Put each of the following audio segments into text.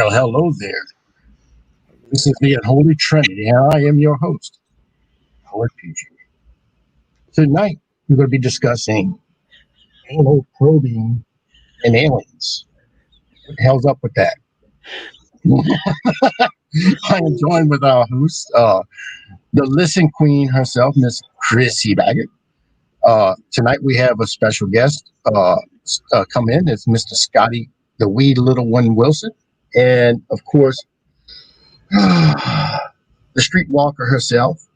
Well, hello there. This is the Unholy Trinity, and I am your host, Howard PG. Tonight, we're going to be discussing anal probing and aliens. What the hell's up with that? I am joined with our host, the Listen Queen herself, Miss Chrissy Baggett. Tonight, we have a special guest come in. It's Mr. Scotty, the wee little one Wilson. And, of course, the streetwalker herself.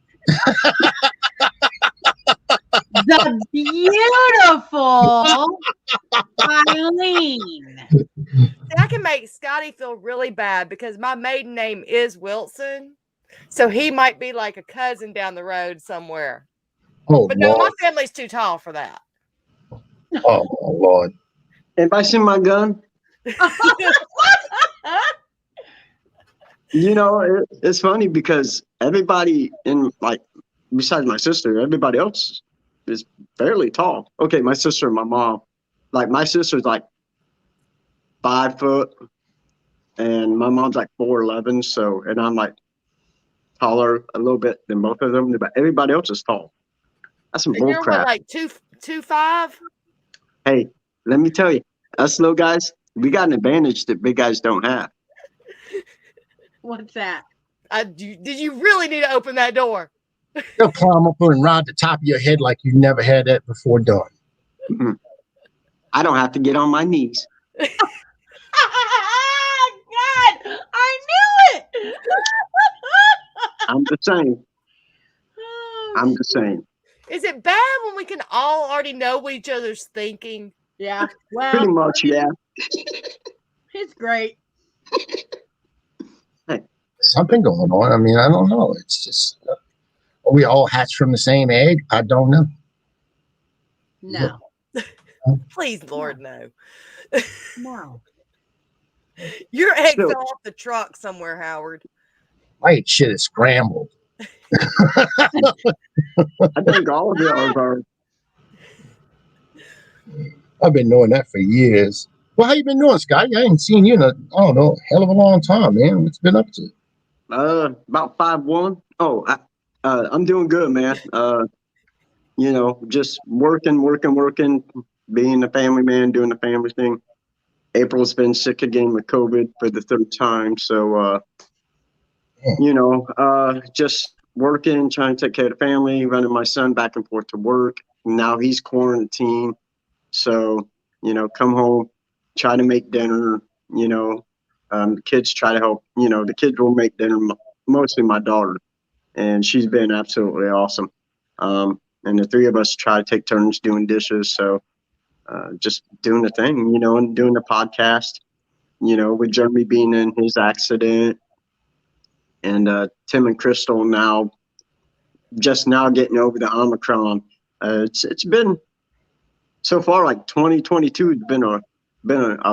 The beautiful Eileen. I can make Scotty feel really bad because my maiden name is Wilson. So he might be like a cousin down the road somewhere. Oh, but no, Lord. my family's too tall for that. Oh, Lord. Anybody seen my gun? You know, it's funny because everybody besides my sister, everybody else is fairly tall. Okay, my sister and my mom. Like, my sister's like 5 foot, and my mom's like 4'11", so, and I'm like taller a little bit than both of them, but everybody else is tall. That's some bull You're crap. what, like 2'5"? Hey, let me tell you, us little guys, we got an advantage that big guys don't have. What's that? Did you really need to open that door? They'll climb up and ride the top of your head like you never had that before done. Mm-hmm. I don't have to get on my knees. God, I knew it. I'm the same. I'm the same. Is it bad when we can all already know what each other's thinking? Yeah, well, Pretty much, yeah. It's great. Something going on. I mean, I don't know. It's just, are we all hatched from the same egg? I don't know. No. Please, Lord, no. No. Your egg So- fell off the truck somewhere, Howard. White shit is scrambled. I think all of y'all are. I've been knowing that for years. Well, how you been doing, Scotty? I ain't seen you in a, I don't know, hell of a long time, man. What's been up to? About 5'1". Oh, I'm doing good, man. You know, just working, being a family man, doing the family thing. April's been sick again with COVID for the 3rd time. So, you know, just working, trying to take care of the family, running my son back and forth to work. Now he's quarantined. So, you know, come home, try to make dinner, you know. The kids try to help, you know, the kids will make dinner, mostly my daughter, and she's been absolutely awesome. And the 3 of us try to take turns doing dishes. So just doing the thing, you know, and doing the podcast, you know, with Jeremy being in his accident, and Tim and Crystal now getting over the Omicron. It's been so far like 2022 has been a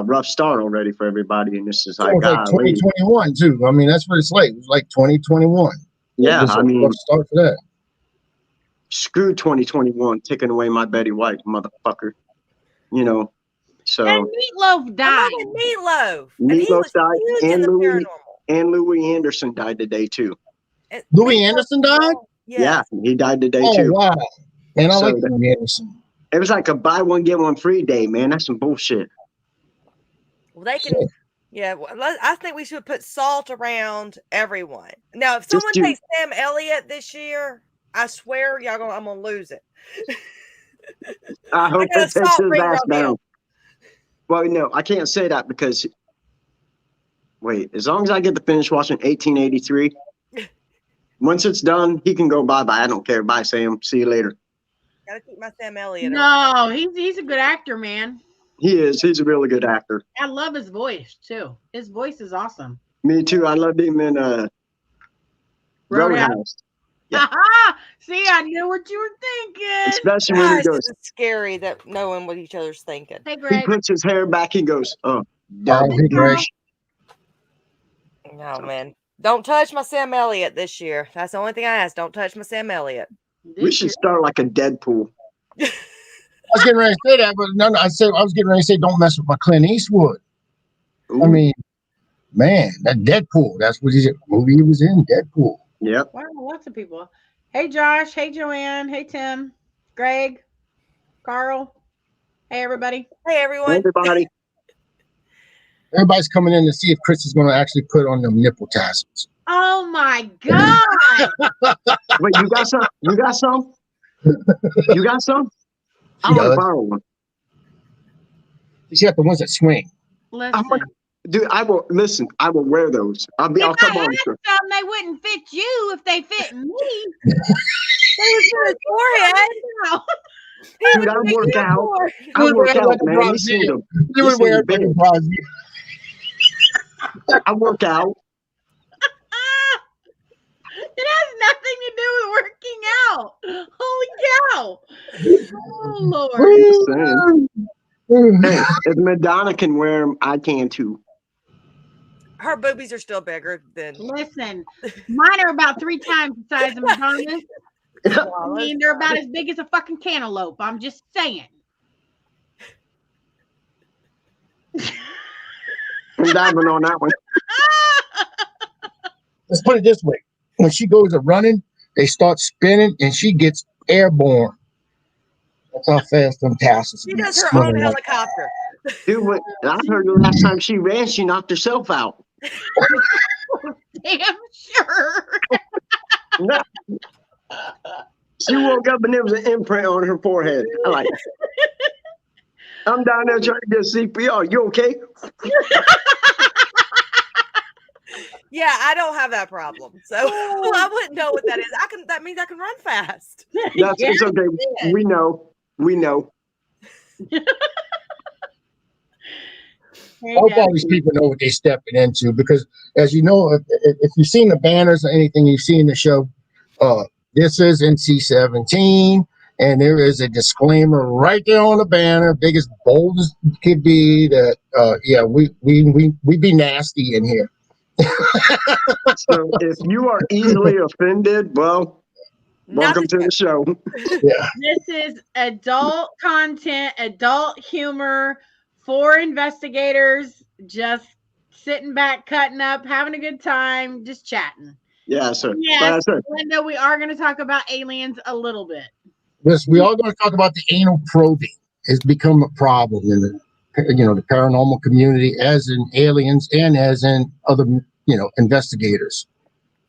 rough start already for everybody, and this is It like, was like 2021 too. I mean, that's what it's like. It was like 2021. Yeah, I mean, rough start for that. Screw 2021 taking away my Betty White, motherfucker. You know, so And Meatloaf died. Meatloaf. Meatloaf died, huge and in the Louis paranormal. Louis Anderson died today too. And Louis Meatloaf- Anderson died? Yeah, he died today Oh, too. wow. And I So like that- Louis Anderson. It was like a buy one get one free day, man. That's some bullshit. Well, they can. Yeah, well, I think we should put salt around everyone. Now, if Just someone do- takes Sam Elliott this year, I swear I'm gonna lose it. I hope got a it takes salt his ring ass right now. down. Well, no, I can't say that because wait, as long as I get to finish watching 1883, once it's done, he can go bye-bye. I don't care. Bye, Sam. See you later. Gotta keep my Sam Elliott. No, he's a good actor, man. He is. He's a really good actor. I love his voice too. His voice is awesome. Me too. I loved him in Roadhouse. Yeah. See, I knew what you were thinking. Especially when he Gosh, goes, it's scary that knowing what each other's thinking. Hey, he Greg. puts his hair back, he goes, oh, Oh, hey, Greg. No, man. Don't touch my Sam Elliott this year. That's the only thing I ask. Don't touch my Sam Elliott. we should start like a Deadpool. I was getting ready to say that, but no, I was getting ready to say, don't mess with my Clint Eastwood. Ooh. I mean, Man, that Deadpool. That's what movie he was in. Deadpool. Yep. Wow, lots of people. Hey, Josh. Hey, Joanne. Hey, Tim. Greg. Carl. Hey, everybody. Hey, everyone. Everybody. Everybody's coming in to see if Chris is going to actually put on them nipple tassels. Oh my God. Wait, you got some? You got some? You got some? I She want to does. borrow one. She got the ones that swing. Listen. Dude, I will listen. I will wear those. I'll If come I on. had some, they wouldn't fit you if they fit me. They was on his forehead. No. He Dude, was I making work it out. for. I would work wear it out, like a man. You Brazilian. see them? You would wear it like a Brazilian. I work out. It has nothing to do with working out. Holy cow. Oh, Lord. Just saying. Hey, if Madonna can wear them, I can too. Her boobies are still bigger than. Listen, mine are about 3 times the size of Madonna's. I mean, they're about as big as a fucking cantaloupe. I'm just saying. I'm diving on that one. Let's put it this way. When she goes a running, they start spinning and she gets airborne. That's how fast them tassels She be does her swimming own like. helicopter. Dude, I heard the last time she ran, she knocked herself out. Damn sure. No. She woke up and there was an imprint on her forehead. I'm down there trying to get CPR. You okay? Yeah, I don't have that problem, so I wouldn't know what that is. That means I can run fast. It's okay. We know. I hope all these people know what they're stepping into because, as you know, if you've seen the banners or anything you've seen the show, this is NC-17, and there is a disclaimer right there on the banner, big as bold as could be, that we be nasty in here. So if you are easily offended, well, welcome to the show. Yeah. This is adult content, adult humor for investigators, just sitting back, cutting up, having a good time, just chatting. Yeah, sir. Yes, Linda, we are going to talk about aliens a little bit. Yes, we are going to talk about the anal probing. It's become a problem in the paranormal community, as in aliens and as in other investigators.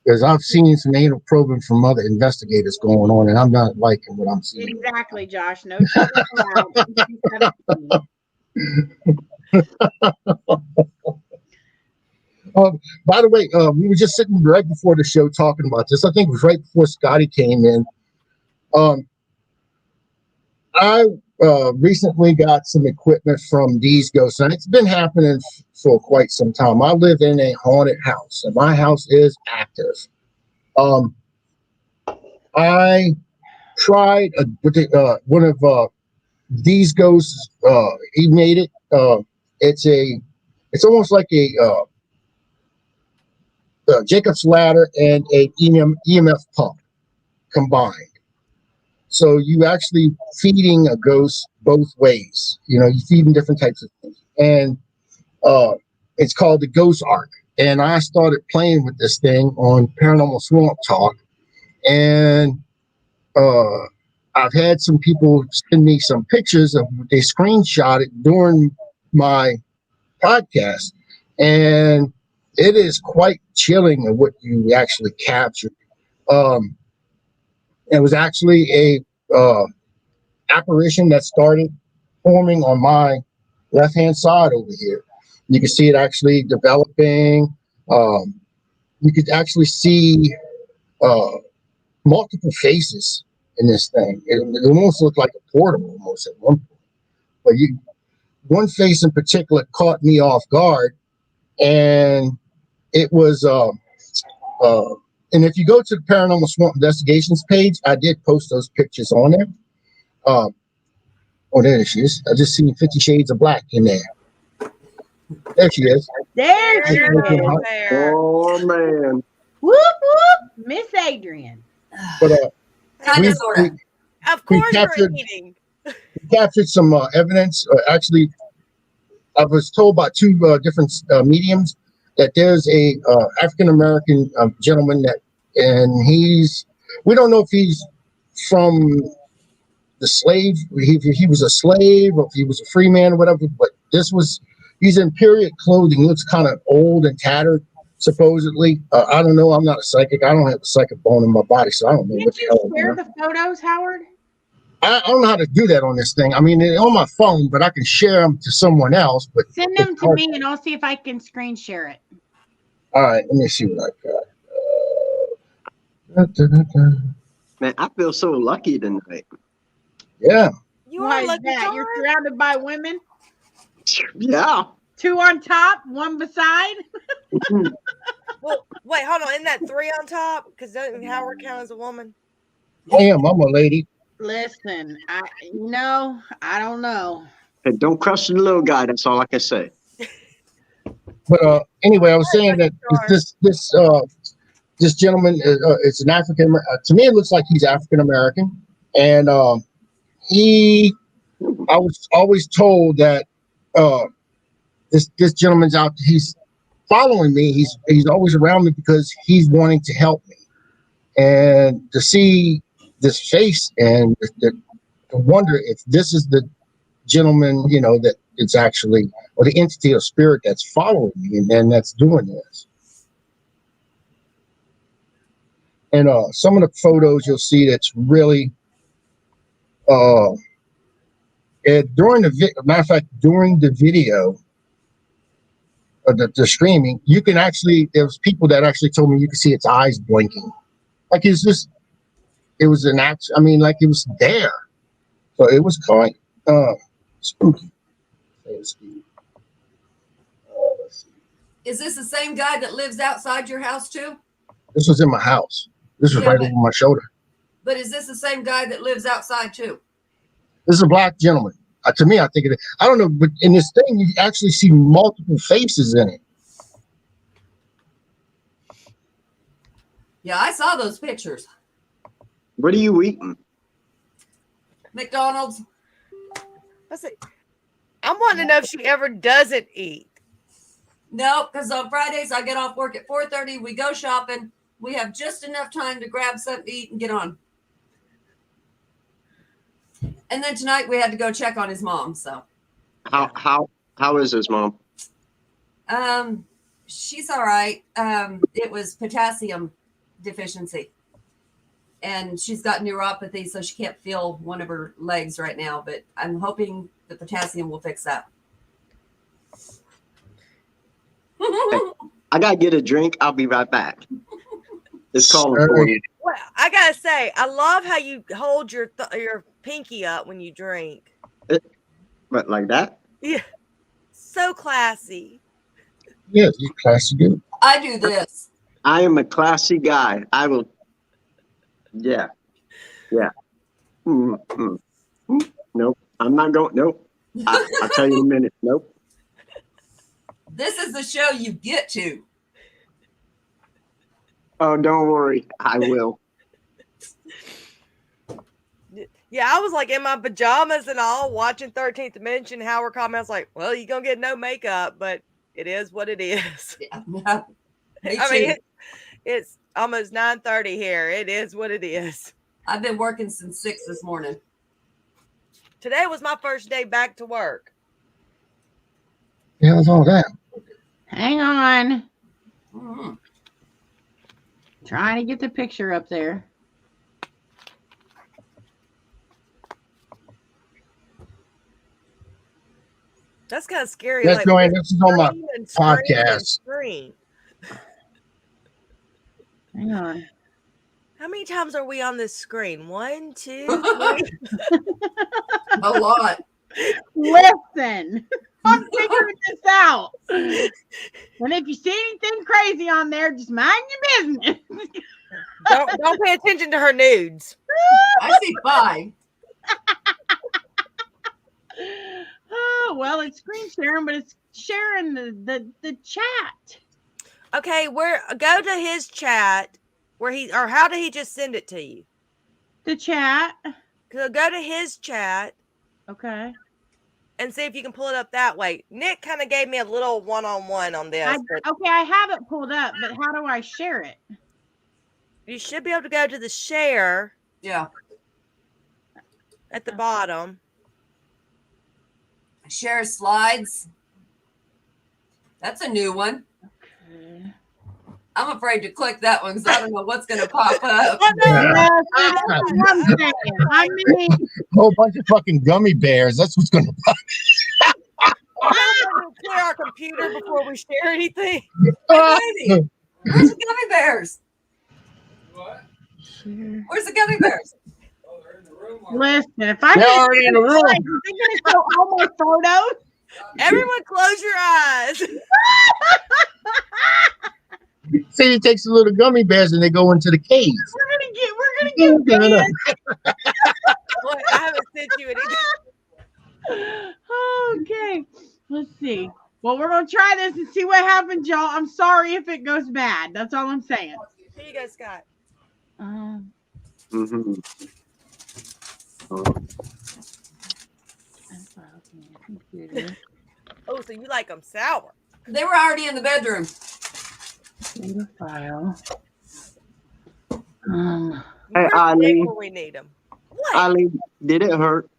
Because I've seen some anal probing from other investigators going on, and I'm not liking what I'm seeing. Exactly, Josh. No children allowed. By the way, we were just sitting right before the show talking about this. I think it was right before Scotty came in. I recently got some equipment from These Ghosts, and it's been happening for quite some time. I live in a haunted house, and my house is active. I tried one of These Ghosts. He made it. It's almost like a Jacob's ladder and a EMF pump combined. So you actually feeding a ghost both ways. You feeding different types of things, and it's called the Ghost Arc. And I started playing with this thing on Paranormal Swamp Talk, and I've had some people send me some pictures of they screenshot it during my podcast, and it is quite chilling of what you actually captured. It was actually a apparition that started forming on my left-hand side over here. You can see it actually developing. You could actually see multiple faces in this thing. It almost looked like a portal almost at one point. But one face in particular caught me off guard, and it was and if you go to the Paranormal Swamp Investigations page, I did post those pictures on there. Oh, there she is. I just seen 50 Shades of Black in there. There she is. There she is. Oh, man. Whoop, whoop. Miss Adrian. But of course we're eating. We captured some evidence. Actually, I was told by two different mediums that there's a African American gentleman that, and we don't know if he's from the slave, he was a slave, or if he was a free man or whatever. But he's in period clothing, looks kind of old and tattered, supposedly. I don't know. I'm not a psychic. I don't have a psychic bone in my body, so I don't know what Did the you hell. share the photos, Howard? I don't know how to do that on this thing. I mean, they're on my phone, but I can share them to someone else. But Send them to me, and I'll see if I can screen share it. All right, let me see what I got. Man, I feel so lucky tonight. Yeah. You Why are is lucky that? charm? You're surrounded by women. Yeah. 2 on top, 1 beside. Well, wait, hold on. Isn't that 3 on top? Because doesn't Howard count as a woman? I am. I'm a lady. Listen, I don't know. Hey, don't crush the little guy. That's all I can say. But anyway, I was saying that this gentleman is an African. To me, it looks like he's African American, and I was always told that this gentleman's out. He's following me. He's always around me because he's wanting to help me, and to see this face and to wonder if this is the gentleman, that it's actually, or the entity or spirit that's following me and that's doing this. And some of the photos you'll see that's really during matter of fact, during the video or the streaming, you can actually, there was people that actually told me you could see its eyes blinking, like it was an act. I mean, like it was there. So it was quite spooky. Let's see. Is this the same guy that lives outside your house too? This was in my house. This was Yeah, right over my shoulder. But is this the same guy that lives outside too? This is a black gentleman. To me, I think it is. I don't know, but in this thing, you actually see multiple faces in it. Yeah, I saw those pictures. What are you eating? McDonald's. Let's see. I'm wanting to know if she ever doesn't eat. No, because on Fridays I get off work at 4:30. We go shopping. We have just enough time to grab something to eat and get on. And then tonight we had to go check on his mom. So How is his mom? she's all right. It was potassium deficiency. And she's got neuropathy, so she can't feel one of her legs right now. But I'm hoping the potassium will fix that. I gotta get a drink. I'll be right back. It's calling for you. Well, I gotta say, I love how you hold your pinky up when you drink. But like that? Yeah, so classy. Yeah, you classy dude. I do this. I am a classy guy. I will. Yeah. Nope. I'm not going. Nope. I'll tell you in a minute. Nope. This is the show you get to. Oh, don't worry. I will. Yeah, I was like in my pajamas and all watching 13th Dimension. Howard comments like, well, you're going to get no makeup, but it is what it is. Yeah, no, me I too. mean, it's almost 9:30 here. It is what it is. I've been working since 6 this morning. Today was my first day back to work. The hell's all that? Hang on. Mhm. Trying to get the picture up there. That's kind of scary. Let's like, go in. This is on my screen and screen and podcast. screen. Hang on. How many times are we on this screen? 1, 2, 3. A lot. Listen, I'm figuring this out. And if you see anything crazy on there, just mind your business. Don't pay attention to her nudes. I see 5. Oh, well, it's screen sharing, but it's sharing the chat. Okay, go to his chat or how did he just send it to you? The chat. Go to his chat Okay. and see if you can pull it up that way. Nick kind of gave me a little one-on-one on this, but Okay, I have it pulled up, but how do I share it? you should be able to go to the share Yeah. at the bottom. Share slides. That's a new one. Okay. I'm afraid to click that one because I don't know what's going to pop up. Yes, that's what I'm saying. I mean, Whole bunch of fucking gummy bears. That's what's going to. I'm going to clear our computer before we share anything. Hey, where's the gummy bears? What? Where's the gummy bears? Oh, they're in the room. listen, if I They're get already in the room. they're gonna show all my photos. Everyone close your eyes. See, he takes the little gummy bears and they go into the cage. We're gonna get banned. What? I haven't sent you anything. Okay, let's see. Well, we're gonna try this and see what happens, y'all. I'm sorry if it goes bad. That's all I'm saying. Here you go, Scott. Mm-hmm. Oh, so you like them sour? They were already in the bedroom. Data file. Hey, Where's the Eileen. big when we need them? What? Eileen, did it hurt?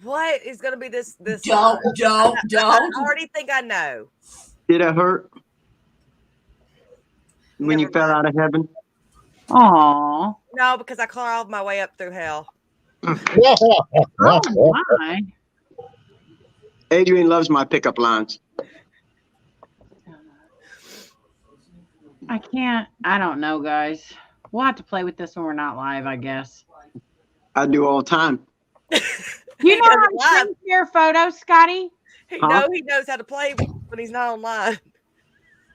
What is going to be this? Don't. I already think I know. Did it hurt when you Never fell mind. out of heaven? Aw. No, because I crawled my way up through hell. Oh my. Adrian loves my pickup lines. I can't. I don't know, guys. We'll have to play with this when we're not live, I guess. I do all the time. You He know does how it to live. screen share photos, Scotty? He Huh? knows how to play when he's not online.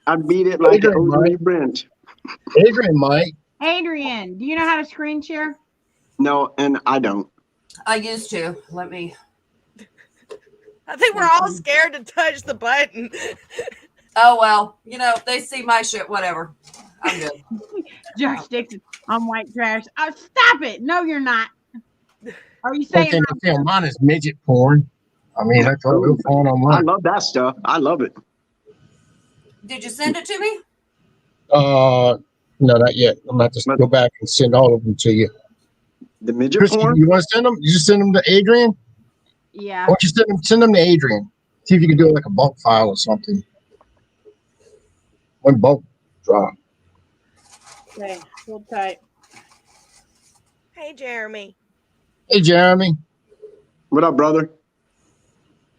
I beat it like an Adrian, OJ right? Brent. Adrian might. Adrian, do you know how to screen share? No, and I don't. I used to. Let me. I think we're all scared to touch the button. Oh, well. You know, they see my shit. Whatever. I'm good. Josh Dixon on white trash. Oh, stop it. No, you're not. Are you saying Okay, mine is midget porn. I mean, that's all we're fun I online. love that stuff. I love it. Did you send it to me? No, not yet. I'm about to go back and send all of them to you. The midget Chrissy, porn? you want to send them? You just send them to Adrian? yeah? Why don't you send them to Adrian? See if you can do like a bulk file or something. One bulk drop. Okay, hold tight. Hey, Jeremy. Hey, Jeremy. What up, brother?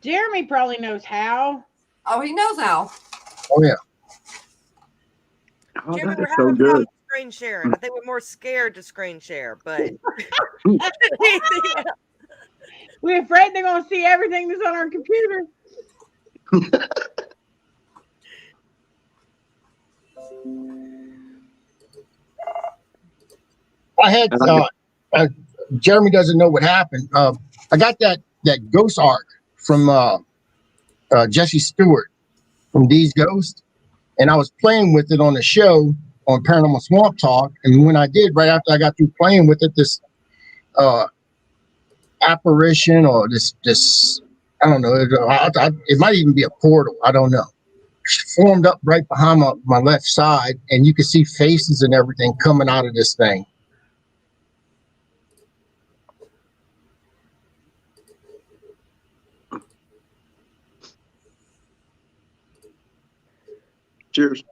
Jeremy probably knows how. Oh, he knows how. Oh, yeah. Oh, Jeremy, that we're is so having good. problems screen sharing. I think we're more scared to screen share, but We're afraid they're gonna see everything that's on our computer. I had Jeremy doesn't know what happened. I got that ghost arc from Jesse Stewart from D's Ghost, and I was playing with it on the show on Paranormal Swamp Talk. And when I did, right after I got through playing with it, this apparition or this I don't know. It might even be a portal. I don't know. Formed up right behind my left side, and you could see faces and everything coming out of this thing. Cheers.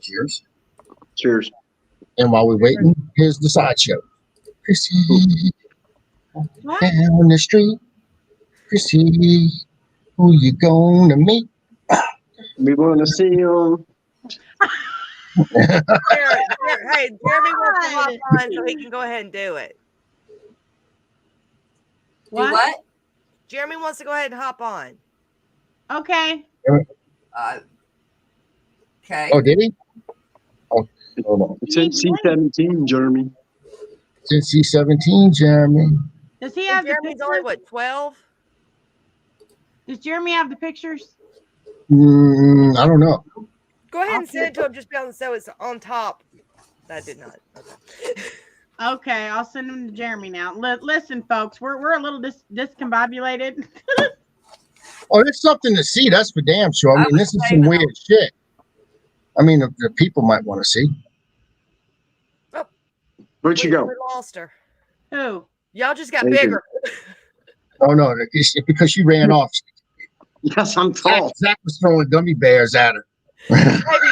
Cheers. Cheers. And while we're waiting, here's the sideshow. Chrissy, What? down the street. Chrissy, who you gonna meet? We want to see you. Jeremy wants to hop on so he can go ahead and do it. Do what? Jeremy wants to go ahead and hop on. Okay. Okay. Oh, did he? Oh, hold on. It said C17, Jeremy. Since he's 17, Jeremy. Does he have the Jeremy's only pictures? what, 12? Does Jeremy have the pictures? I don't know. Go ahead and send it to him just so it's on top. That did not. Okay. Okay, I'll send them to Jeremy now. Listen, folks, we're a little discombobulated. Oh, it's something to see. That's for damn sure. I I mean, was this is some saving weird them. shit. I mean, the people might want to see. Where'd you We go? lost her. Who? Y'all just got Adrian. bigger. Oh no, it's because she ran off. Yes, I'm tall. Zach was throwing gummy bears at her. Maybe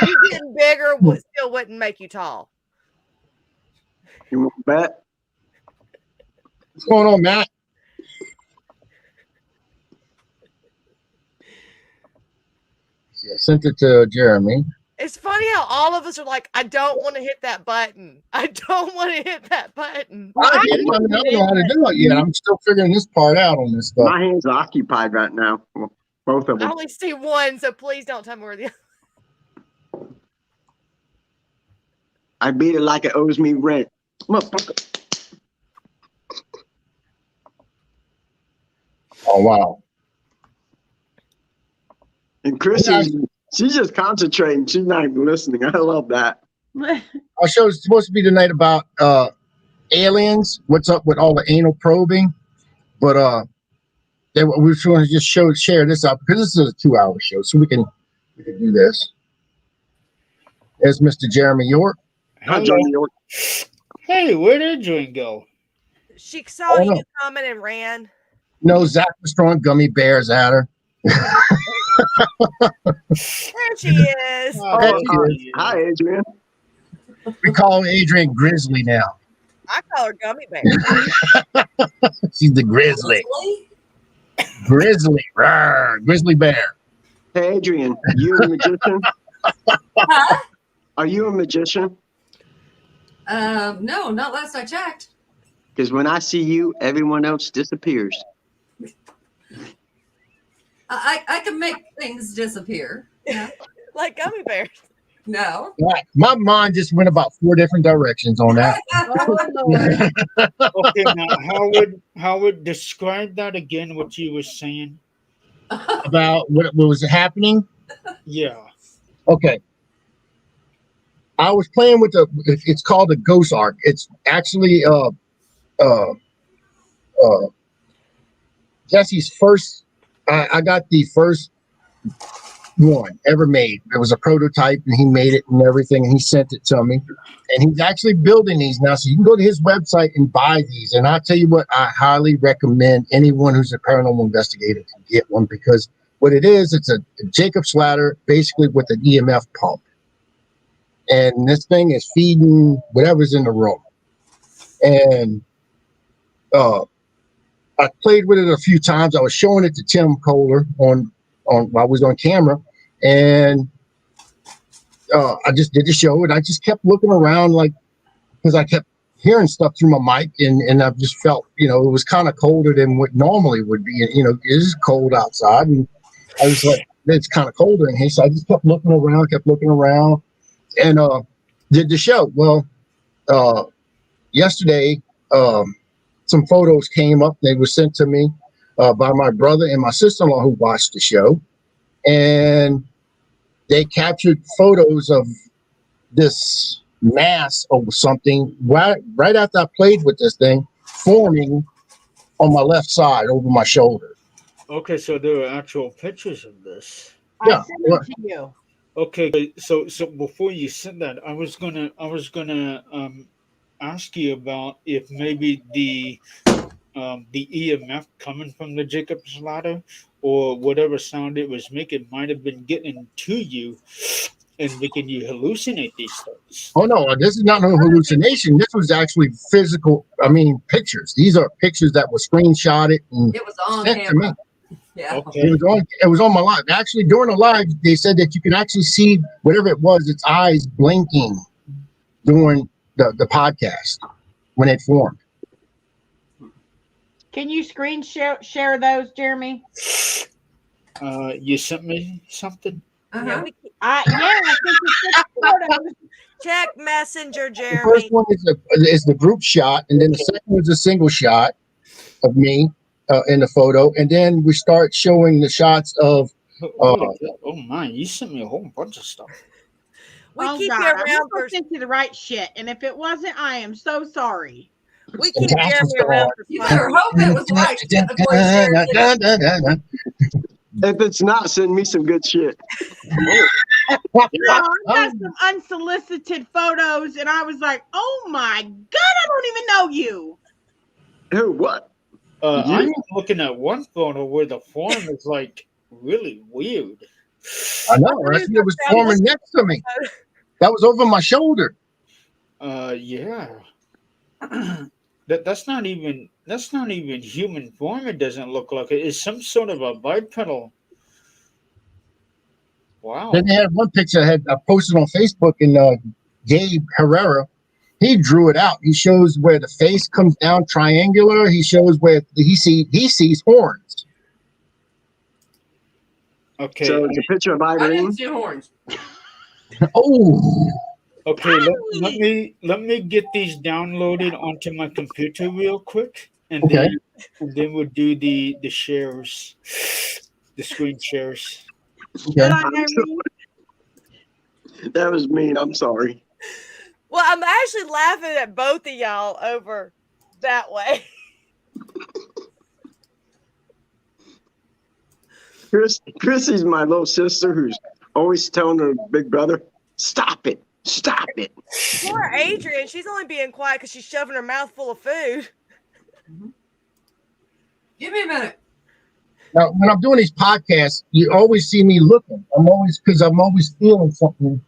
you getting bigger still wouldn't make you tall. You want to bet? What's going on, Matt? Yeah, sent it to Jeremy. It's funny how all of us are like, I don't want to hit that button. I don't want to hit that button. I get it. I mean, I don't know how to do it yet. I'm still figuring this part out on this stuff. My hands are occupied right now. Well, both of I them. only see one, so please don't tell me where the other. I beat it like it owes me rent. Motherfucker. Oh wow. And Chrissy, she's just concentrating. She's not even listening. I love that. Our show is supposed to be tonight about aliens. What's up with all the anal probing? But we just want to just share this out because this is a 2-hour show, so we can do this. There's Mr. Jeremy York. Hi, Johnny York. Hey, where did Adrian go? She saw Oh, you no. coming and ran. No, Zach was throwing gummy bears at her. There she is. Oh, There there she he is. is. Hi, Adrian. We call Adrian Grizzly now. I call her Gummy Bear. She's the Grizzly. Really? Grizzly. Rawr, Grizzly bear. Hey, Adrian. You a magician? Huh? Are you a magician? No, not last I checked. Because when I see you, everyone else disappears. I can make things disappear. Yeah. Like Gummy Bears. No. Right. My mind just went about 4 different directions on that. Oh Lord. Okay, now Howard, describe that again. What you were saying. About what was happening. Yeah. Okay. I was playing with it's called a ghost arc. It's actually Jesse's first. I got the first one ever made. It was a prototype, and he made it and everything, and he sent it to me. And he's actually building these now, so you can go to his website and buy these. And I'll tell you what, I highly recommend anyone who's a paranormal investigator to get one, because what it is, it's a Jacob's ladder, basically with an EMF pump. And this thing is feeding whatever's in the room. And I played with it a few times. I was showing it to Tim Kohler on while I was on camera, and I just did the show, and I just kept looking around, like, because I kept hearing stuff through my mic, and I just felt, it was kind of colder than what normally would be. It is cold outside, and I was like, it's kind of colder in here, so I just kept looking around, and did the show. Well, yesterday, some photos came up. They were sent to me by my brother and my sister-in-law who watched the show, and they captured photos of this mass or something right after I played with this thing forming on my left side over my shoulder. Okay, so there are actual pictures of this. Yeah, I sent them to you. Okay, so before you said that, I was gonna ask you about if maybe the EMF coming from the Jacob's ladder or whatever sound it was making might have been getting to you and making you hallucinate these things. Oh no, this is not no hallucination. This was actually physical. I mean, pictures. These are pictures that were screenshotted and It was on sent to me. camera. Yeah. Okay. It was on my live. Actually, during the live, they said that you can actually see whatever it was, its eyes blinking during the podcast when it formed. Can you screen share those, Jeremy? You sent me something? Uh-huh. I think it's just photos. Check Messenger, The Jeremy. first one is the group shot, and then the second was a single shot of me in the photo, and then we start showing the shots of. Oh my, you sent me a whole bunch of stuff. We Oh keep God, you I around for was sent you the right shit, and if it wasn't, I am so sorry. we keep Jeremy around for You fun. better hope it was the right shit before you shared it. If it's not, send me some good shit. No, I got some unsolicited photos, and I was like, "Oh my God, I don't even know you." Who? What? I'm looking at one photo where the form is like really weird. I know, right? It was forming next to me. That was over my shoulder. Yeah. That's not even human form. It doesn't look like it. It's some sort of a bipedal. Wow. Then they had one picture I posted on Facebook, and Gabe Herrera, he drew it out. He shows where the face comes down triangular. He shows where he sees horns. Okay. So it's a picture of I didn't Irene. see horns. Oh, Okay, let me get these downloaded onto my computer real quick, and okay. then we'll do the shares, the screen shares. Okay. That was mean. I'm sorry. Well, I'm actually laughing at both of y'all over that way. Chrissy's my little sister who's always telling her big brother, "Stop it, stop it." Poor Adrian, she's only being quiet because she's shoving her mouth full of food. Give me a minute. Now, when I'm doing these podcasts, you always see me looking. I'm always feeling something,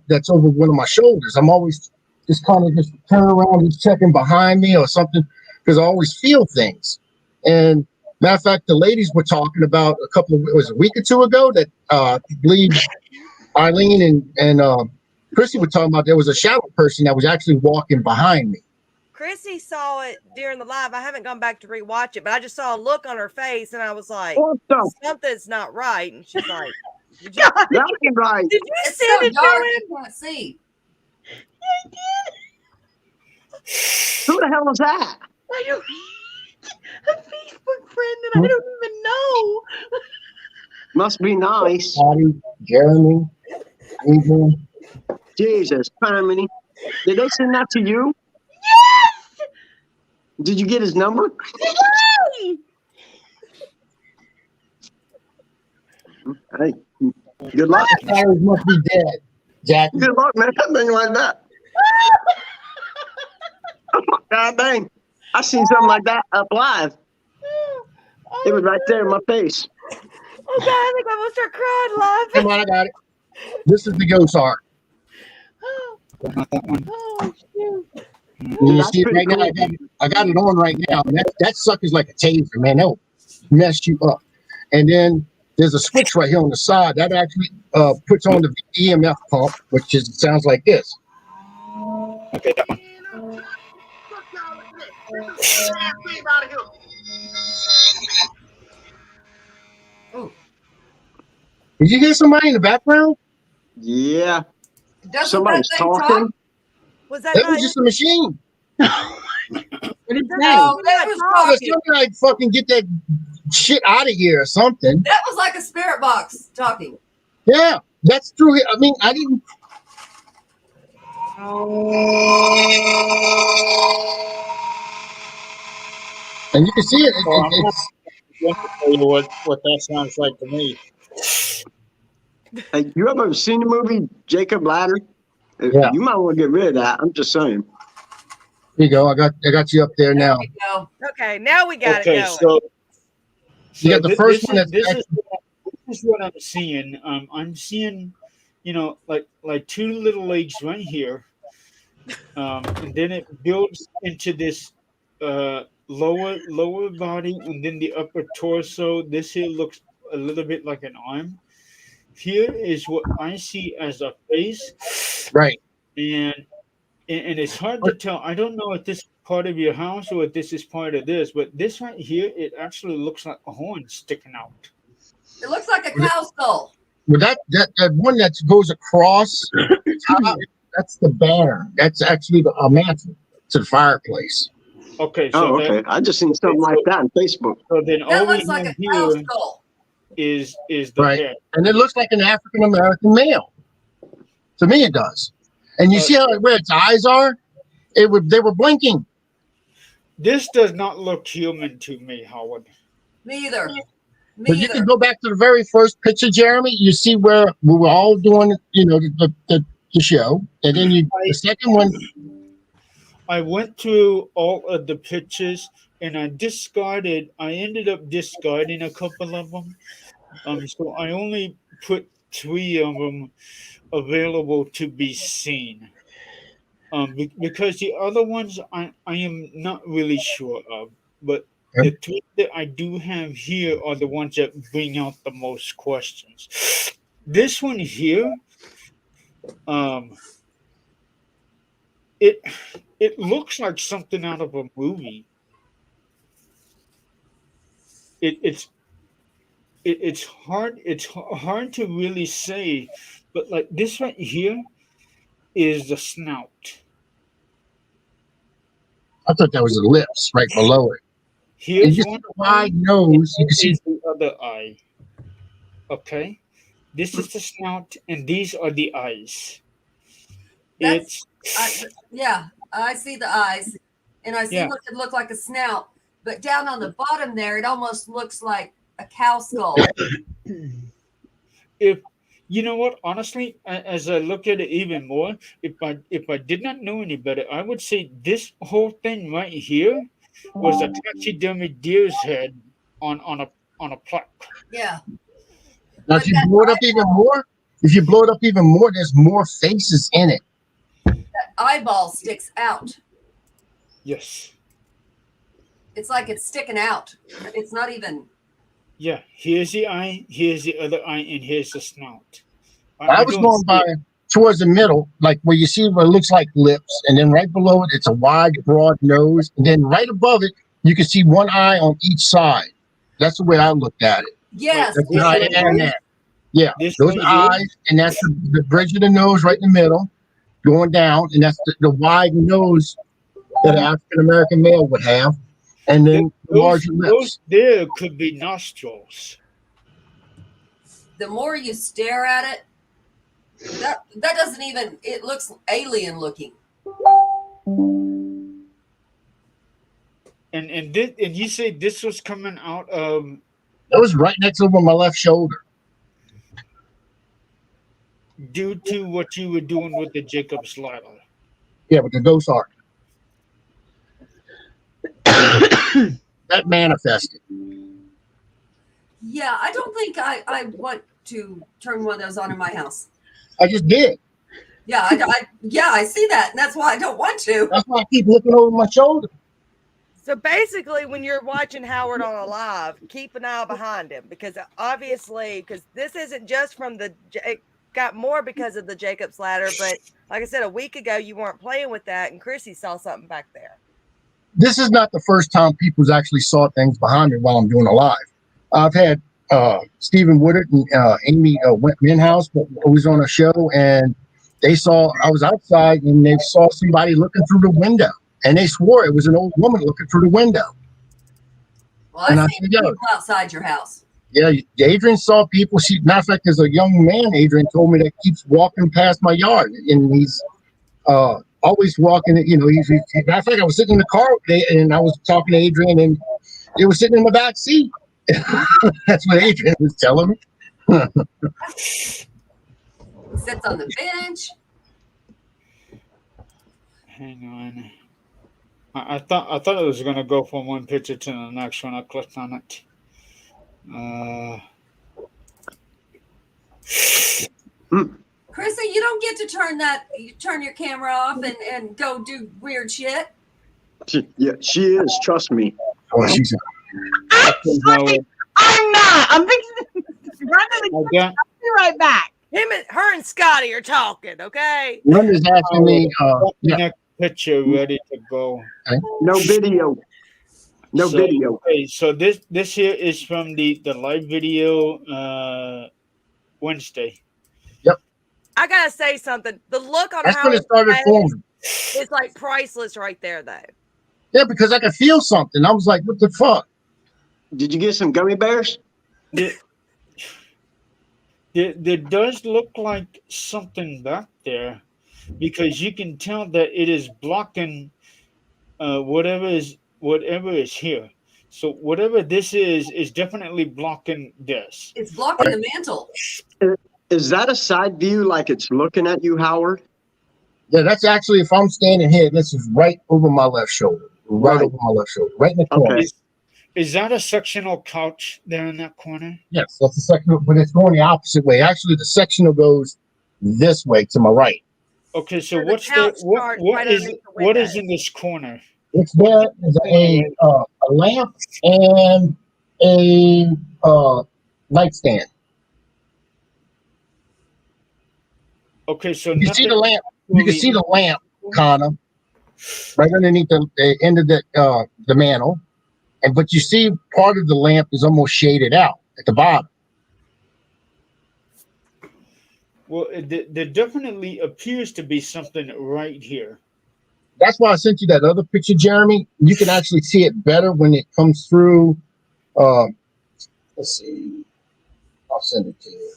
that's over one of my shoulders. I'm always just kind of just turn around, just checking behind me or something, because I always feel things. And matter of fact, the ladies were talking about it was a week or two ago that I believe Eileen and Chrissy were talking about there was a shadow person that was actually walking behind me. Chrissy saw it during the live. I haven't gone back to rewatch it, but I just saw a look on her face, and I was like, something's not right. And she's like, did you That's right. Did you It's see so it, dark Joanne? you can't see. I did. Who the hell is that? I don't. A Facebook friend that I don't even know. Must be nice. Patty, Jeremy, Adrian. Jesus, Harmony. Did they send that to you? Yes. Did you get his number? Yay! Hey, good luck. Patty must be dead, Jackie. Good luck, man. Something like that. God dang. I seen something like that up live. It was right there in my face. Oh, God, I think I almost start crying live. Come on, I got it. This is the ghost art. Not that one. Oh, shoot. You see it right now. I got it on right now. And that sucker's like a taser, man. That'll mess you up. And then there's a switch right here on the side that actually puts on the EMF pump, which sounds like this. Okay, that one. Did you hear somebody in the background? Yeah. Doesn't Somebody's that thing talking. talk? Was that That not was just a machine. What is No, that? That was talking. Somebody like fucking get that shit out of here or something. That was like a spirit box talking. Yeah, that's true. I mean, I didn't. And you can see it. Well, I'm going to tell you what that sounds like to me. Hey, you ever seen the movie Jacob Ladder? Yeah. You might want to get rid of that. I'm just saying. Here you go. I got you up there now. There you go. Okay, now we got it Okay, going. so You got the first one. This is what I'm seeing. I'm seeing, like two little legs right here, and then it builds into this lower body, and then the upper torso. This here looks a little bit like an arm. Here is what I see as a face, Right. and it's hard to tell. I don't know if this is part of your house or if this is part of this, but this right here, it actually looks like a horn sticking out. It looks like a cow skull. Well, that one that goes across the top, that's the banner. That's actually a mantle to the fireplace. Okay, so okay. I just seen something like that on Facebook. So then That all we looks like have a cow here skull. is the Right. head. And it looks like an African American male. To me, it does. And you see how where its eyes are? They were blinking. This does not look human to me, Howard. Me either. But you can go back to the very first picture, Jeremy. You see where we were all doing, the show, and then the second one. I went through all of the pictures, and I ended up discarding a couple of them. So I only put 3 of them available to be seen. Because the other ones I am not really sure of, but the 3 that I do have here are the ones that bring out the most questions. This one here, it looks like something out of a movie. It's hard to really say, but like this right here is the snout. I thought that was the lips right below it. Here's and one wide nose. You can see the other eye. Okay, this is the snout, and these are the eyes. I see the eyes, and I see what could look like a snout, but down on the bottom there, it almost looks like a cow skull. If you know what, honestly, as I look at it even more, if I did not know any better, I would say this whole thing right here was a taxidermy deer's head on a plaque. Yeah. Now, if you blow it up even more, there's more faces in it. That eyeball sticks out. Yes. It's like it's sticking out. It's not even. Yeah, here's the eye, here's the other eye, and here's the snout. I was going by towards the middle, like where you see what looks like lips, and then right below it, it's a wide, broad nose, and then right above it, you can see one eye on each side. That's the way I looked at it. Yes. Yeah, those eyes, and that's the bridge of the nose right in the middle, going down, and that's the wide nose that an African American male would have, and then the larger lips. Those there could be nostrils. The more you stare at it, that doesn't even. It looks alien looking. And you say this was coming out of? It was right next over my left shoulder. Due to what you were doing with the Jacob's ladder. Yeah, with the ghost arc. That manifested. Yeah, I don't think I want to turn one of those on in my house. I just did. Yeah, I see that, and that's why I don't want to. That's why I keep looking over my shoulder. So basically, when you're watching Howard on a live, keep an eye behind him, because obviously, because this isn't just from it got more because of the Jacob's ladder, but like I said, a week ago you weren't playing with that, and Chrissy saw something back there. This is not the first time people's actually saw things behind me while I'm doing a live. I've had Stephen Woodard and Amy Winhouse who was on a show, and they saw I was outside and they saw somebody looking through the window, and they swore it was an old woman looking through the window. Well, I've seen people outside your house. Yeah, Adrian saw people. Matter of fact, there's a young man, Adrian told me, that keeps walking past my yard, and he's always walking. Matter of fact, I was sitting in the car and I was talking to Adrian, and he was sitting in the back seat. That's what Adrian was telling me. He sits on the bench. Hang on. I thought it was going to go from one picture to the next when I clicked on it. Chrissy, you don't get to turn your camera off and go do weird shit. She is. Trust me. Oh, she's. I'm not. I'm fixing to run to the Okay. I'll be right back. Her and Scotty are talking, okay? Linda's asking me. Next picture ready to go. Okay. No video. No video. Okay, so this here is from the live video Wednesday. Yep. I gotta say something. The look on That's when it started forming. It's like priceless right there, though. Yeah, because I could feel something. I was like, "What the fuck?" Did you get some gummy bears? There does look like something back there, because you can tell that it is blocking whatever is here. So whatever this is definitely blocking this. It's blocking the mantle. Is that a side view like it's looking at you, Howard? Yeah, that's actually, if I'm standing here, this is right over my left shoulder. Right Right. over my left shoulder. Right in the corner. Okay. Is that a sectional couch there in that corner? Yes, that's the sectional, but it's going the opposite way. Actually, the sectional goes this way to my right. Okay, so the what's couch what starts what right is underneath the what is window. in this corner? It's there is a lamp and a nightstand. Okay, so You see the nothing lamp. You can see the lamp, Connor, right underneath the end of the mantle, but you see part of the lamp is almost shaded out at the bottom. Well, there definitely appears to be something right here. That's why I sent you that other picture, Jeremy. You can actually see it better when it comes through. Let's see. I'll send it to you.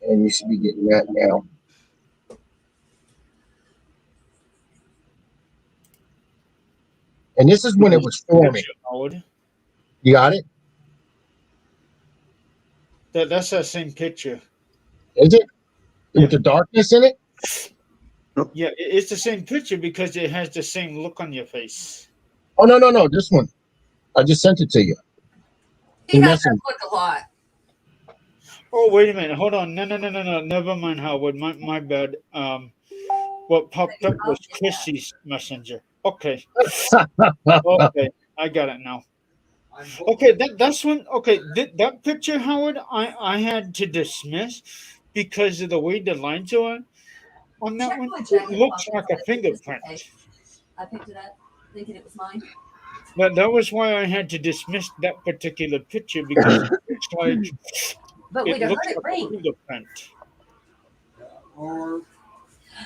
And you should be getting that now. And this is when it was forming. Howard. You got it? That's that same picture. Is it? Yeah. With the darkness in it? Yeah, it's the same picture because it has the same look on your face. Oh, no. This one. I just sent it to you. He has that look a lot. Oh, wait a minute. Hold on. No. Never mind, Howard. My bad. What popped up was Chrissy's messenger. Okay. Okay, I got it now. Okay, that's when. Okay, that picture, Howard, I had to dismiss because of the way the lines are on that Check one. my It jacket looks pocket. like a I think it's fingerprint. okay. I picked it up thinking it was mine. But that was why I had to dismiss that particular picture because it looks like But we'd it have looks heard it like a ring. fingerprint. Or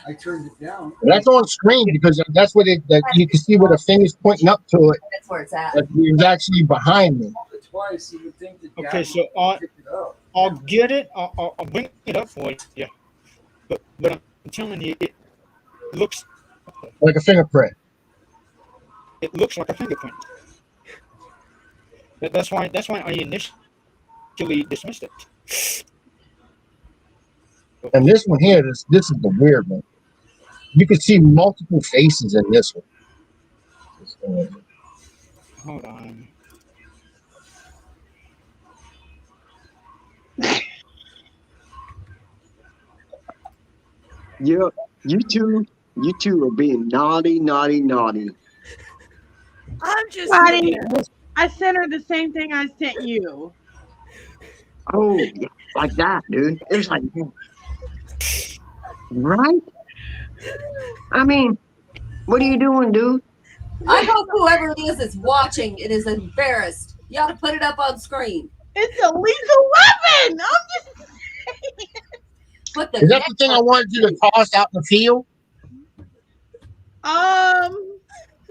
I turned it down. That's on screen because that's what that you can see where the finger's pointing up to it. That's where it's at. That it was actually behind me. Twice, you would think that Okay, Dad so would pick it up. I'll get it. I'll bring it up for you. But I'm telling you, it looks Like a fingerprint. like a fingerprint. That's why I initially dismissed it. And this one here, this is the weird one. You can see multiple faces in this one. Hold on. Yeah, you two are being naughty. I'm just Buddy, here. I sent her the same thing I sent you. Oh, yeah, like that, dude. It was like, right? I mean, what are you doing, dude? I hope whoever it is that's watching it is embarrassed. You ought to put it up on screen. It's a lethal weapon. I'm just Put the Is that the thing I wanted you to toss out in the field?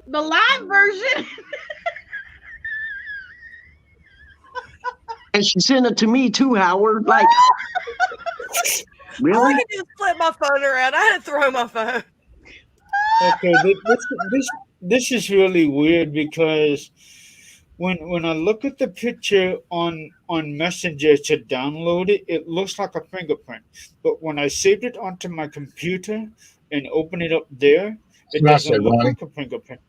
the live version. And she sent it to me too, Howard. Like, All I really? can do is flip my phone around. I had to throw my phone. Okay, this is really weird because when I look at the picture on Messenger to download it, it looks like a fingerprint. But when I saved it onto my computer and open it up there, it doesn't look like a fingerprint.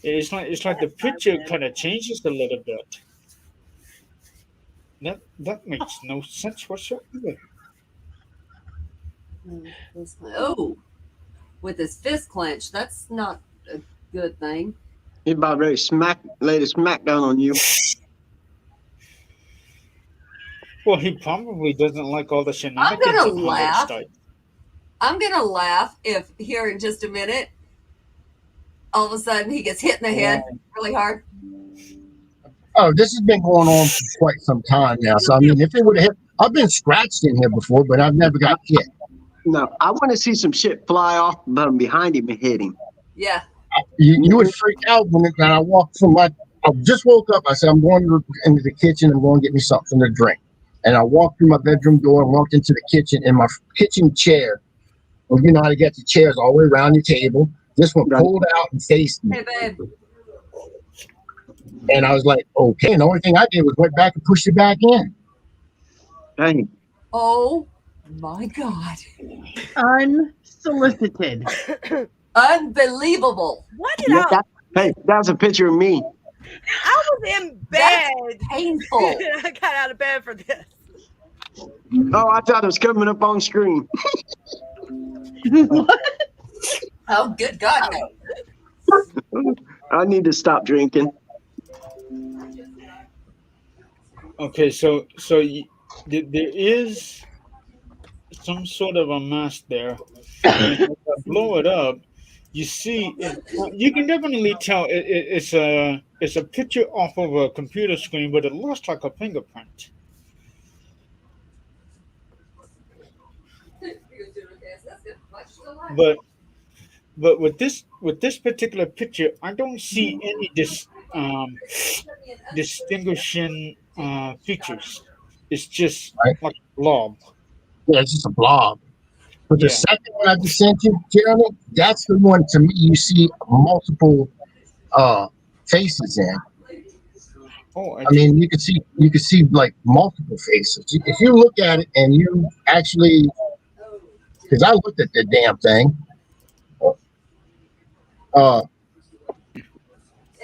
It's like the picture kind of changes a little bit. That makes no sense whatsoever. Oh, with his fist clenched. That's not a good thing. He's about ready to lay the smack down on you. Well, he probably doesn't like all the shenanigans gonna of Howard laugh. style. I'm gonna laugh if here in just a minute, all of a sudden he gets hit in the head really hard. Oh, this has been going on for quite some time now. So I mean, if it would have hit, I've been scratched in here before, but I've never got hit. No, I want to see some shit fly off behind him and hit him. Yeah. You would freak out when I walked from I just woke up. I said, I'm going into the kitchen. I'm going to get me something to drink. And I walked through my bedroom door and walked into the kitchen, and my kitchen chair, well, you know how to get the chairs all the way around the table. This one Right. pulled out and faced me. Hey, babe. And I was like, okay. And the only thing I did was went back and pushed it back in. Dang. Oh my God. Unsolicited. Unbelievable. What did Yeah, hey, that was a picture of me. I was in bed. Painful. I got out of bed for this. Oh, I thought it was coming up on screen. What? Oh, good God. No. I need to stop drinking. Okay, so there is some sort of a mask there. And if I blow it up, you see, you can definitely tell it's a picture off of a computer screen, but it looks like a fingerprint. But with this particular picture, I don't see any distinguishing features. It's just Right. like a blob. Yeah, it's just a blob. But the Yeah. second one I just sent you, Jeremy, that's the one to me you see multiple faces in. Oh, I mean, you can see like multiple faces. If you look at it and you actually, because I looked at the damn thing,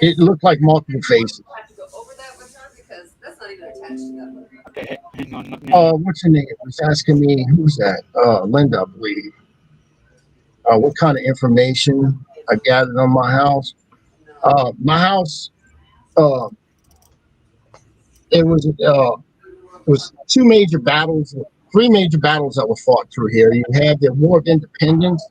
it looked like multiple faces. Have to go over that with her because that's not even attached to that. okay, hang on. Let me, What's her name? Was asking me who's that? Linda, I believe. What kind of information I gathered on my house? My house, it was two major battles, three major battles that were fought through here. You had the War of Independence.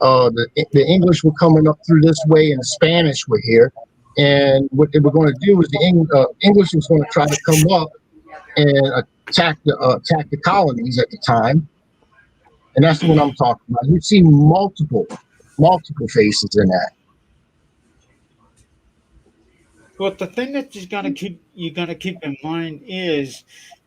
The English were coming up through this way, and the Spanish were here. And what they were going to do was the English was going to try to come up and attack the colonies at the time. And that's what I'm talking about. You see multiple faces in that. but the thing that you gotta keep in mind is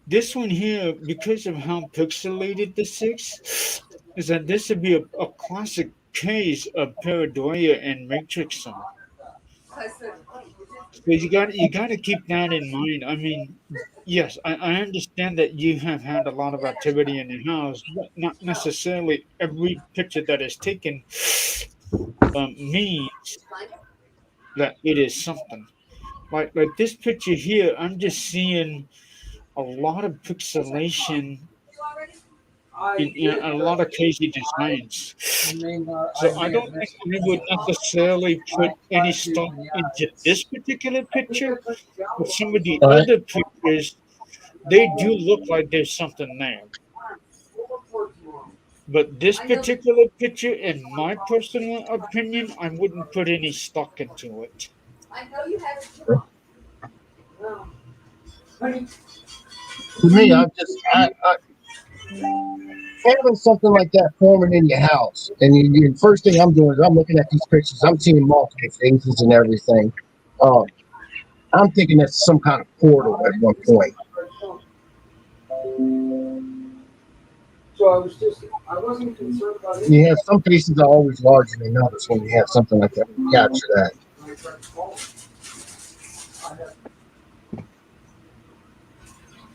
this one here, because of how pixelated this is that this would be a classic case of pareidolia and matrixing. So you gotta keep that in mind. I mean, yes, I understand that you have had a lot of activity in your house, but not necessarily every picture that is taken means that it is something. Like this picture here, I'm just seeing a lot of pixelation in a lot of crazy designs. So I don't think we would necessarily put any stock into this particular picture, but some of the All right. other pictures, they do look like there's something there. But this particular picture, in my personal opinion, I wouldn't put any stock into it. I know you had To me, having something like that forming in your house, and you first thing I'm doing is I'm looking at these pictures. I'm seeing multiple faces and everything. I'm thinking that's some kind of portal at one point. So I wasn't concerned about it. You have some faces are always larger than others when you have something like that. Capture that.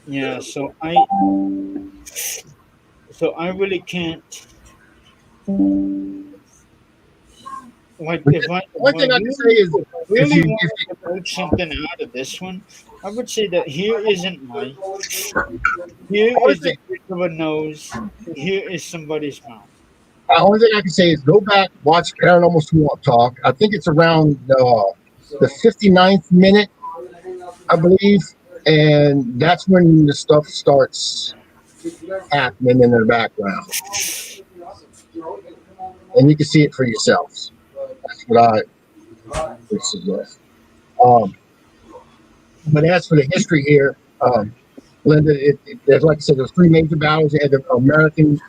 Yeah, so I really can't. Like if I One thing I can say is, really if you- wanted to make something out of this one, I would say that here isn't mine. Here is the tip of a nose. And here is somebody's mouth. the only thing I can say is go back, watch Paranormal Swamp Talk. I think it's around the 59th minute, I believe, and that's when the stuff starts happening in the background, and you can see it for yourselves. That's what I would suggest. But as for the history here, Linda, there's, like I said, there's three major battles. You had the American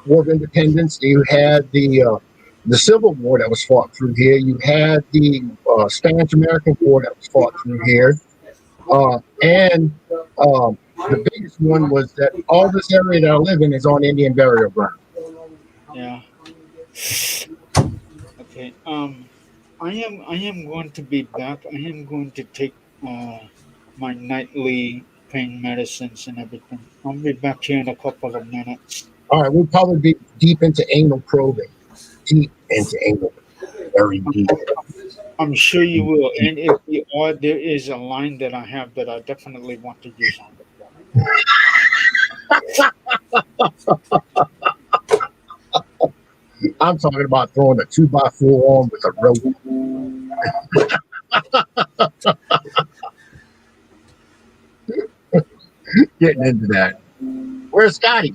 War of Independence. You had the the Civil War that was fought through here. You had the Spanish-American War that was fought through here. And the biggest one was that all this area that I live in is on Indian burial ground. Yeah. Okay. I am going to be back. I am going to take my nightly pain medicines and everything. I'll be back here in a couple of minutes. All right, we'll probably be deep into anal probing. Deep into anal. Very deep. I'm sure you will. And if you are, there is a line that I have that I definitely want to use on the phone. I'm talking about throwing a 2x4 on with a rope. Getting into that. Where's Scotty?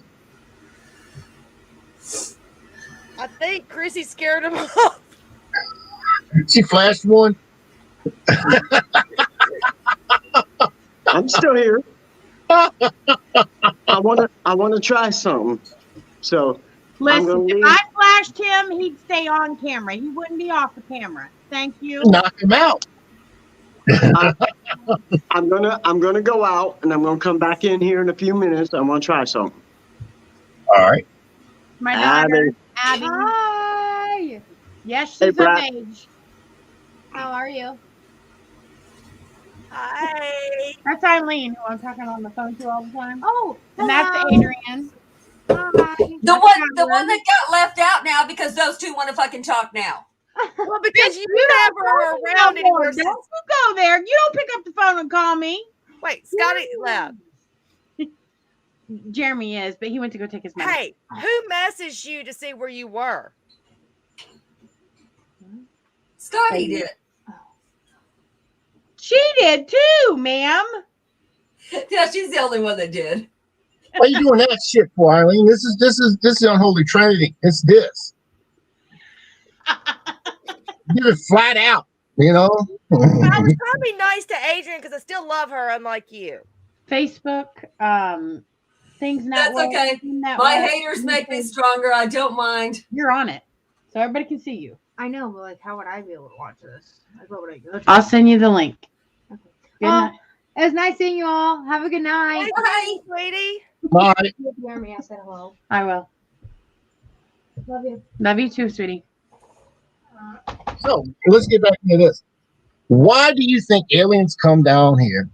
I think Chrissy scared him off. She flashed one. I'm still here. I wanna try something. So I'm Listen, gonna if leave. I flashed him, he'd stay on camera. He wouldn't be off the camera. Thank you. Knock him out. I'm gonna go out and I'm gonna come back in here in a few minutes. I'm gonna try something. All right. My daughter, Abby. Abby. Hi. Yes, Hey, she's of Brad. age. How are you? Hi. That's Eileen, who I'm talking on the phone to all the time. Oh, And that's hello. Adrian. Hi. The one that got left out now because those two want to fucking talk now. Well, because you don't never call were me around no anymore more. since. Don't you go there. You don't pick up the phone and call me. Wait, Scotty left. Jeremy is, but he went to go take his medicine. Hey, who messaged you to see where you were? Scotty did. She did too, ma'am. Yeah, she's the only one that did. What are you doing that shit for, Eileen? This is Unholy Trinity. It's this. Give it flat out, you know. I was trying to be nice to Adrian because I still love her, unlike you. Facebook, things not That's well, okay. things that My well. haters make me stronger. I don't mind. You're on it, so everybody can see you. I know, but like, how would I be able to watch this? Like, what would I go to? I'll send you the link. Okay. Good Well, night. it was nice seeing you all. Have a good night. Bye. Sweetie. All right. Jeremy, I said hello. I will. Love you. Love you too, sweetie. So let's get back into this. Why do you think aliens come down here?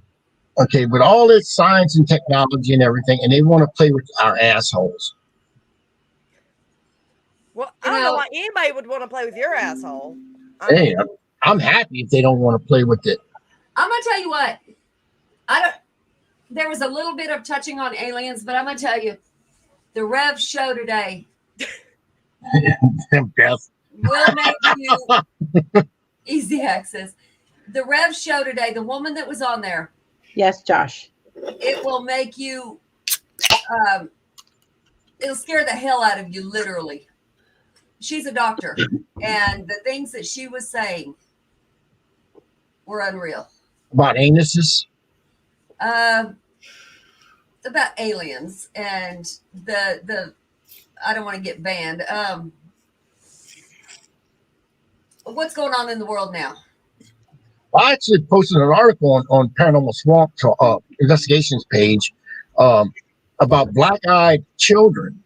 Okay, with all this science and technology and everything, and they want to play with our assholes. Well, I don't know why anybody would want to play with your asshole. Hey, I'm happy if they don't want to play with it. I'm gonna tell you what. There was a little bit of touching on aliens, but I'm gonna tell you, the Rev show today Beth. will make you easy access. The Rev show today, the woman that was on there, Yes, Josh. it will make you. It'll scare the hell out of you, literally. She's a doctor, and the things that she was saying were unreal. About anuses. About aliens and the I don't want to get banned. What's going on in the world now? I actually posted an article on Paranormal Swamp investigations page about black-eyed children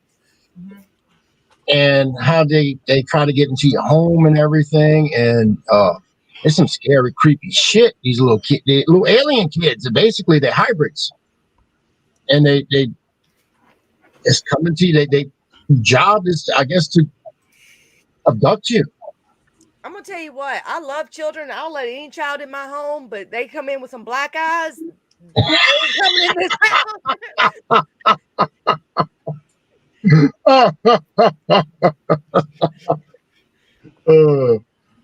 and how they try to get into your home and everything, and there's some scary, creepy shit. These little alien kids, basically they're hybrids, and they it's coming to you. They job is, I guess, to abduct you. I'm gonna tell you what. I love children. I'll let any child in my home, but they come in with some black eyes. They ain't coming in this house.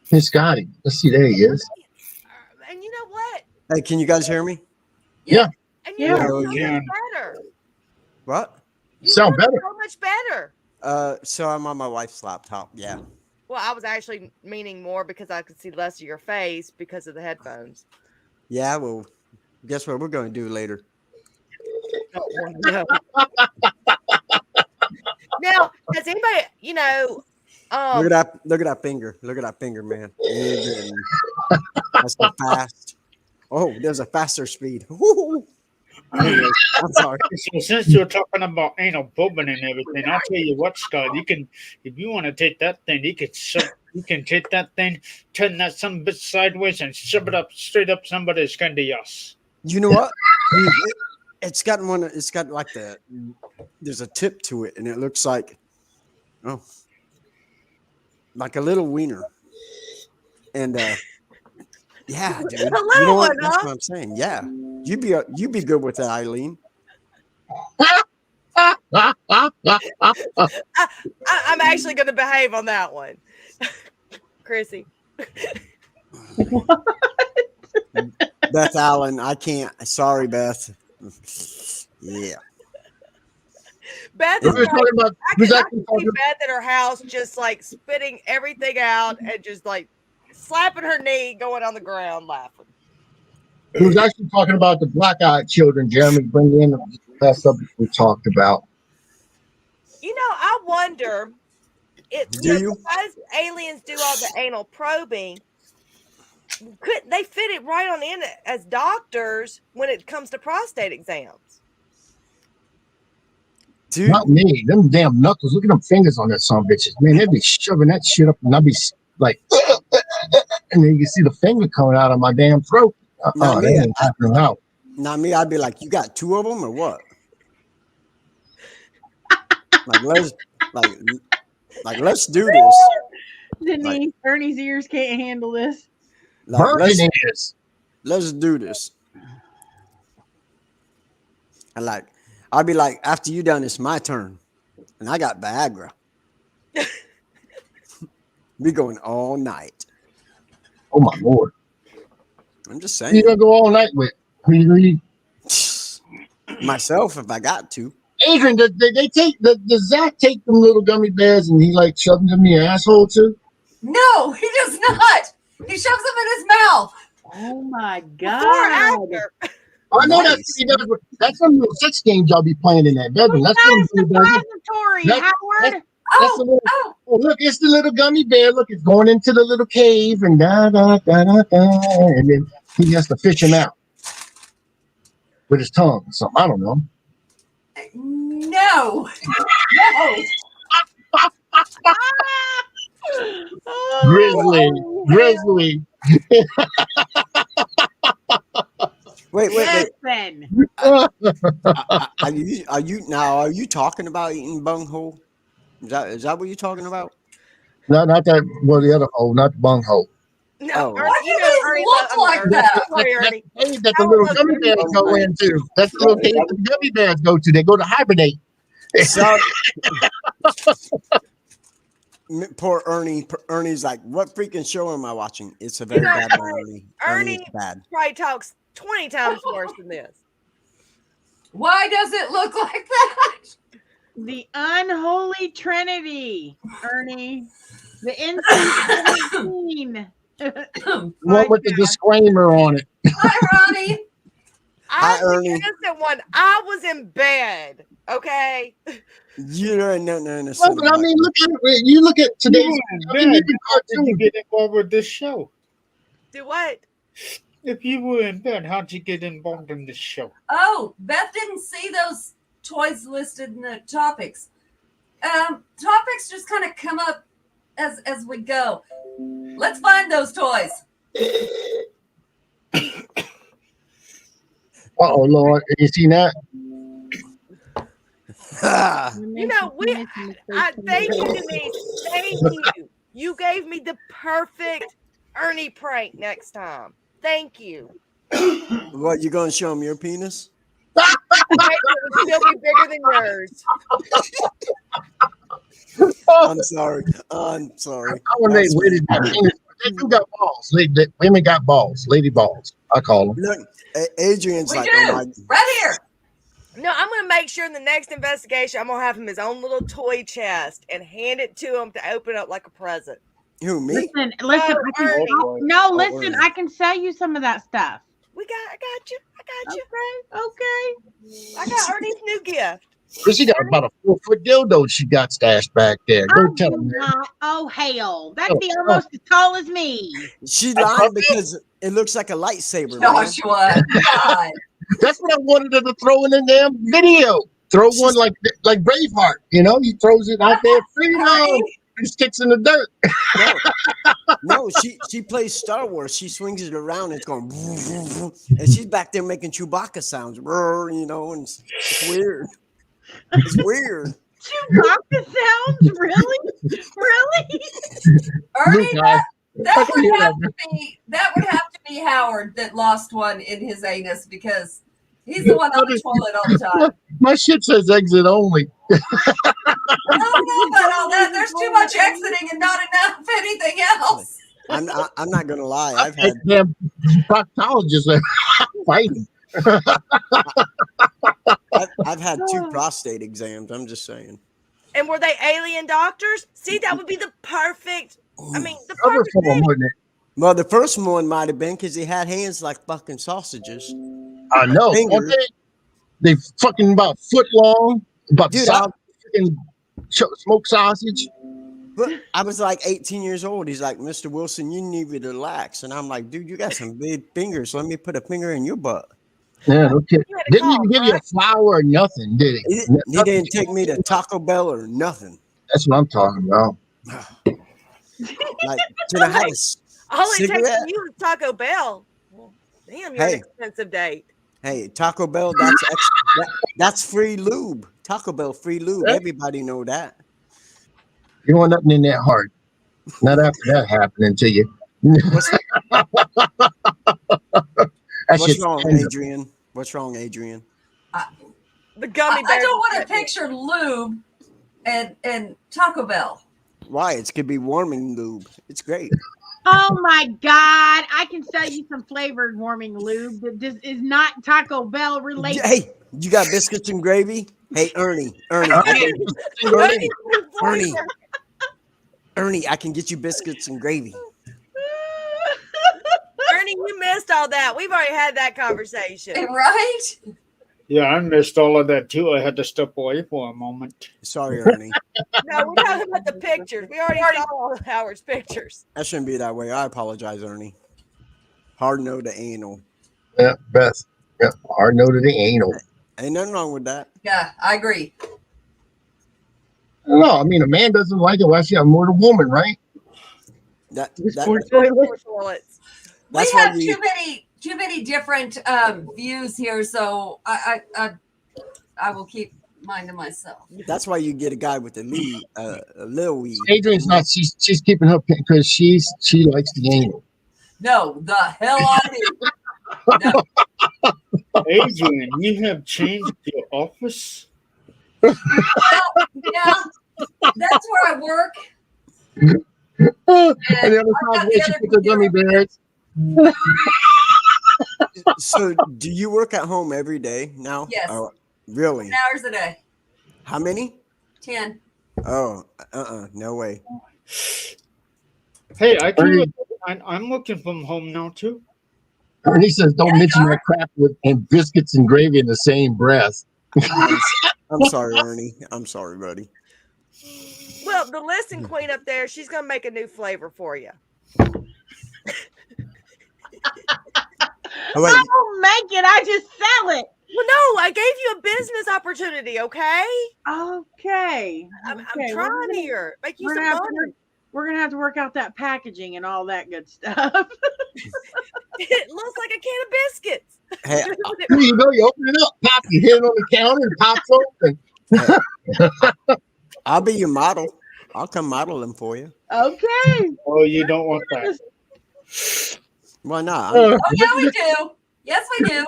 Hey, Scotty. Let's see. There he is. And you know what? Hey, can you guys hear me? Yeah. And you Yeah. know so Yeah. much better. What? You Sound look better. so much better. So I'm on my wife's laptop. Yeah. Well, I was actually meaning more because I could see less of your face because of the headphones. Yeah. Well, guess what we're going to do later? Now, has anybody, Look at that! Look at that finger! Look at that finger, man. That's so fast. Oh, there's a faster speed. Anyways, I'm sorry. So since you're talking about anal pumping and everything, I'll tell you what, Scott. You can, if you want to take that thing, you can take that thing, turn that some bit sideways, and shove it up straight up somebody's candias. You know what? It's got one. It's got like there's a tip to it, and it looks like, like a little wiener. And yeah, dude. A little You know what? one, That's huh? what I'm saying. Yeah, you be good with that, Eileen. I'm actually going to behave on that one, Chrissy. Beth Allen, I can't. Sorry, Beth. Yeah. Beth We're is just talking about. I we're can actually see talking- Beth at her house just like spitting everything out and just like slapping her knee, going on the ground laughing. We was actually talking about the black-eyed children. Jeremy, bring in that subject we talked about. You know, I wonder if because aliens do all the anal probing, couldn't they fit it right on in as doctors when it comes to prostate exams? Dude. Not me. Them damn knuckles. Look at them fingers on that son of bitches. Man, they'd be shoving that shit up, and I'd be like, and then you can see the finger coming out of my damn throat. Not That me. ain't happening out. Not me. I'd be like, you got two of them or what? Let's do this. Denise, Ernie's ears can't handle this. Virgin is. Let's do this. And I'd be like, after you done, it's my turn, and I got Viagra. We going all night. Oh my lord! I'm just Who saying. you gonna go all night with? Myself, if I got to. Adrian, does Zach take them little gummy bears and he like shoves them in your asshole too? No, he does not. He shoves them in his mouth. Oh my Before or god! after? I know Nice. that's what he does. That's some little sex games y'all be playing in that bedroom. That's That what is he does. suppository, That's- Howard. That's the little, oh, look, it's the little gummy bear. Look, it's going into the little cave and da da da da da, and then he has to fish him out with his tongue or something. I don't know. No. No. Oh, Grizzly. Wait. listen. Are you talking about eating bunghole? Is that what you're talking about? No, not that. Well, the other hole, not the bunghole. No, Oh. Ernie, Why do you know, these Ernie, look I'm like Ernie. that? Sorry, Ernie. Cave that the little gummy bears go into. That's the little cave the gummy bears go to. They go to hibernate. So, poor Ernie. Ernie's like, what freaking show am I watching? It's a very bad one, Ernie. Ernie It's bad. probably talks 20 times worse than this. Why does it look like that? The Unholy Trinity, Ernie. The NC-17. One with the disclaimer on it. Hi, Ronnie. Hi, I'm Ernie. the innocent one. I was in bed. Okay. You're no. Well, but I mean, look at it. You look at today's. I mean, Did even you cartoons. get involved with this show? Do what? If you were in bed, how'd you get involved in this show? Oh, Beth didn't see those toys listed in the topics. Topics just kind of come up as we go. Let's find those toys. Oh Lord, you seen that? You know, thank you, Denise. Thank you. You gave me the perfect Ernie prank next time. Thank you. What, you gonna show him your penis? Maybe it would still be bigger than yours. I'm sorry. I want to say ladies got penis. They do got balls. Women got balls. Lady balls. I call them. Look, Adrian's We like, do. oh my. Right here. No, I'm going to make sure in the next investigation, I'm going to have him his own little toy chest and hand it to him to open up like a present. Who, me? Listen. Oh, I can, Ernie. listen. Ernie. I can sell you some of that stuff. I got you. Okay. I got Ernie's new gift. She got about a 4-foot dildo she got stashed back there. Go tell her. Oh, hell. That'd be Oh. almost as tall as me. She lied because it looks like a lightsaber, man. Joshua, God. That's what I wanted her to throw in the damn video. Throw one like Braveheart, you know? He throws it out there, freedom, and sticks in the dirt. No, she plays Star Wars. She swings it around, it's going, and she's back there making Chewbacca sounds, you know, and it's weird. It's weird. Chewbacca sounds? Really? Really? Ernie, Luke, that would have to be Howard that lost one in his anus because he's the one on the toilet all the time. My shit says exit only. I don't know about all that. There's too much exiting and not enough anything else. I'm not gonna lie. I've had damn proctologists fighting. I've had 2 prostate exams. I'm just saying. And were they alien doctors? See, that would be the perfect. I mean, the Other perfect form, thing. wouldn't it? Well, the first one might have been because he had hands like fucking sausages. I know. Fingers. They fucking about a foot long, about the Dude, size of fucking smoked sausage. But I was like 18 years old. He's like, Mr. Wilson, you need to relax. And I'm like, dude, you got some big fingers. Let me put a finger in your butt. Yeah, okay. You had a Didn't call, even give you a right? flower or nothing, did he? He didn't take me to Taco Bell or nothing. That's what I'm talking about. Like, can I have a All it takes cigarette? from you is Taco Bell. Well, damn, you're an expensive date. Hey, Taco Bell, that's free lube. Taco Bell free lube. Yeah. Everybody know that. You don't want nothing in that heart. Not after that happening to you. What's Shit's wrong, tender. Adrian? What's wrong, Adrian? The gummy I bears. don't want to picture lube and Taco Bell. Why? It could be warming lube. It's great. Oh my God. I can sell you some flavored warming lube that just is not Taco Bell related. Hey, you got biscuits and gravy? Hey, Ernie, Ernie, I can get you biscuits and gravy. Ernie, you missed all that. We've already had that conversation. Right? Yeah, I missed all of that too. I had to step away for a moment. Sorry, Ernie. No, we're talking about the pictures. We already saw all of Howard's pictures. That shouldn't be that way. I apologize, Ernie. Hard no to anal. Yeah, best. Yeah, hard no to the anal. Ain't nothing wrong with that. Yeah, I agree. No, I mean, a man doesn't like it. Why should have more than a woman, right? That Toilets. We That's why have you. too many different views here, so I will keep mine to myself. That's why you get a guy with a little weed. Adrian's not. She's keeping her because she likes the anal. No, the hell I do. No. Adrian, you have changed your office? Yeah, that's where I work. And the other I've got side the where she other puts her gummy bears. So, do you work at home every day now? Yes. Oh, really? 10 hours a day. How many? 10. Oh, no way. Hey, I'm working from home now too. Ernie says, "Don't Yeah, mention you are. that crap and biscuits and gravy in the same breath." I'm sorry, Ernie. I'm sorry, buddy. Well, the listen queen up there, she's going to make a new flavor for you. Oh, wait. I don't make it. I just sell it. Well, no, I gave you a business opportunity, okay? Okay. I'm Okay, trying here. Make you We're some gonna, have to money. work, we're gonna have to work out that packaging and all that good stuff. It looks like a can of biscuits. Hey, Here you go. You open it up, pop your head on the counter, and pops open. I'll be your model. I'll come model them for you. Okay. Oh, you don't want that. Why not? Oh, yeah, we do. Yes, we do.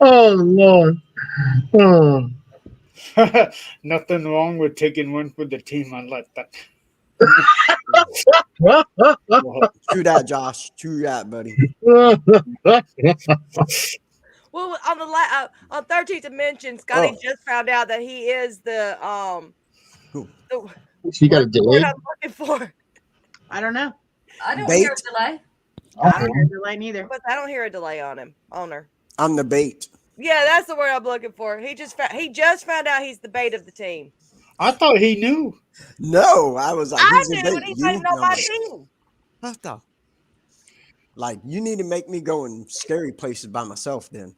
Oh Lord. Oh. Nothing wrong with taking one for the team. I like that. True that, Josh. True that, buddy. Well, on 13th Dimension, Scotty just found out that he is the She got a delay. what I'm looking for. I don't know. I don't Bait? hear a delay. I don't hear a delay neither. But I don't hear a delay on him. On her. I'm the bait. Yeah, that's the word I'm looking for. He just found out he's the bait of the team. I thought he knew. No, I was like, I he's the knew, bait. and he's not even on my team. What the? Like, you need to make me go in scary places by myself then.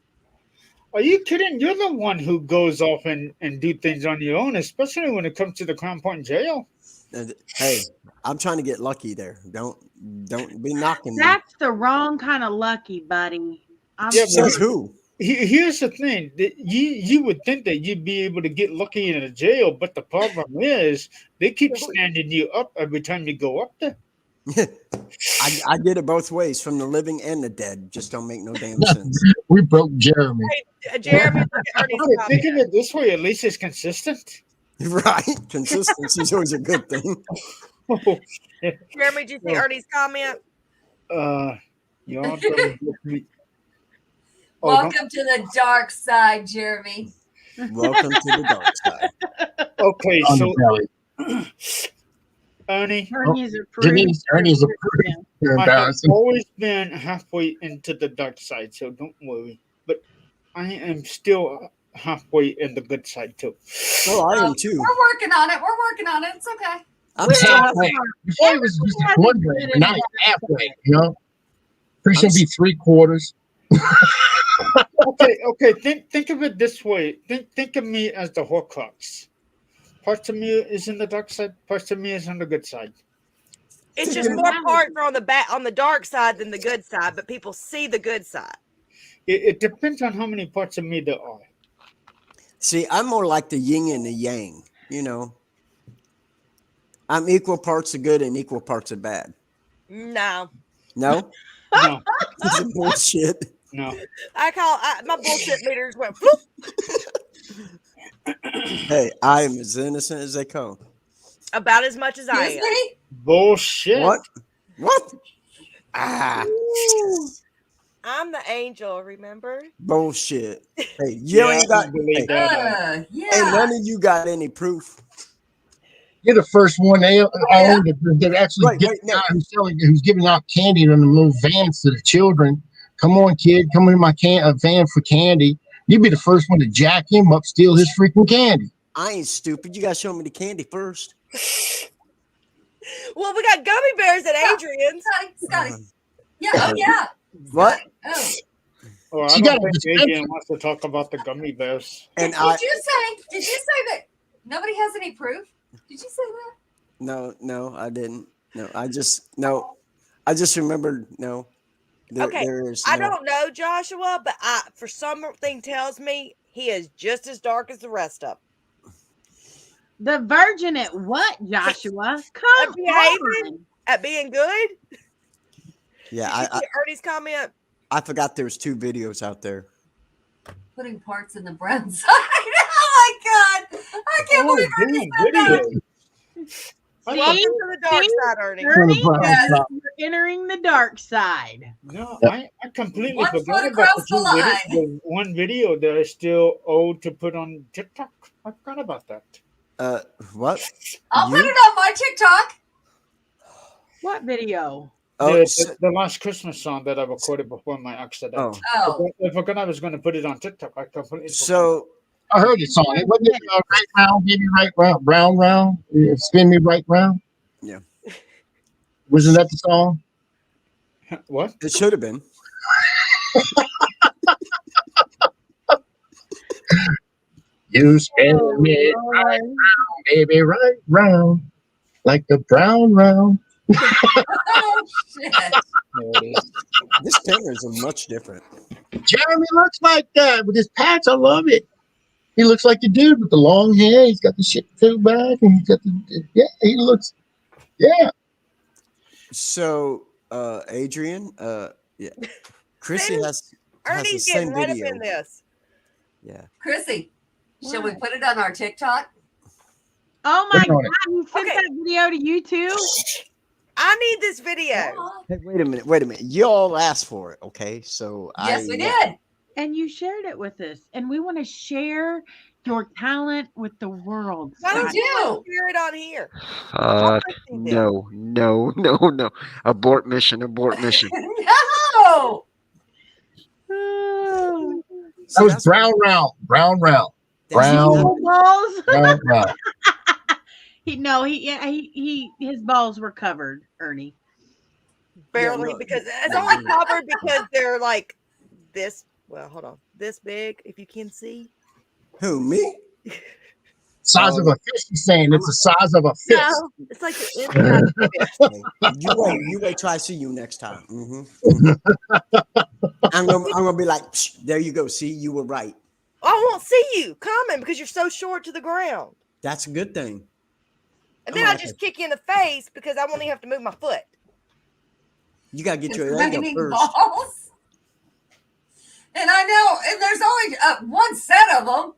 Are you kidding? You're the one who goes off and do things on your own, especially when it comes to the Crown Point jail. And, hey, I'm trying to get lucky there. Don't be knocking me. That's the wrong kind of lucky, buddy. Yeah, Says who? Here's the thing: that you would think that you'd be able to get lucky in a jail, but the problem is they keep standing you up every time you go up there. I get it both ways, from the living and the dead. Just don't make no damn sense. We broke Jeremy. Hey, Jeremy, look at Ernie's Think comment. of it this way: at least it's consistent. Right? Consistency is always a good thing. Jeremy, did you see Ernie's comment? Y'all don't get me. Oh, Welcome to the dark side, Jeremy. Welcome to the dark side. okay, On so the belly. Ernie, Ernie's approved. Ernie's approved. You're I have embarrassing. always been halfway into the dark side, so don't worry. But I am still halfway in the good side too. Oh, I am too. We're working on it. We're working on it. It's okay. I'm We're still halfway. Before it was just wondering, but now it's halfway. You know, pretty soon be 3/4. Okay. Think of it this way. Think of me as the Horcrux. Parts of me is in the dark side. Parts of me is on the good side. It's just more parts are on the dark side than the good side, but people see the good side. It depends on how many parts of me there are. See, I'm more like the yin and the yang. You know, I'm equal parts of good and equal parts of bad. No. No, No, this is bullshit. no. My bullshit meters went floop, Hey, I am as innocent as they come. about as much as I Excuse am. me? Bullshit. What? Ah, I'm the angel, remember? bullshit. Hey, you ain't got. believe Hey, that. ain't Yeah. none of you got any proof. You're the first one that actually Wait, who's giving out candy in the little vans to the children. Come on, kid, come in my van for candy. You'd be the first one to jack him up, steal his freaking candy. I ain't stupid. You gotta show me the candy first. Well, we got gummy bears at Adrian's. Scotty. Yeah. Oh, yeah. What? Oh. Oh, I She don't got a think Adrian wants to talk about the gummy bears. And Did you say that nobody has any proof? Did you say that? No, I didn't. No, I just remembered. No, Okay, there is. I no- don't know Joshua, but for something tells me he is just as dark as the rest of them. The virgin at what, Joshua? Come At behaving, on. at being good. Yeah, Did you see Ernie's comment? I forgot there's 2 videos out there. Putting parts in the brown side. Oh my God. I can't believe Ernie said that. Welcome to the dark side, Ernie. Ernie, Yes. you're entering the dark side. No, Yep. I completely One forgot foot about across the the one video that I still owe to put on TikTok. I forgot about that. What? I'll You? put it on my TikTok. What video? Oh, The last Christmas song that I recorded before my accident. Oh. I forgot I was going to put it on TikTok. I completely forgot. so I heard the song. It wasn't right round, baby, right round, brown round, spin me right round. Yeah. Wasn't that the song? What? it should have been. You spin me right round, baby, right round, like the brown round. Oh, shit. There it is. This tenor is much different. Jeremy looks like that with his patch. I love it. He looks like the dude with the long hair. He's got the shit filled back, and he's got he looks, yeah. So, Adrian, yeah, Chrissy Same- has the Ernie's same getting right up video. in this. Yeah. Chrissy, shall we put it on our TikTok? Oh my Put it on God, you sent Okay. that video to you too? I need this video. Hey, wait a minute. You all asked for it, okay? So Yes, we did. And you shared it with us. And we want to share your talent with the world. Why don't Scott. you share it on here? No, no, no, no. Abort mission, abort mission. No. Oh, That was brown round, brown round, brown, balls. brown round. His balls were covered, Ernie. Barely, no. because it's only covered because they're like this. Well, hold on, this big. If you can see. Who, me? Size of a fish. He's saying it's the size of a fish. No, it's like the inside of a fish. You wait till I see you next time. I'm gonna be like, "Psh, there you go. See, you were right. I won't see you coming because you're so short to the ground. That's a good thing. And then I just kick you in the face because I won't even have to move my foot. You gotta get your leg up Raining first. balls. And I know, and there's only one set of them.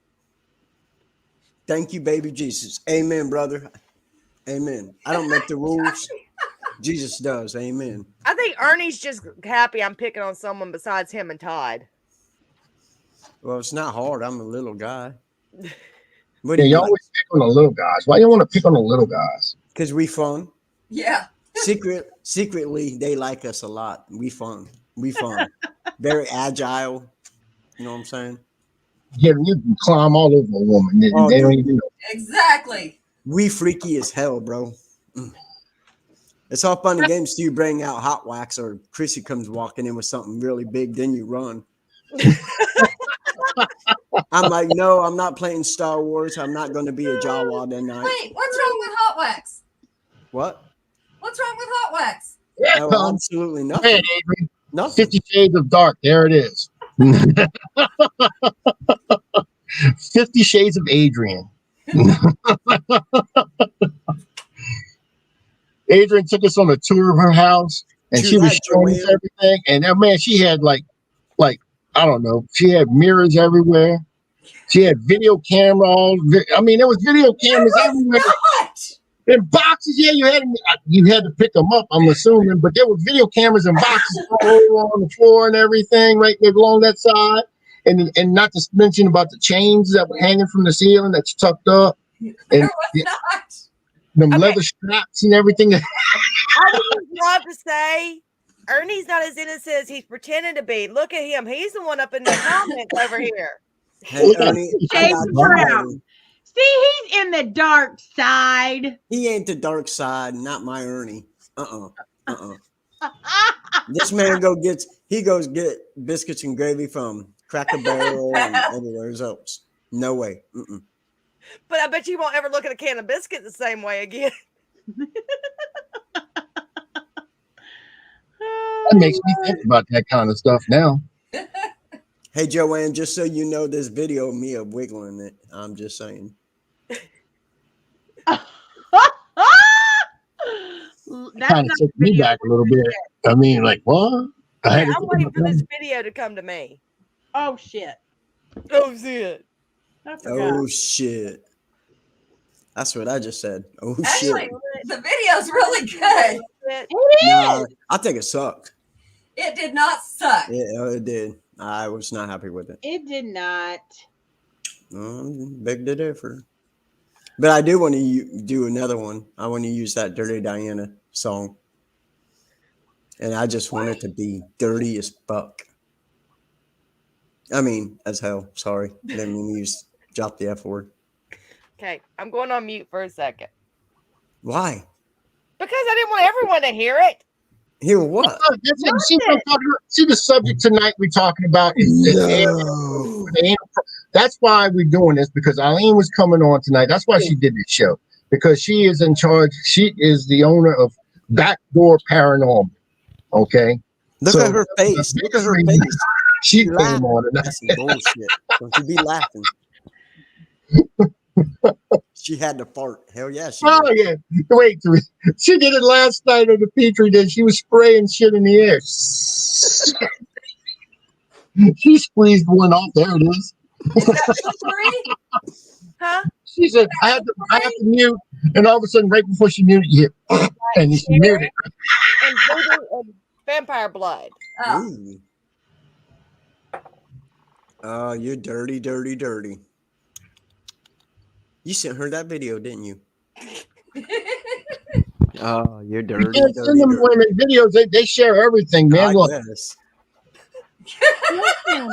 Thank you, baby Jesus. Amen, brother. Amen. I don't make the rules. Jesus does. Amen. I think Ernie's just happy I'm picking on someone besides him and Todd. Well, it's not hard. I'm a little guy. Yeah, you always pick on the little guys. Why you want to pick on the little guys? Because we fun. Yeah. Secretly, they like us a lot. We fun. We fun. Very agile. You know what I'm saying? Yeah, you can climb all over a woman. They don't even know. Exactly. We freaky as hell, bro. It's all fun and games till you bring out hot wax or Chrissy comes walking in with something really big, then you run. I'm like, no, I'm not playing Star Wars. I'm not going to be a Jawa that night. Wait, what's wrong with hot wax? What? What's wrong with hot wax? No, absolutely nothing. Hey, Adrian. Nothing. 50 Shades of Dark. There it is. 50 Shades of Adrian. Adrian took us on a tour of her house, and she was showing us everything. And man, she had like I don't know, she had mirrors everywhere. She had video camera. I mean, there was video cameras everywhere. In boxes, yeah, you had to pick them up. I'm assuming, but there were video cameras and boxes all over on the floor and everything, right there along that side. And not to mention about the chains that were hanging from the ceiling that you tucked up, and them leather straps and everything. I would love to say Ernie's not as innocent as he's pretending to be. Look at him. He's the one up in the comments over here. Hey, Ernie, brown. See, he's in the dark side. He ain't the dark side, not my Ernie. This man goes get biscuits and gravy from Cracker Barrel and everywhere else. No way. But I bet you won't ever look at a can of biscuits the same way again. That makes me think about that kind of stuff now. Hey, Joanne, just so you know, this video of me wiggling it. I'm just saying. Kind of took me back a little bit. I mean, like, what? I'm waiting for this video to come to me. Oh, shit. Oh, shit. Oh, shit. That's what I just said. Oh, Actually, shit. the video's really good. Nah, I think it sucked. It did not suck. Yeah, it did. I was not happy with it. It did not. Beg to differ. But I do want to do another one. I want to use that Dirty Diana song. And I just want it to be dirty as fuck. I mean, as hell. Sorry. I didn't mean to drop the F word. Okay, I'm going on mute for a second. Why? Because I didn't want everyone to hear it. Hear what? See the subject tonight we're talking about is that's why we're doing this, because Eileen was coming on tonight. That's why she did this show, because she is in charge. She is the owner of Backdoor Paranormal. Okay. Look at her face. Look at her face. She came on tonight. That's some bullshit. Don't you be laughing. She had to fart. Hell yeah. Yeah. Wait, she did it last night on the Petri dish. She was spraying shit in the air. She squeezed one off. There it is. Huh? She said, I have to mute. And all of a sudden, right before she muted, you hit, and she muted. And voodoo and vampire blood. Oh, you're dirty, dirty, dirty. You sent her that video, didn't you? Oh, you're You dirty, can't send dirty, them dirty. women videos. They share everything, man. I Look, guess. Listen,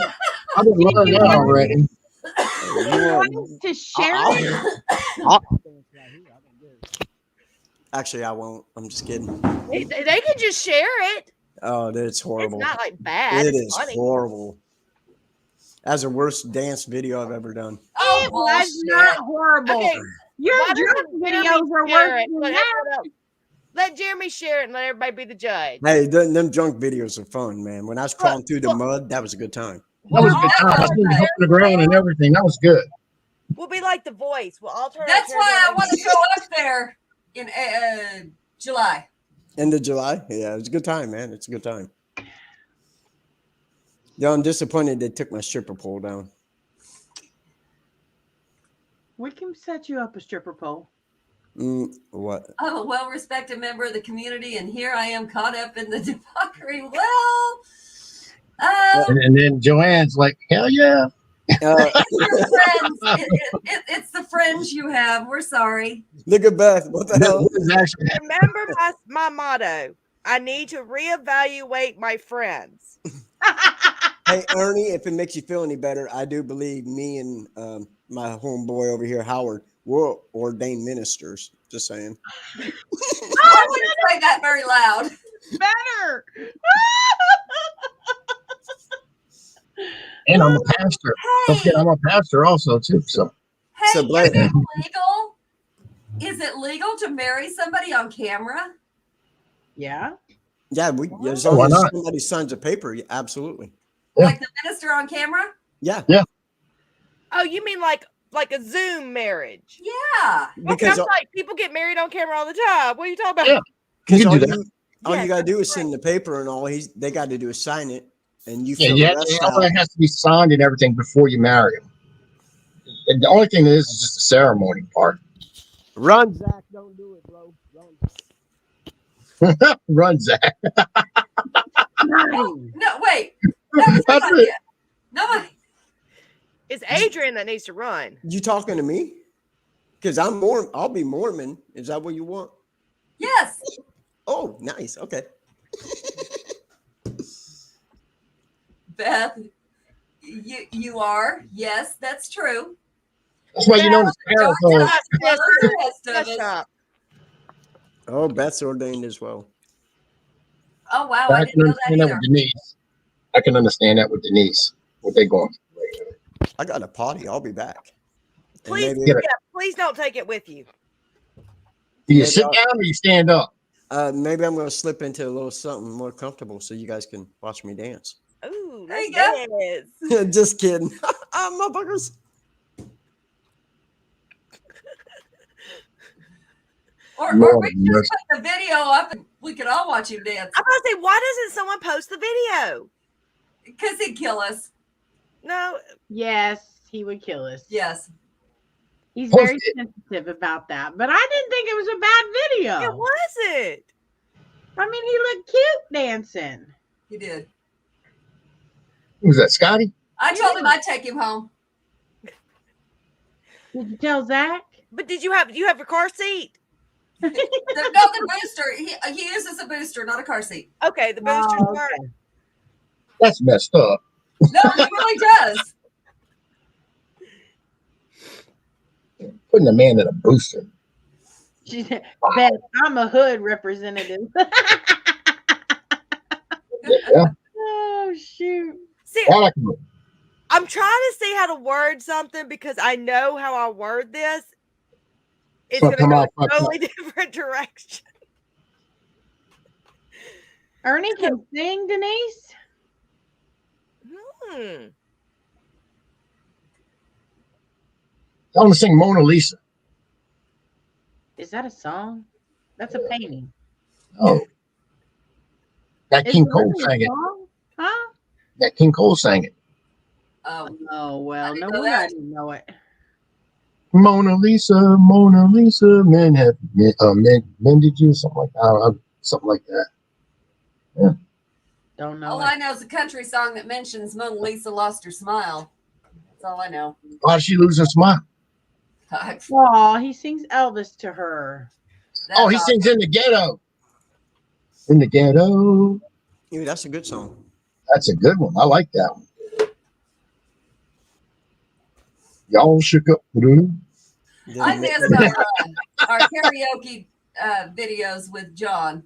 I've been if learning you that want, already. Hey, if you you want? want us to share I'll, it, I'll, actually, I won't. I'm just kidding. They can just share it. Oh, that's It's horrible. not like bad. It It's is funny. horrible. That's the worst dance video I've ever done. Oh, it was not horrible. Okay, Your why drunk doesn't Jeremy videos are share worse it? than Let that. everyone else. Let Jeremy share it and let everybody be the judge. Hey, them drunk videos are fun, man. When I was crawling through the mud, that was a good time. That was a good time. I seen you on the ground and everything. That was good. We'll be like the voice. We'll all turn. That's why I want to go up there in July. End of July? Yeah, it was a good time, man. It's a good time. Yo, I'm disappointed they took my stripper pole down. We can set you up a stripper pole. What? I'm a well-respected member of the community, and here I am caught up in the debauchery. Well, And then Joanne's like, hell yeah. your friends. It's the friends you have. We're sorry. Look at Beth. What the hell? Remember my motto. I need to reevaluate my friends. Hey, Ernie, if it makes you feel any better, I do believe me and my homeboy over here, Howard, we're ordained ministers. Just saying. I wouldn't say that very loud. Better. And I'm a pastor. Don't forget, I'm a pastor also, too. So, Hey, So, Blair- is it legal? Is it legal to marry somebody on camera? Yeah. Yeah, as Why long as not? somebody signs a paper, yeah, absolutely. Yeah. Like the minister on camera? Yeah. Oh, you mean like a Zoom marriage? Yeah. Because I'm like, people get married on camera all the time. What are you talking about? Yeah. because You all can do you Yes, got to do that's is send the paper and all they got to do is sign it, and you yeah, fill you the have rest all out. that has to be signed and everything before you marry him. And the only thing that is just the ceremony part. Run, Zach! Don't do it, bro. Run. Run, Zach. Oh, no, wait. That was That's his it. idea. Nobody. It's Adrian that needs to run. You talking to me? Because I'll be Mormon. Is that what you want? Yes. Oh, nice. Okay. Beth, you are. Yes, that's true. That's why you know the Don't parents touch the rest of Shut us. up. Oh, Beth's ordained as well. Oh, wow. are. I I didn't can know that understand that either. with Denise. I can understand that with Denise. What they going through. I got a potty. I'll be back. And Please, maybe, please don't take it with you. Do you maybe sit I'll- down or you stand up? maybe I'm going to slip into a little something more comfortable so you guys can watch me dance. Ooh, There you go. Just kidding. Motherfuckers. Or Lord we have could just mercy. put the video up and we could all watch you dance. I'm about to say, why doesn't someone post the video? Because he'd kill us. No, Yes, he would kill us. Yes. He's Post very it. sensitive about that. But I didn't think it was a bad video. it wasn't. I mean, he looked cute dancing. He did. Who's that, Scotty? I told him I'd take him home. Did you tell Zach? But do you have your car seat? The booster. He uses a booster, not a car seat. Okay, the booster's Oh, part. okay. That's messed up. No, he really does. Putting a man in a booster. She said, Beth, I'm a hood representative. Yeah. Oh, shoot. See, I like him. I'm trying to see how to word something because I know how I word this. It's So going to come go on, a fuck totally different direction. Ernie can sing, Denise? Tell him to sing Mona Lisa. Is that a song? That's a painting. Oh. That Is King it Cole really a sang it. song? Huh? That King Cole sang it. Oh, well, no know wonder that. I didn't know it. Mona Lisa, men have mended you, something like that. Something like that. Don't know All it. I know is a country song that mentions Mona Lisa lost her smile. That's all I know. Why did she lose her smile? Oh, he sings Elvis to her. Oh, he sings in the ghetto. In the ghetto. Ooh, that's a good song. That's a good one. I like that one. Y'all shook up. I miss our karaoke videos with John.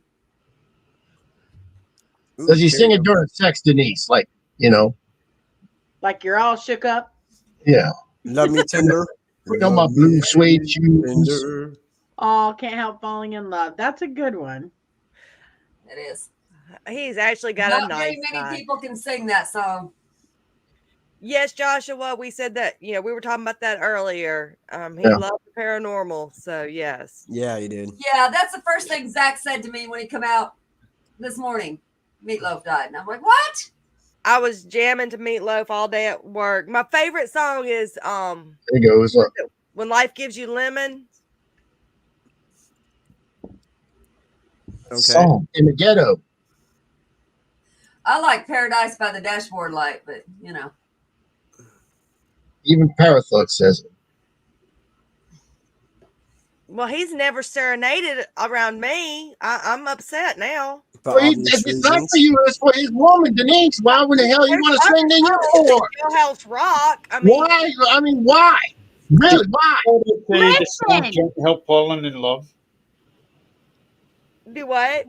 Does he sing it during sex, Denise? Like, you know? Like you're all shook up? Yeah. Love me tender. Put on my blue suede shoes. Tender. Oh, can't help falling in love. That's a good one. It is. He's actually got Not a nice very many side. people can sing that song. Yes, Joshua, we said that, we were talking about that earlier. He Yeah. loved the paranormal, so yes. Yeah, he did. Yeah, that's the first thing Zach said to me when he come out this morning. Meatloaf died. And I'm like, what? I was jamming to Meatloaf all day at work. My favorite song is There it goes. When Life Gives You Lemon. Okay. Song in the ghetto. I like Paradise by the Dashboard Light, but you know. Even Parathug says it. Well, he's never serenaded around me. I'm upset now. Well, if it's not for you, it's for his woman, Denise. Why would the hell you want to sing to you for? Jailhouse Rock. I mean, why? I mean, why? Really? Why? Say the song Can't Help Falling in Love. Do what?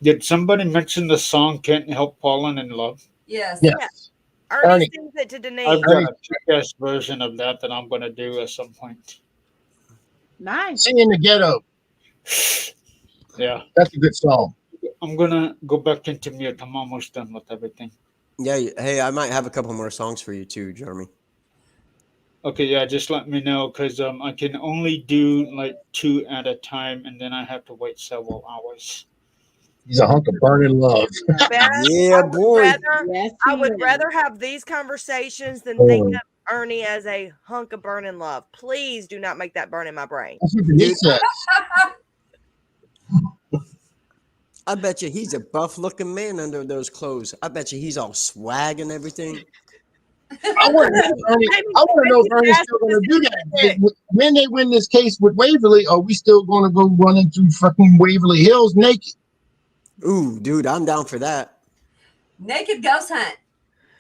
Did somebody mention the song Can't Help Falling in Love? Yes. Yes. Ernie sings it to Denise. I've got a kick-ass version of that I'm going to do at some point. Nice. Sing in the ghetto. Yeah. That's a good song. I'm going to go back into mute. I'm almost done with everything. Yeah. Hey, I might have a couple more songs for you too, Jeremy. Okay, yeah, just let me know because I can only do like 2 at a time, and then I have to wait several hours. He's a hunk of burning love. Yeah, boy. I would rather have these conversations than Oh. think of Ernie as a hunk of burning love. Please do not make that burn in my brain. That's what Denise says. I bet you he's a buff-looking man under those clothes. I bet you he's all swag and everything. I want to know if Ernie's still going to do that. When they win this case with Waverly, are we still going to go running through fucking Waverly Hills naked? Ooh, dude, I'm down for that. Naked ghost hunt.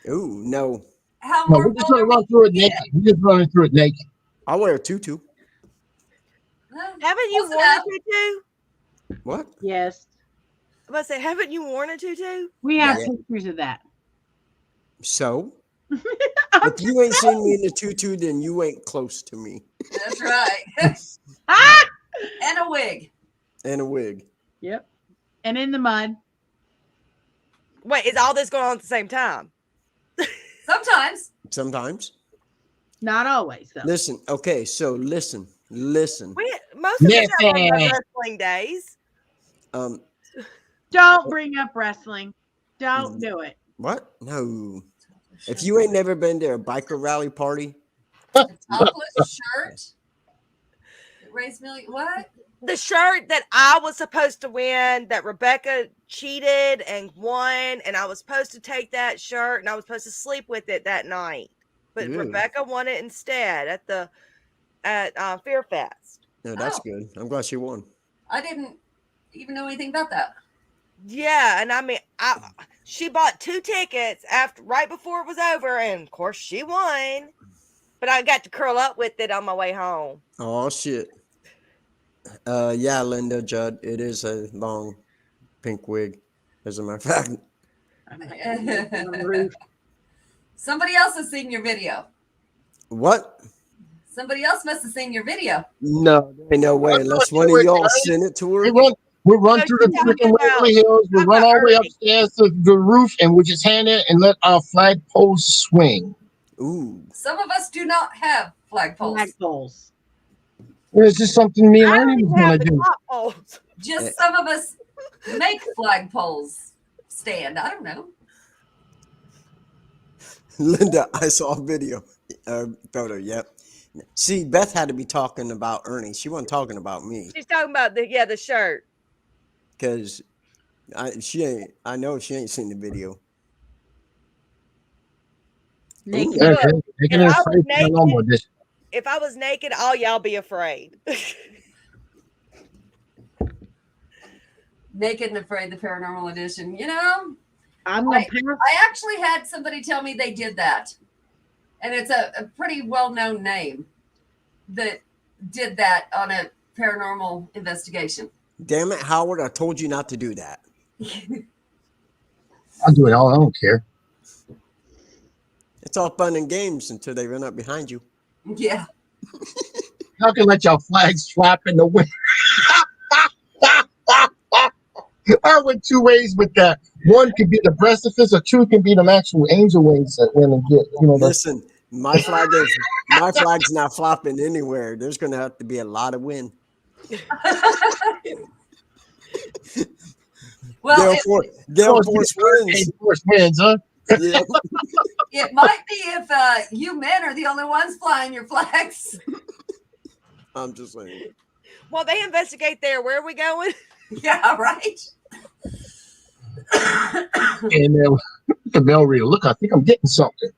Ooh, no. How No, more we're just going to run through it naked. We're just running through it naked. I'll wear a tutu. Haven't you worn a tutu? What? Yes. I was about to say, haven't you worn a tutu? We have Yeah. pictures of that. So? If you ain't seen me in a tutu, then you ain't close to me. That's right. And a wig. And a wig. Yep. And in the mud. Wait, is all this going on at the same time? Sometimes. Sometimes. Not always, though. Listen, okay, so listen. Most of us have our wrestling days. Don't bring up wrestling. Don't do it. What? No. If you ain't never been to a biker rally party. Topless shirt. Raise million. What? The shirt that I was supposed to win, that Rebecca cheated and won, and I was supposed to take that shirt and I was supposed to sleep with it that night. But Ew. Rebecca won it instead at Fear Fest. No, that's good. I'm glad she won. I didn't even know anything about that. Yeah, and I mean, she bought 2 tickets right before it was over, and of course she won. But I got to curl up with it on my way home. Oh shit. Yeah, Linda Judd. It is a long pink wig, as a matter of fact. Somebody else has seen your video. What? Somebody else must have seen your video. No, there ain't no way. Unless one of y'all sent it to her. We'll run through the freaking Waverly Hills. We'll run all the way upstairs to the roof, and we'll just hand it and let our flagpoles swing. Ooh. Some of us do not have flagpoles. Flagpoles. It's just something me and Ernie was going to do. Just some of us make flagpoles stand. I don't know. Linda, I saw a video. Photo, yep. See, Beth had to be talking about Ernie. She wasn't talking about me. She's talking about the shirt. Because I know she ain't seen the video. Naked. Taking it straight to the normal edition. if I was naked, all y'all be afraid. Naked and Afraid, the Paranormal Edition. You know, I'm gonna I actually had somebody tell me they did that, and it's a pretty well-known name that did that on a paranormal investigation. Damn it, Howard! I told you not to do that. I'll do it all. I don't care. It's all fun and games until they run up behind you. Yeah. How can let your flags flap in the wind? I went two ways with that. One could be the precipice, or two can be the actual angel wings that went and get. Listen, my flag's not flopping anywhere. There's going to have to be a lot of wind. Well, Gale force winds. Force winds, huh? Yeah. It might be if you men are the only ones flying your flags. I'm just saying. Well, they investigate there. Where are we going? Yeah, right. And the bell reader, look, I think I'm getting something.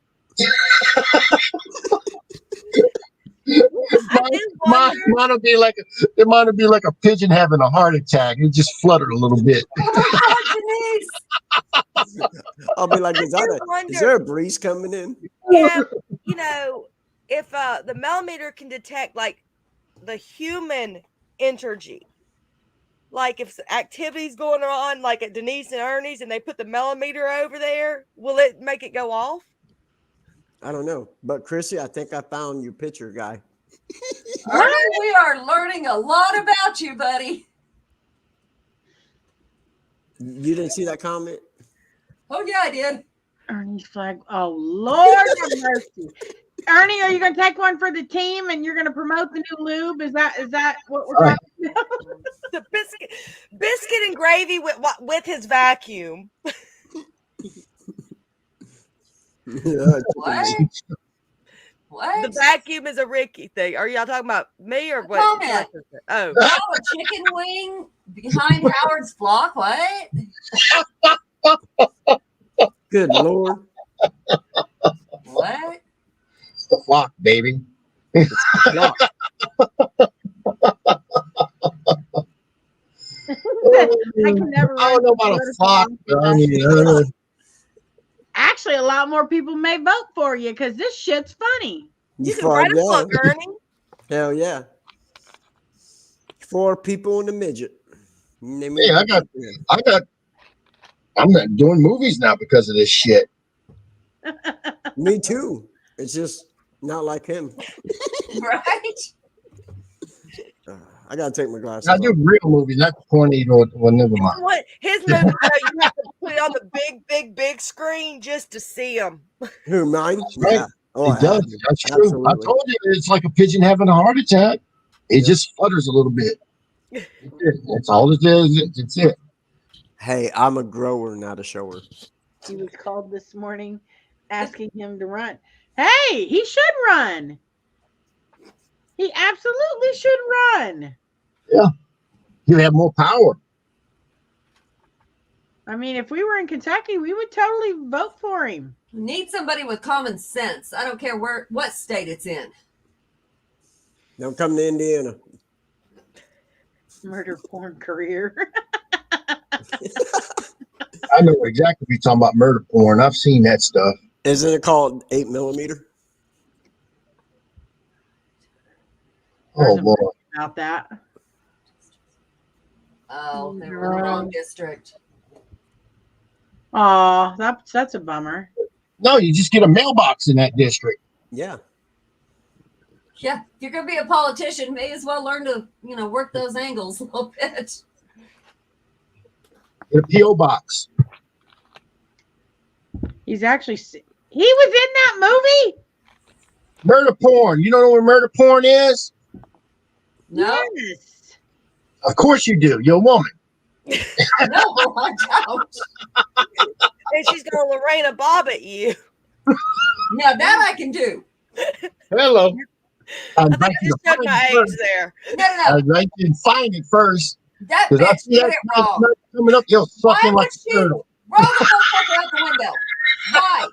Mine will be like a pigeon having a heart attack. It just fluttered a little bit. Oh, Denise. I'll be like, is there a breeze coming in? Yeah, if the millimeter can detect like the human energy, like if activity's going on like at Denise and Ernie's and they put the millimeter over there, will it make it go off? I don't know. But Chrissy, I think I found your picture guy. Ernie, we are learning a lot about you, buddy. You didn't see that comment? Oh, yeah, I did. Ernie's flag. Oh, Lord have mercy. Ernie, are you going to take one for the team and you're going to promote the new lube? Is that what we're talking about? The biscuit and gravy with his vacuum. What? The vacuum is a Ricky thing. Are y'all talking about me or what? Comment. Oh, a chicken wing behind Howard's flock. What? Good Lord. What? It's the flock, baby. I can never. I don't know about a flock. Actually, a lot more people may vote for you because this shit's funny. You can write a book, Ernie. Hell yeah. 4 people in the midget. Hey, I'm not doing movies now because of this shit. Me too. It's just not like him. Right? I gotta take my glasses I do real movies, not corny. Well, never mind. What his movie? You have to put it on the big screen just to see them. Who, mine? Right. Yeah. Oh, It does. That's true. Absolutely. I told you it's like a pigeon having a heart attack. It just flutters a little bit. That's all it is. That's it. Hey, I'm a grower, not a shower. He was called this morning asking him to run. Hey, he should run. He absolutely should run. Yeah. You have more power. I mean, if we were in Kentucky, we would totally vote for him. Need somebody with common sense. I don't care what state it's in. Don't come to Indiana. Murder porn career. I know exactly what you're talking about, murder porn. I've seen that stuff. Isn't it called 8mm? Oh, Lord. About that. Oh, they were in the wrong district. Oh, that's a bummer. No, you just get a mailbox in that district. Yeah. Yeah, if you're going to be a politician, may as well learn to, work those angles a little bit. Get a P.O. box. He was in that movie? Murder porn. You don't know what murder porn is? No. Yes. Of course you do. You're a woman. No, I don't. And she's going to Lorena Bob at you. Now that I can do. Hello. I think I just showed my age there. No. I can find it first. That bitch did it wrong. Coming up, you'll fucking Why like would she a roll turtle. the motherfucker out the window? Why?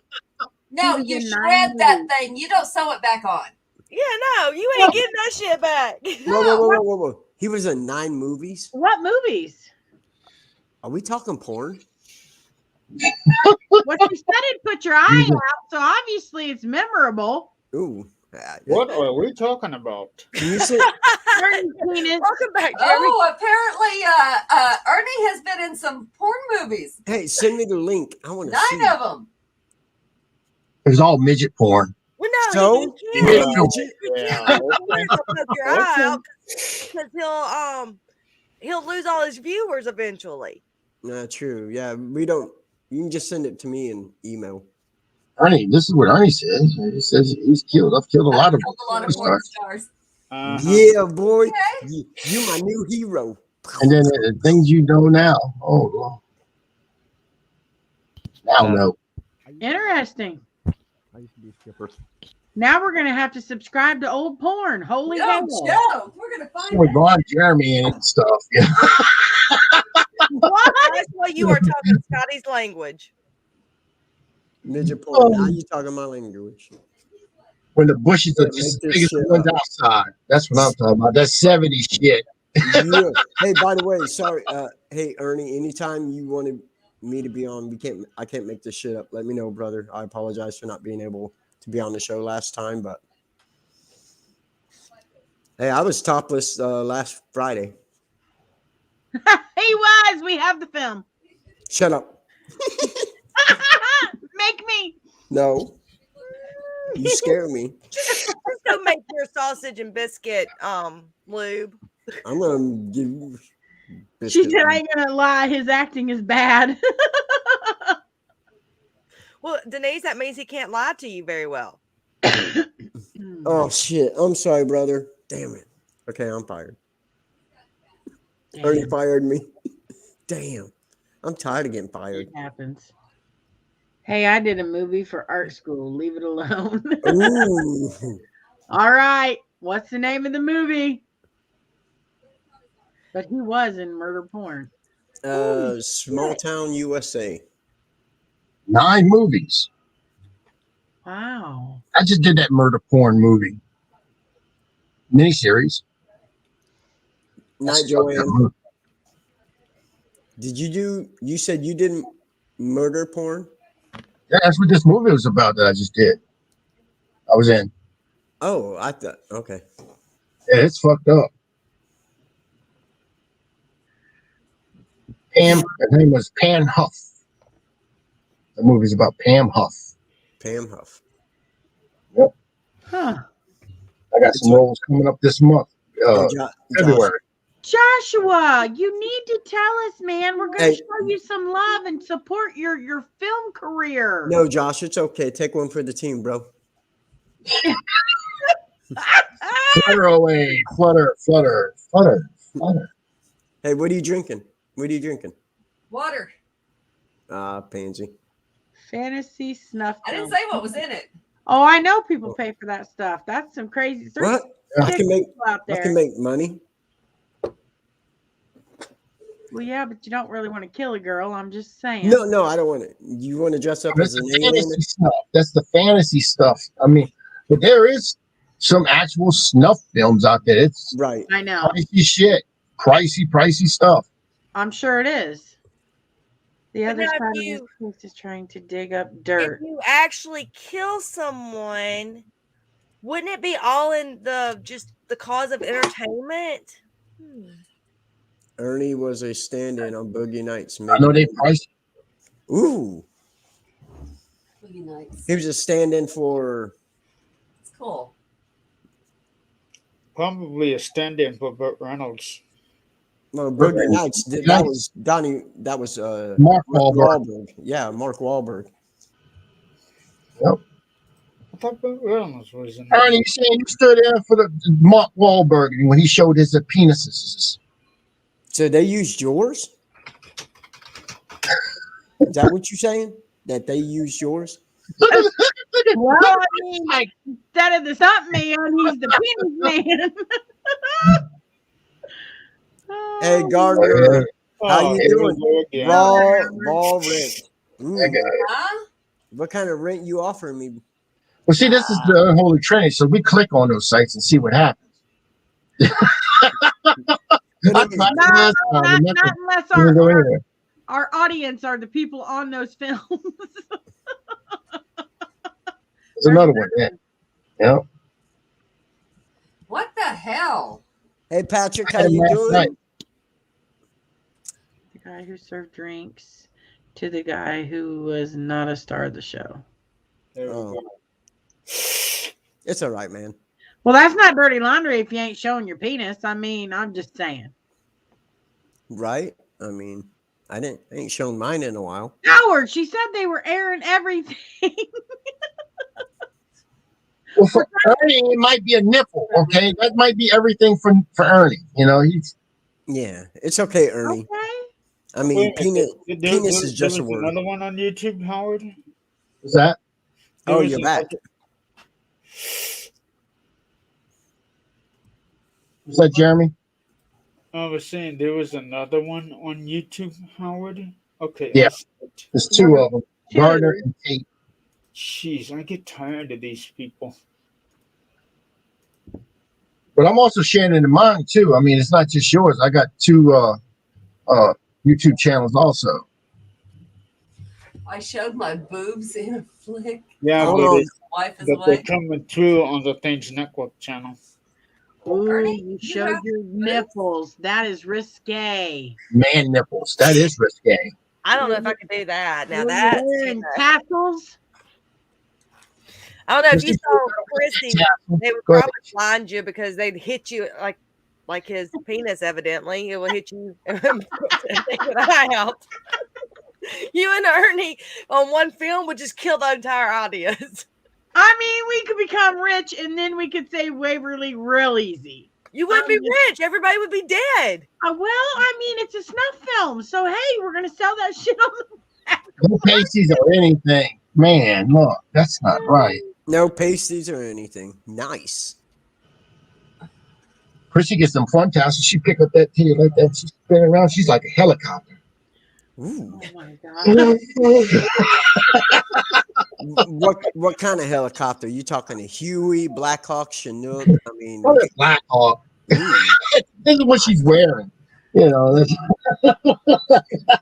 No, you shred that thing. You don't sew it back on. Yeah, no, you ain't getting that shit back. Whoa. He was in 9 movies. What movies? Are we talking porn? Well, she said it put your eye out, so obviously it's memorable. Ooh. What are we talking about? Can you say? Welcome back, Jeremy. Oh, apparently, Ernie has been in some porn movies. Hey, send me the link. I want to 9 see. of them. It was all midget porn. Well, no, So? you can't. You Yeah, can't poke your eye okay. out because he'll lose all his viewers eventually. True. Yeah, we don't. You can just send it to me in email. Ernie, this is what Ernie says. He says he's killed. I've killed a lot of Killed a lot of porn stars. Yeah, boy. Okay. You my new hero. And then the things you know now. Oh, Lord. Now no. Interesting. I used to be a skipper. Now we're gonna have to subscribe to old porn. Holy Oh, hell! Joe, we're gonna find With Ron Jeremy and stuff. Yeah. What? That's why you are talking Scotty's language. Midget porn. Now you talking my language. When the bushes are Make just as this big as the shit ones up. outside. That's what I'm talking about. That's 70s shit. Yeah. Hey, by the way, sorry. Hey, Ernie. Anytime you wanted me to be on, I can't make this shit up. Let me know, brother. I apologize for not being able to be on the show last time, but hey, I was topless last Friday. He was. We have the film. Shut up. Make me. No. You scare me. Just go make your sausage and biscuit lube. I'm gonna give you. She said, "I ain't gonna lie. His acting is bad." Well, Denise, that means he can't lie to you very well. Oh shit! I'm sorry, brother. Damn it. Okay, I'm fired. Damn. Ernie fired me. Damn. I'm tired of getting fired. It happens. Hey, I did a movie for art school. Leave it alone. Ooh. All right. What's the name of the movie? But he was in murder porn. Small Town, USA. 9 movies. Wow. I just did that murder porn movie. Miniseries. Night, Joanne. You said you didn't murder porn? Yeah, that's what this movie was about that I just did. I was in. Oh, I thought, okay. Yeah, it's fucked up. Pam, her name was Pam Huff. The movie's about Pam Huff. Pam Huff. Yep. Huh. I got some roles coming up this month. February. Joshua, you need to tell us, man. We're going to Hey. show you some love and support your film career. No, Josh, it's okay. Take one for the team, bro. Flutter away. Flutter. Hey, what are you drinking? What are you drinking? Water. Pansy. Fantasy snuff. I didn't film. say what was in it. Oh, I know people pay for that stuff. That's some crazy. What? There's I can make people out I there. can make money. Well, yeah, but you don't really want to kill a girl. I'm just saying. No, I don't want it. You want to dress up That's as an the alien? fantasy stuff. That's the fantasy stuff. I mean, but there is some actual snuff films out there. It's Right. I know. pricey shit. Pricey stuff. I'm sure it is. The But other now side of if this case is trying to dig up If dirt. you actually kill someone, wouldn't it be all in the cause of entertainment? Ernie was a stand-in on Boogie Nights. I know they pricey. Ooh. Boogie Nights. He was a stand-in for. It's cool. Probably a stand-in for Burt Reynolds. No, Boogie Nights. That was Donnie. That was Mark Wahlberg. Yeah, Mark Wahlberg. Yep. I thought Burt Reynolds was in Ernie, you saying you stood there for the Mark Wahlberg when he showed his penises. So they used yours? Is that what you're saying? That they used yours? Well, I mean, like, instead of the something man, he's the penis man. Hey, Gardner. How you here doing? we go again. Raw rent. Ooh. Huh? What kind of rent you offering me? Well, see, this is the Unholy Trinity, so we click on those sites and see what happens. Not unless our audience are the people on those films. There's another one. Yeah. What the hell? Hey, Patrick, how you doing? The guy who served drinks to the guy who was not a star of the show. Oh. It's all right, man. Well, that's not dirty laundry if you ain't showing your penis. I mean, I'm just saying. Right? I mean, I ain't shown mine in a while. Howard, she said they were airing everything. Well, for Ernie, it might be a nipple. Okay, that might be everything for Ernie. You know, he's. Yeah, it's okay, Ernie. Okay. I mean, penis is just a word. Another one on YouTube, Howard. Is that? Oh, you're back. Is that Jeremy? I was saying there was another one on YouTube, Howard. Okay. Yeah, there's two of them, Gardner and Tate. Jeez, I get tired of these people. But I'm also sharing it in mine too. I mean, it's not just yours. I got two YouTube channels also. I showed my boobs in a flick. Yeah, Wife is they're coming through on the Things Network channel. Ooh, you showed your nipples. That is risque. Man nipples. That is risque. I don't know if I could do that. Now that's tassels. I don't know if you saw Chrissy. They would probably blind you because they'd hit you like his penis. Evidently, it will hit you and take an eye out. You and Ernie on one film would just kill the entire audience. I mean, we could become rich and then we could say Waverly real easy. You wouldn't be rich. Everybody would be dead. Well, I mean, it's a snuff film. So, hey, we're going to sell that shit on the back. No pasties or anything. Man, look, that's not right. No pasties or anything. Nice. Chrissy gets some fun tassels. She pick up that titty like that. She's spinning around. She's like a helicopter. Ooh. Oh, my God. What kind of helicopter? You talking a Huey, Blackhawk, Chinook? I mean, Blackhawk. This is what she's wearing. You know.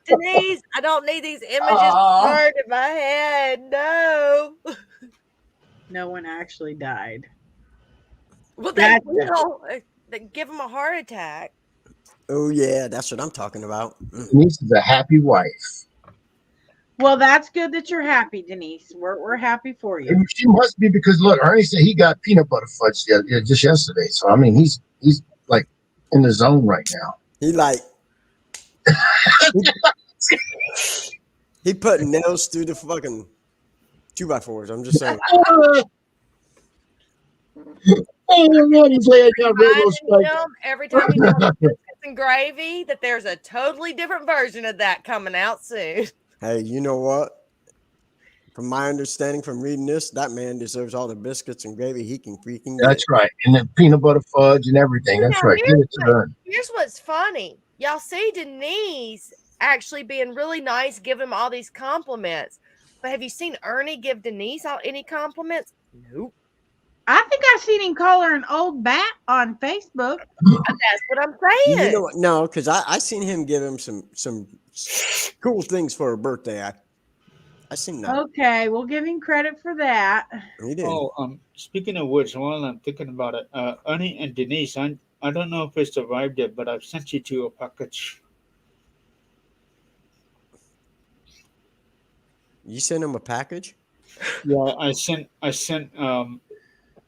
Denise, I don't need these images burned in my head. No. No one actually died. Well, they give him a heart attack. Oh yeah, that's what I'm talking about. Denise is a happy wife. Well, that's good that you're happy, Denise. We're happy for you. She must be because look, Ernie said he got peanut butter fudge just yesterday. So I mean, he's like in the zone right now. He like he put nails through the fucking 2x4s. I'm just saying. Every time he talks biscuits and gravy, that there's a totally different version of that coming out soon. Hey, you know what? From my understanding from reading this, that man deserves all the biscuits and gravy he can freaking get. That's right. And then peanut butter fudge and everything. That's right. Here's what's funny. Y'all see Denise actually being really nice, giving him all these compliments. But have you seen Ernie give Denise any compliments? Nope. I think I've seen him call her an old bat on Facebook. That's what I'm saying. You know what? No, because I seen him give him some cool things for her birthday. I seen that. Okay, we'll give him credit for that. He did. Oh, speaking of which, while I'm thinking about it, Ernie and Denise, I don't know if it's arrived yet, but I've sent you to a package. You sent him a package? Yeah, I sent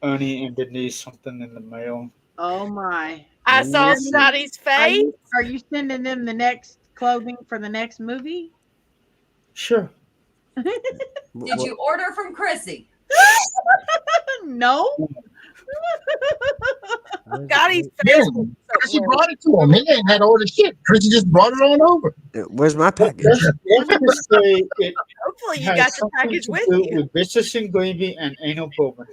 Ernie and Denise something in the mail. Oh my! I saw Scotty's face. Are you sending them the next clothing for the next movie? Sure. Did you order from Chrissy? No. Scotty's face. Chrissy brought it to him. He ain't had all the shit. Chrissy just brought it on over. Where's my package? Hopefully you got your package with you. With biscuits and gravy and anal probing.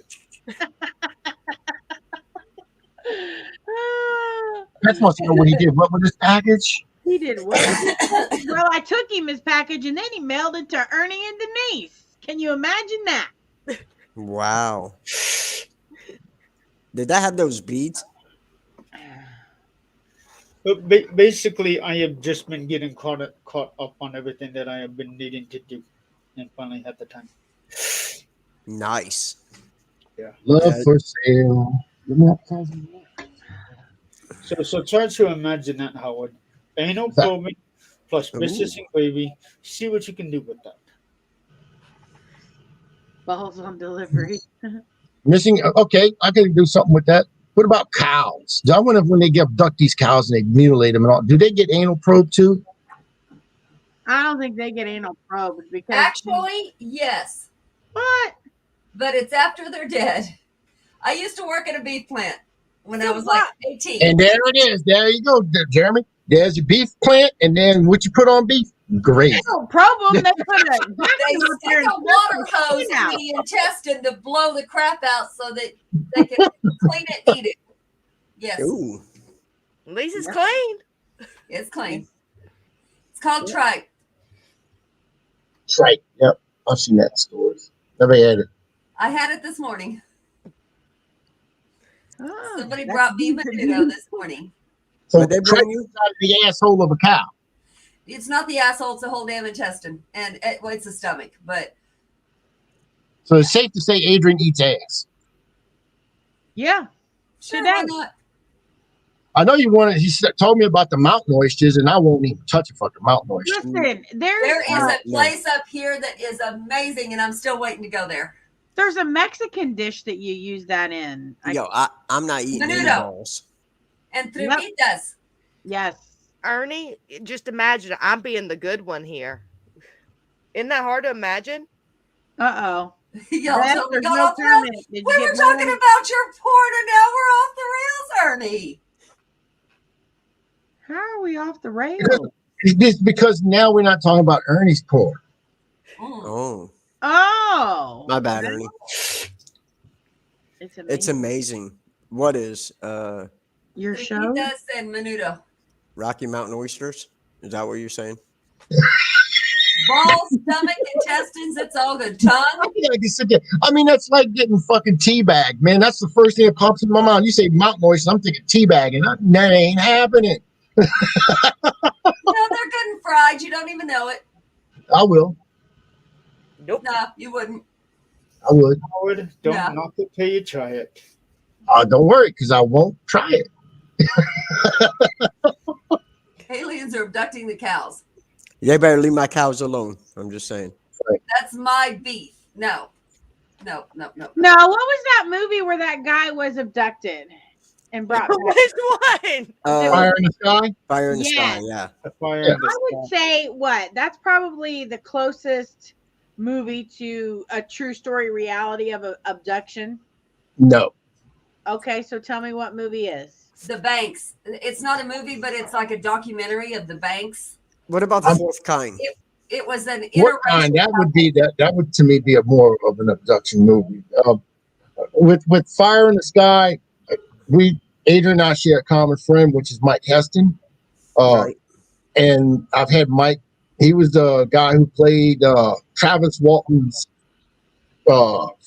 That's must know what he did. What with his package? He did what? Well, I took him his package and then he mailed it to Ernie and Denise. Can you imagine that? Wow. Did that have those beads? But basically, I have just been getting caught up on everything that I have been needing to do, and finally had the time. Nice. Yeah. Love Yeah. for sale. So try to imagine that, Howard. Anal Is that- probing plus biscuits Ooh. and gravy. See what you can do with that. Balls on delivery. Missing. Okay, I can do something with that. What about cows? I wonder if when they abduct these cows and they mutilate them and all, do they get anal probe too? I don't think they get anal probed because Actually, yes, what? but it's after they're dead. I used to work at a beef plant when I So was like what? 18. And there it is. There you go, Jeremy. There's your beef plant, and then what you put on beef? Great. They don't probe them. They put a vacuum They up there stick and a water suck the hose skin out. into the intestine to blow the crap out so that they can clean it, eat it. Yes, Ooh. At least it's Yep. clean. it's clean. It's called tripe. Right. Yep. I've seen that in stores. Never had it. I had it this morning. Oh, Somebody that's brought me easy to menudo do. this morning. So But they tripe bring you. out of the asshole of a cow. It's not the asshole; it's the whole damn intestine, and well, it's the stomach. But So it's safe to say Adrian eats ass. Yeah. sure, Today. why not? I know you wanted. Told me about the mountain oysters, and I won't even touch a fucking mountain oyster. Listen, There is a No. place up here that is amazing, and I'm still waiting to go there. there's a Mexican dish that you use that in. Yo, I'm not eating any Menudo. balls. And Yep. Trubitas. Yes. Ernie, just imagine I'm being the good one here. Isn't that hard to imagine? Uh-oh. Y'all Beth, totally there's got no off the rails. comment. Did you We get were talking mine? about your porn, and now we're off the rails, Ernie. How are we off the rails? It's just because now we're not talking about Ernie's porn. Mm. Oh, Oh. my bad, Ernie. It's amazing. It's amazing. What is Your show? Trubitas and Menudo. Rocky Mountain oysters? Is that what you're saying? Balls, stomach, intestines, it's all good. Tongue. I mean, that's like getting fucking teabag, man. That's the first thing that pops in my mind. You say mountain oysters, I'm thinking teabag, and that ain't happening. No, they're good and fried. You don't even know it. I will. Nope. No, you wouldn't. I would. Howard, don't Yeah. knock it till you try it. Don't worry, because I won't try it. Aliens are abducting the cows. They better leave my cows alone. I'm just saying. That's my beef. No. No. No, what was that movie where that guy was abducted and brought back? Which one? Fire in the sky? Fire in the Yes. sky, yeah. The fire Yeah. in the I would sky. say what? That's probably the closest movie to a true story reality of an abduction. No. Okay, so tell me what movie is. The Banks. It's not a movie, but it's like a documentary of the Banks. What about the fourth kind? It was an What kind? That would be that would to me be a more of an abduction movie. With Fire in the Sky, Adrian and I share a common friend, which is Mike Heston. Right. And I've had Mike. He was the guy who played Travis Walton's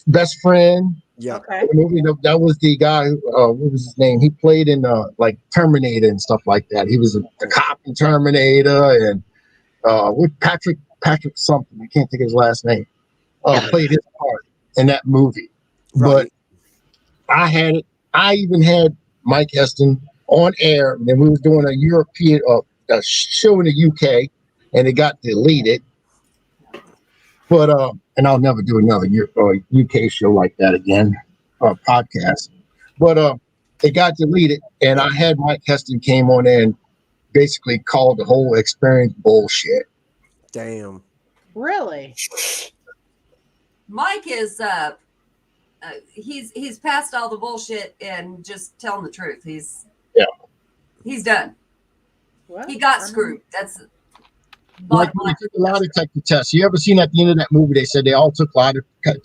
best friend. Yeah. Okay. The movie, that was the guy. What was his name? He played in like Terminator and stuff like that. He was the cop in Terminator, and with Patrick something. I can't think of his last name. Played his part in that movie. Right. But I even had Mike Heston on air, and then we was doing a European a show in the UK, and it got deleted. But and I'll never do another UK show like that again, podcast. But it got deleted, and I had Mike Heston came on and basically called the whole experience bullshit. Damn. Really? Mike is he's past all the bullshit and just telling the truth. He's done. Well, He got screwed. That's Like when they took a lie detector test. You ever seen at the end of that movie? They said they all took lie detector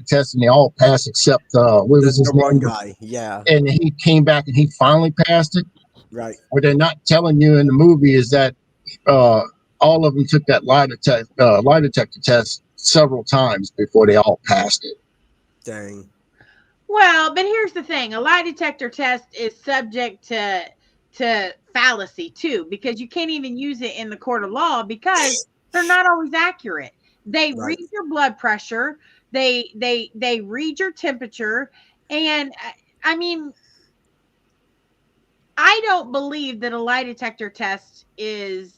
tests, and they all passed except what was his The one name? guy. Yeah. And he came back and he finally passed it. Right. What they're not telling you in the movie is that all of them took that lie detector test several times before they all passed it. Dang. Well, but here's the thing: a lie detector test is subject to fallacy too, because you can't even use it in the court of law because they're not always accurate. They Right. read your blood pressure, they read your temperature, and I mean, I don't believe that a lie detector test is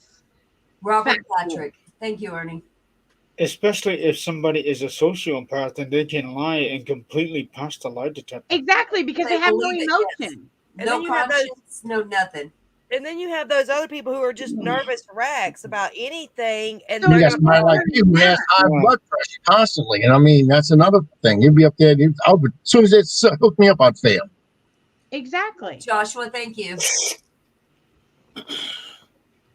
Robert factual. Patrick. Thank you, Ernie. Especially if somebody is a sociopath and they can lie and completely pass the lie detector. Exactly, because they have no believe it, yes. emotion. And No then you have those, conscience, no nothing. and then you have those other people who are just nervous wrecks about anything, and So they're You got gonna somebody like me who has high blood pressure constantly, and I mean that's another thing. You'd be up there. I would, as soon as it hooked me up, I'd fail. Exactly. Joshua, thank you.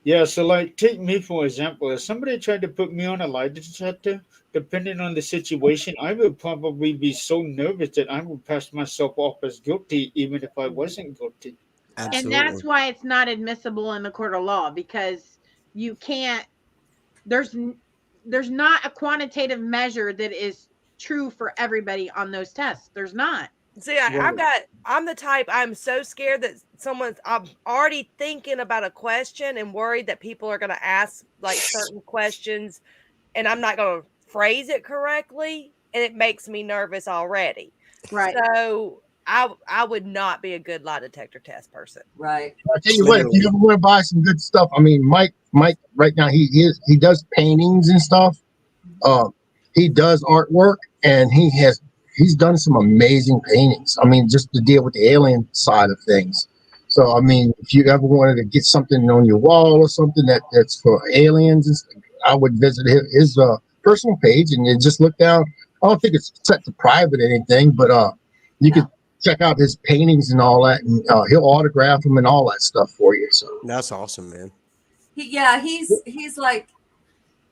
Yeah, so like take me for example. If somebody tried to put me on a lie detector, depending on the situation, I would probably be so nervous that I would pass myself off as guilty, even if I wasn't guilty. And that's why it's not admissible in the court of law, because you can't, there's not a quantitative measure that is true for everybody on those tests. There's not. See, I'm the type, I'm so scared that I'm already thinking about a question and worried that people are going to ask like certain questions and I'm not going to phrase it correctly. And it makes me nervous already. Right. So I would not be a good lie detector test person. Right. I tell you what, if you ever want to buy some good stuff, I mean, Mike, right now he does paintings and stuff. He does artwork, and he's done some amazing paintings. I mean, just to deal with the alien side of things. So, I mean, if you ever wanted to get something on your wall or something that's for aliens, I would visit his personal page and you just look down. I don't think it's set to private or anything, but you could check out his paintings and all that, and he'll autograph them and all that stuff for you. So that's awesome, man. He's like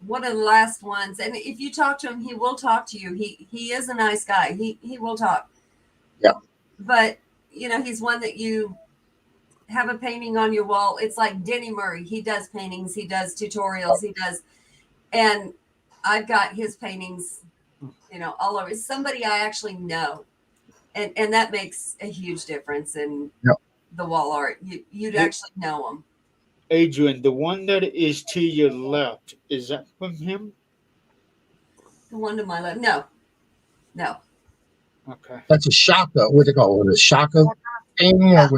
one of the last ones, and if you talk to him, he will talk to you. He is a nice guy. He will talk. Yeah. But he's one that you have a painting on your wall. It's like Denny Murray. He does paintings. He does tutorials. He does, and I've got his paintings, all over. It's somebody I actually know, and that makes a huge difference in the wall art. You'd actually know him. Adrian, the one that is to your left, is that from him? The one to my left? No. Okay. That's a shaka. What they call it? A shaka painting? Yeah.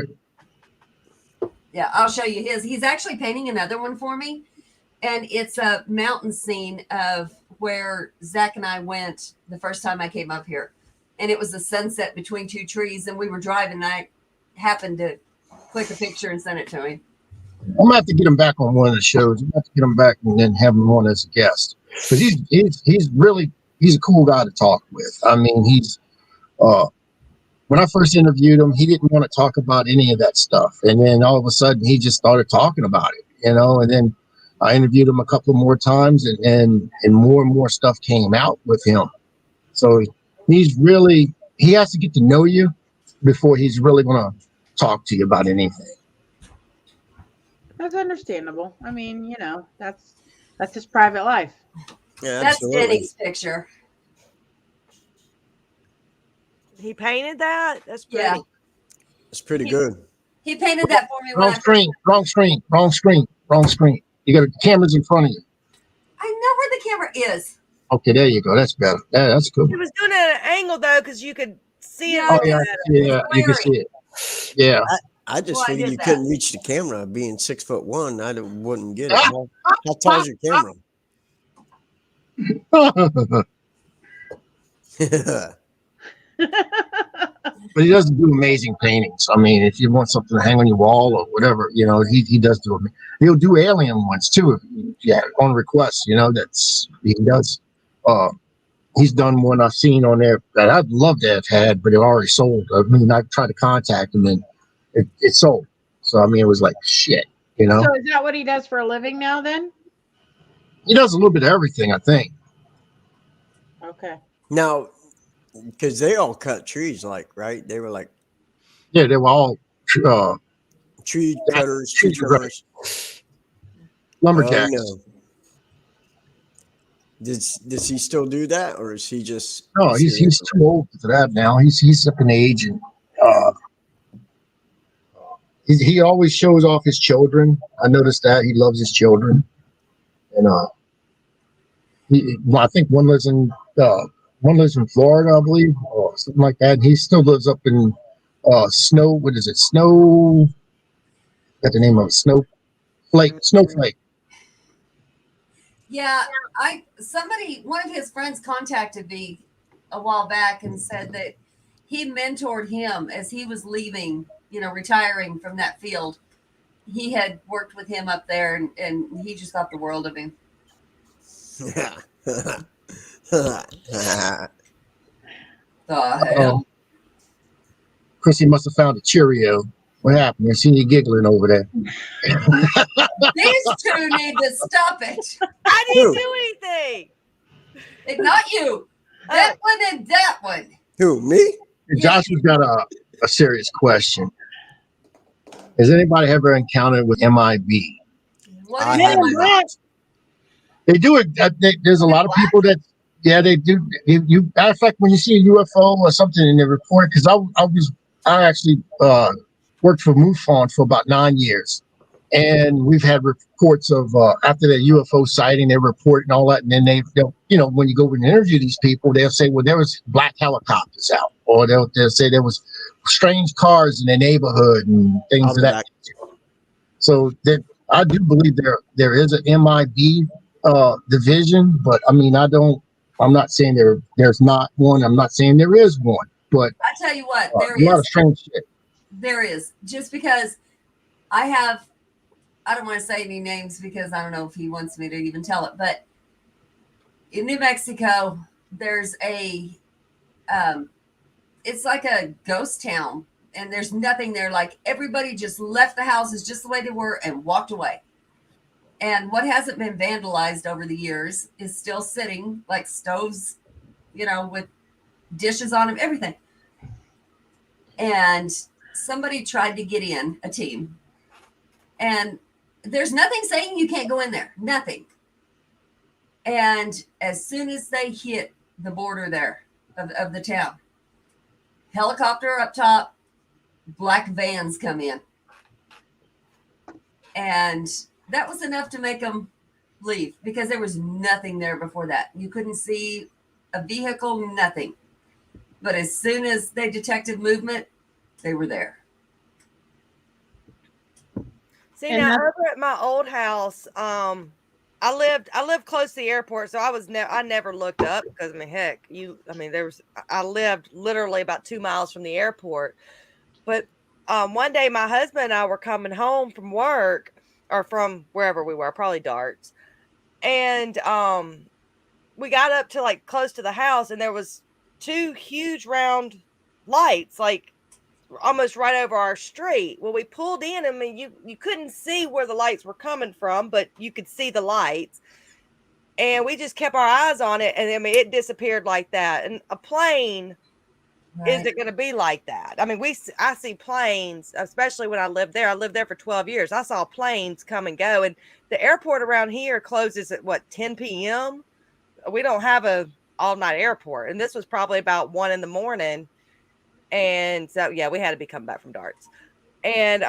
Yeah, I'll show you his. He's actually painting another one for me. And it's a mountain scene of where Zach and I went the first time I came up here. And it was a sunset between two trees. And we were driving. And I happened to click a picture and send it to him. I'm gonna have to get him back on one of the shows. I'm gonna have to get him back and then have him on as a guest, because he's a cool guy to talk with. I mean, when I first interviewed him, he didn't want to talk about any of that stuff, and then all of a sudden he just started talking about it, and then I interviewed him a couple more times, and more stuff came out with him. So he has to get to know you before he's really gonna talk to you about anything. That's understandable. I mean, that's his private life. Yeah, that's Denny's picture. He painted that? That's pretty. Yeah. It's pretty good. He painted that for me. Wrong screen. You got the cameras in front of you. I know where the camera is. Okay, there you go. That's better. Yeah, that's good. He was doing it at an angle though, because you could see it. Oh yeah, you can see it. Yeah. I just figured you couldn't reach the camera. Being 6'1", I wouldn't get it. How tall is your camera? But he does do amazing paintings. I mean, if you want something to hang on your wall or whatever, he does do them. He'll do alien ones too. Yeah, on request. He does. He's done one I've seen on there that I'd love to have had, but it already sold. I mean, I tried to contact him and it sold. So I mean, it was like shit. So is that what he does for a living now? Then he does a little bit of everything, I think. Okay. Now, because they all cut trees, right? They were like, yeah, they were all tree cutters, tree trimmers, lumberjacks. Oh, no. Does he still do that, or is he just? No, he's too old for that now. He's up in age, and he always shows off his children. I noticed that he loves his children, and I think one lives in Florida, I believe, or something like that. He still lives up in Snow. What is it? Snow. Got the name of it, Snowflake. Yeah, one of his friends contacted me a while back and said that he mentored him as he was leaving, retiring from that field. He had worked with him up there, and he just thought the world of him. Yeah. The hell? Chrissy must have found a Cheerio. What happened? I seen you giggling over there. These two need to stop it. I didn't do anything. Not you. That one and that one. Who, me? Joshua's got a serious question. Has anybody ever encountered with MIB? What is What? They do it. There's a lot of people that, they do. Matter of fact, when you see a UFO or something in the report, because I actually worked for MUFON for about 9 years, and we've had reports of after the UFO sighting, they report and all that, and then they'll when you go and interview these people, they'll say, well, there was black helicopters out, or they'll say there was strange cars in the neighborhood and things of that. So I do believe there is an MIB division, but I mean, I'm not saying there's not one. I'm not saying there is one, but I tell you what, there a lot of strange shit. There is, just because I don't want to say any names because I don't know if he wants me to even tell it, but in New Mexico, there's it's like a ghost town, and there's nothing there. Like, everybody just left the houses just the way they were and walked away. And what hasn't been vandalized over the years is still sitting, like stoves, with dishes on them, everything. And somebody tried to get in, a team, and there's nothing saying you can't go in there, nothing. And as soon as they hit the border there of the town, helicopter up top, black vans come in. And that was enough to make them leave, because there was nothing there before that. You couldn't see a vehicle, nothing. But as soon as they detected movement, they were there. See, now over at my old house, I lived close to the airport, so I never looked up because I lived literally about 2 miles from the airport. But one day my husband and I were coming home from work, or from wherever we were, probably Darts, and we got up to like close to the house, and there was 2 huge round lights, like almost right over our street. Well, we pulled in. I mean, you couldn't see where the lights were coming from, but you could see the lights. And we just kept our eyes on it, and I mean, it disappeared like that. And a plane isn't going to be like that. I mean, I see planes, especially when I lived there. I lived there for 12 years. I saw planes come and go, and the airport around here closes at 10 p.m. We don't have a all-night airport, and this was probably about 1 a.m. And so, yeah, we had to be coming back from Darts. And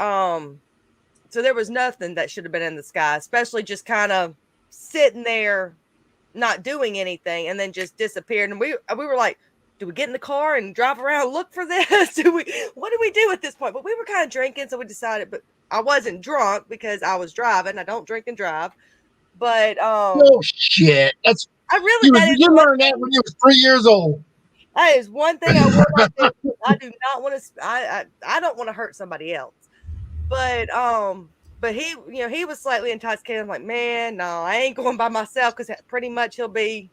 so there was nothing that should have been in the sky, especially just kind of sitting there, not doing anything, and then just disappeared. And we were like, do we get in the car and drive around and look for this? What do we do at this point? But we were kind of drinking, so we decided, but I wasn't drunk because I was driving. I don't drink and drive. But oh shit. You learned that when you was 3 years old. That is one thing I will not do. I do not want to. I don't want to hurt somebody else. But he, he was slightly intoxicated. I'm like, man, no, I ain't going by myself, because pretty much he'll be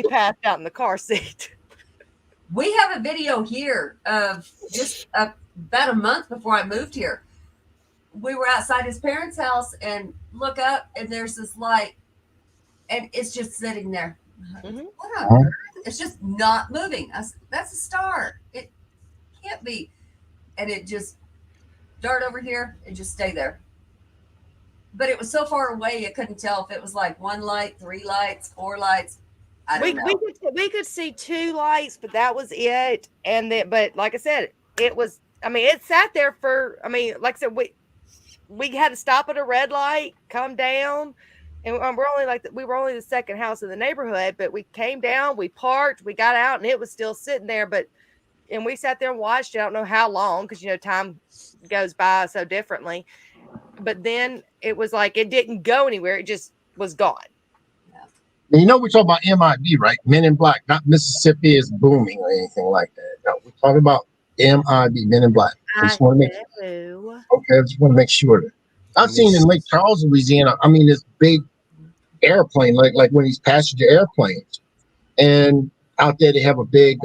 passed out in the car seat. We have a video here of just about a month before I moved here. We were outside his parents' house and look up, and there's this light, and it's just sitting there. Mm-hmm. What on earth? It's just not moving. That's a star. It can't be. And it just dart over here and just stay there. but it was so far away you couldn't tell if it was like 1 light, 3 lights, 4 lights. I don't know. We could see 2 lights, but that was it. And then, but like I said, it was. I mean, it sat there for. I mean, like I said, we had to stop at a red light, come down, and we were only the second house in the neighborhood, but we came down, we parked, we got out, and it was still sitting there. And we sat there and watched. I don't know how long because time goes by so differently. But then it was like it didn't go anywhere; it just was gone. And we're talking about MIB, right? Men in Black, not Mississippi is booming or anything like that. No, we're talking about MIB, Men in Black. I just want to make sure that I've seen in Lake Charles, Louisiana. I mean, this big airplane, like one of these passenger airplanes, and out there they have a big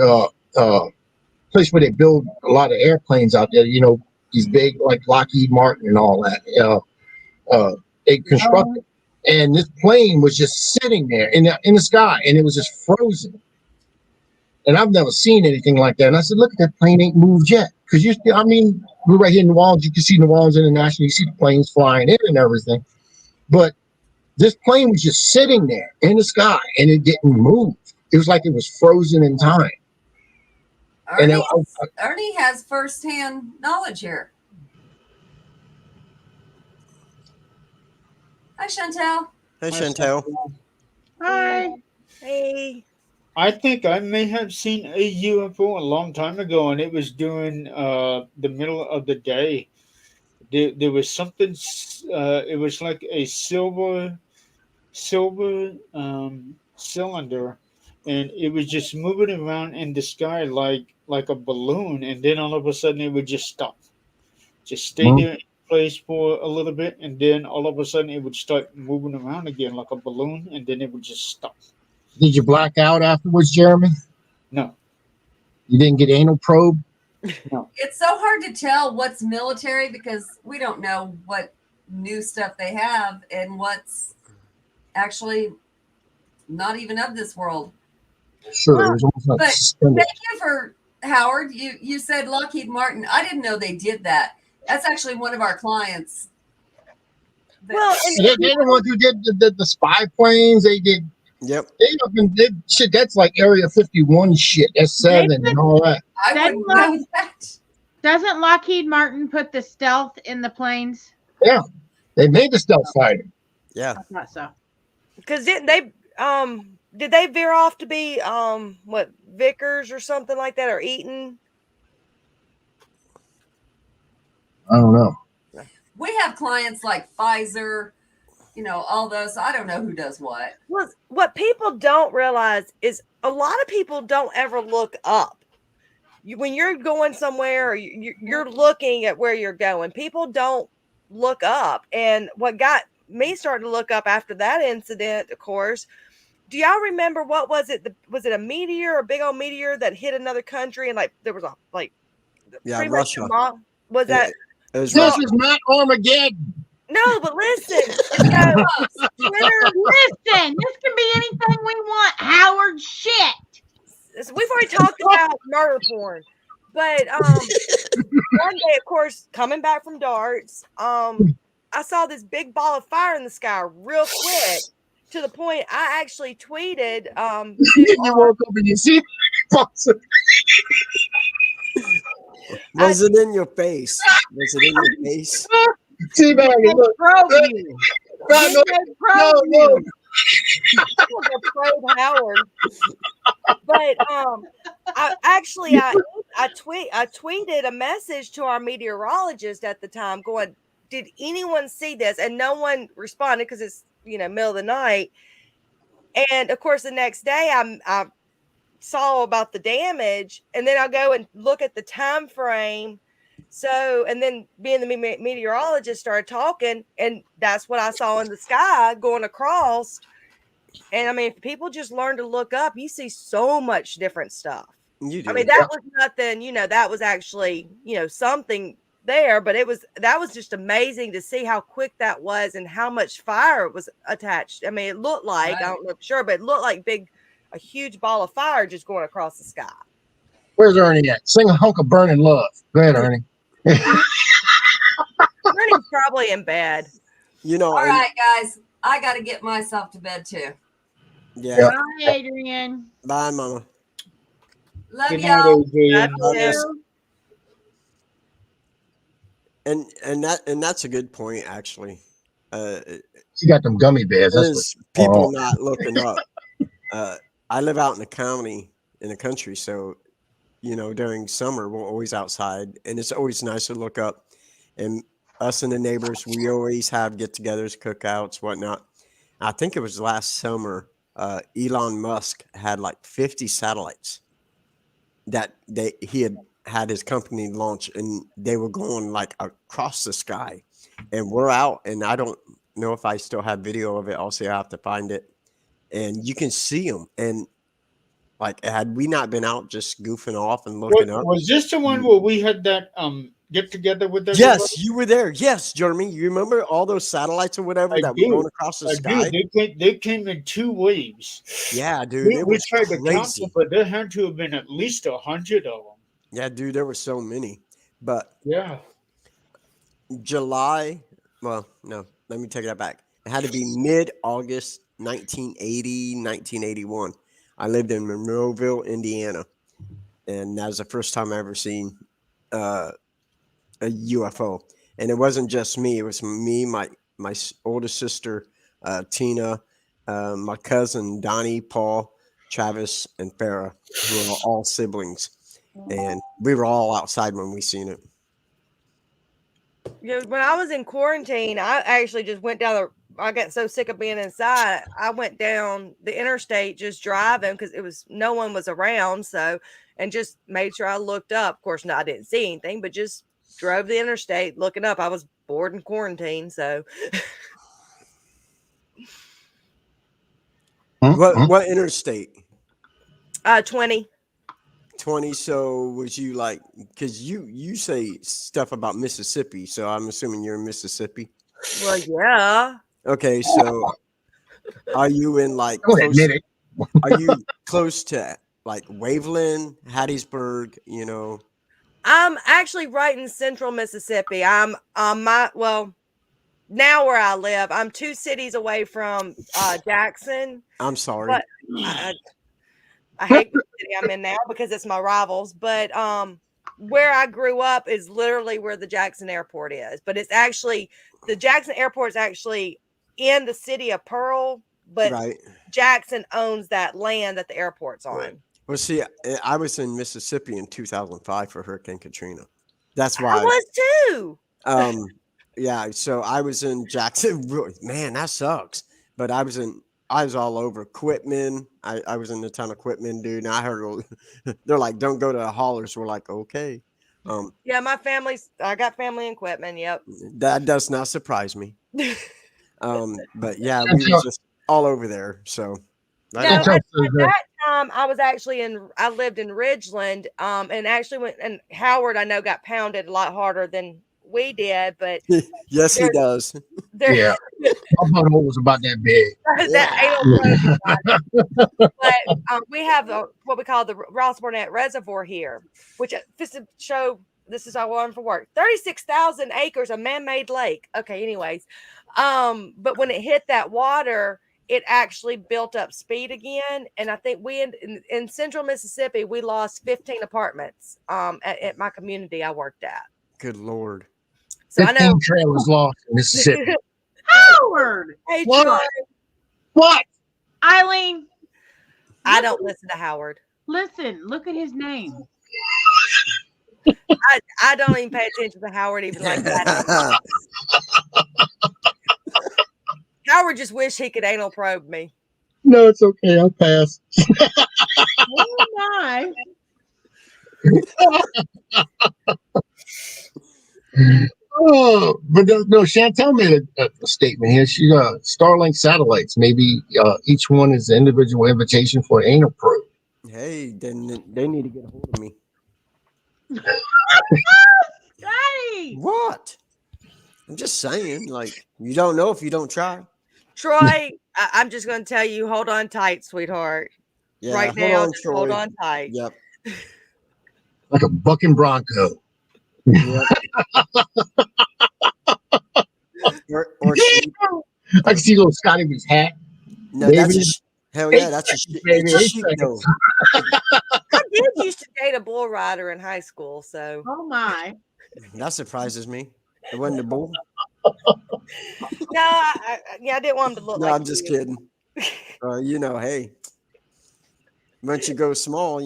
place where they build a lot of airplanes out there. These big like Lockheed Martin and all that. They construct them. And this plane was just sitting there in the sky, and it was just frozen. And I've never seen anything like that. And I said, "Look, that plane ain't moved yet." Because we're right here in New Orleans. You can see New Orleans International. You see the planes flying in and everything. But this plane was just sitting there in the sky, and it didn't move. It was like it was frozen in time. Ernie has firsthand knowledge here. Hi, Chantel. Hey, Chantel. Hi. Hey. I think I may have seen a UFO a long time ago, and it was during the middle of the day. There was something. It was like a silver cylinder, and it was just moving around in the sky like a balloon, and then all of a sudden it would just stop, just stay there in place for a little bit, and then all of a sudden it would start moving around again like a balloon, and then it would just stop. Did you black out afterwards, Jeremy? No. You didn't get anal probe? No. It's so hard to tell what's military because we don't know what new stuff they have and what's actually not even of this world. Sure. It was almost like thank you for Howard. You said Lockheed Martin. I didn't know they did that. That's actually one of our clients. Well, they're the ones who did the spy planes. They did. Yep. They did shit. That's like Area 51 shit. S7 and all that. Doesn't Lockheed Martin put the stealth in the planes? Yeah, they made the stealth fighter. Yeah, I thought so. Because did they veer off to be what, Vickers or something like that, or Eaton? I don't know. We have clients like Pfizer, all those. I don't know who does what. Well, what people don't realize is a lot of people don't ever look up. When you're going somewhere, or you're looking at where you're going, people don't look up. And what got me starting to look up after that incident, of course, do y'all remember what was it? Was it a meteor, a big old meteor that hit another country, and there was Russia. That? This is not Armageddon. No, but listen. Twitter, listen. This can be anything we want. Howard, shit. We've already talked about murder porn, but one day, of course, coming back from darts, I saw this big ball of fire in the sky real quick, to the point I actually tweeted. You woke up and you see Was it in your face? Was it in your face? See, man, look. No. Howard. But I tweeted a message to our meteorologist at the time going, did anyone see this? And no one responded because it's middle of the night. And of course the next day I saw about the damage, and then I'll go and look at the time frame. So, and then being the meteorologist started talking, and that's what I saw in the sky going across. And I mean, if people just learn to look up, you see so much different stuff. You do. I mean, that was nothing, that was actually, something there, but that was just amazing to see how quick that was and how much fire was attached. I mean, it looked like, right. I don't know for sure, but it looked like a huge ball of fire just going across the sky. Where's Ernie at? Sing a hunk of Burning Love. Go ahead, Ernie. Ernie's probably in bed. You know, All right, guys. I got to get myself to bed too. Yeah. Bye, Adrian. Bye, Mama. Love Good night, y'all. Adrian. Love you. And that's a good point, actually. She got them gummy bears. That's what. Is people not looking up. I live out in the county, in the country, so during summer we're always outside, and it's always nice to look up. And us and the neighbors, we always have get-togethers, cookouts, whatnot. I think it was last summer. Elon Musk had like 50 satellites that he had his company launch, and they were going like across the sky. And we're out, and I don't know if I still have video of it. I'll see. I have to find it, and you can see them. And like, had we not been out just goofing off and looking up, Was this the one where we had that get together with everybody? yes, you were there. Yes, Jeremy, you remember all those satellites or whatever that were going across the sky? They came in 2 waves. Yeah, dude, it We was tried to count crazy. them, but there had to have been at least 100 of them. Yeah, dude, there were so many. But Yeah. July, well, no, let me take that back. It had to be mid-August 1980, 1981. I lived in Monroeville, Indiana, and that was the first time I ever seen a UFO. And it wasn't just me. It was me, my oldest sister, Tina, my cousin, Donnie, Paul, Travis, and Farah, who are all siblings. And we were all outside when we seen it. Yeah, when I was in quarantine, I actually just went down I got so sick of being inside. I went down the interstate just driving because no one was around. So, and just made sure I looked up. Of course, no, I didn't see anything, but just drove the interstate looking up. I was bored in quarantine. So, What interstate? 20. 20. So was you like, because you say stuff about Mississippi, so I'm assuming you're in Mississippi. Well, yeah. Okay, so are you in like are you close to like Waveland, Hattiesburg, I'm actually right in central Mississippi. I'm now where I live, I'm 2 cities away from Jackson. I'm sorry. But I hate the city I'm in now because it's my rivals. But where I grew up is literally where the Jackson Airport is. But it's actually the Jackson Airport is actually in the city of Pearl, but Jackson owns that land that the airport's on. Right. Well, see, I was in Mississippi in 2005 for Hurricane Katrina. That's why I was too. Yeah, so I was in Jackson. Man, that sucks. But I was all over Quitman. I was in the town of Quitman, dude. And I heard they're like, don't go to the haulers. We're like, okay. Yeah, I got family in Quitman. Yep. That does not surprise me. But yeah, we were just all over there. So at that time, I lived in Ridgeland, and actually went, and Howard, I know, got pounded a lot harder than we did, but yes, he does. Yeah, my butthole was about that big. But we have what we call the Ross Barnett Reservoir here, which just to show this is our one for work. 36,000 acres of man-made lake. Okay, anyways, but when it hit that water, it actually built up speed again, and I think we in central Mississippi we lost 15 apartments at my community I worked at. Good Lord. So I know trailers lost in Mississippi. Howard. Hey, what? Eileen. I don't listen to Howard. Listen, look at his name. I don't even pay attention to Howard even like that. Howard just wish he could anal probe me. No, it's okay. I'll pass. Oh my. Oh, but no, Chantel made a statement here. She Starlink satellites. Maybe each one is an individual invitation for an anal probe. Hey, then they need to get a hold of me. Daddy. What? I'm just saying, like, you don't know if you don't try. Troy, I'm just going to tell you, hold on tight, sweetheart. Yeah, right now, hold on tight. Yep. Like a bucking bronco. Yep. or sheep. I can see little Scotty with his hat. No, that's Baby, hell 8 yeah, that's a seconds, sheep. baby. It's a 8 sheep seconds. though. I did used to date a bull rider in high school, so Oh my. That surprises me. It wasn't a bull. no, I didn't want him to look No, like I'm just you. kidding. Hey, once you go small,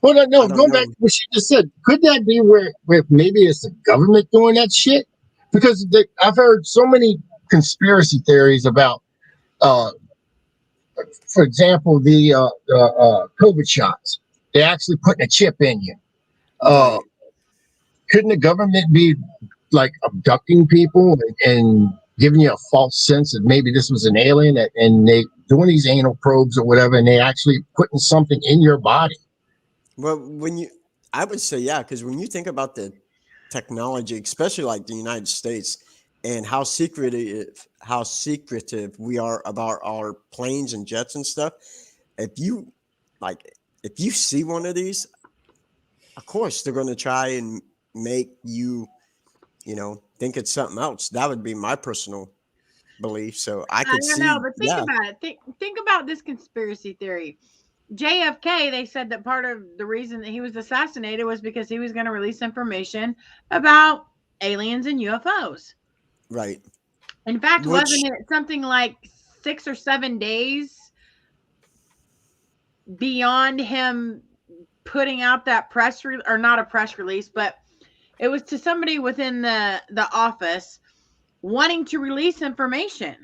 Well, I no, don't going back know. to what she just said, could that be where maybe it's the government doing that shit? Because I've heard so many conspiracy theories about, uh, for example, the COVID shots. They're actually putting a chip in you. Uh, Right. couldn't the government be like abducting people and giving you a false sense that maybe this was an alien and they doing these anal probes or whatever, and they actually putting something in your body? Well, I would say yeah, because when you think about the technology, especially like the United States, and how secretive we are about our planes and jets and stuff. If you like, if you see one of these, of course they're going to try and make you, think it's something else. That would be my personal belief. So I I could don't know, see, but think yeah, about it. Think about this conspiracy theory. JFK, they said that part of the reason that he was assassinated was because he was going to release information about aliens and UFOs. right. In fact, Which wasn't it something like 6 or 7 days beyond him putting out that or not a press release, but it was to somebody within the office wanting to release information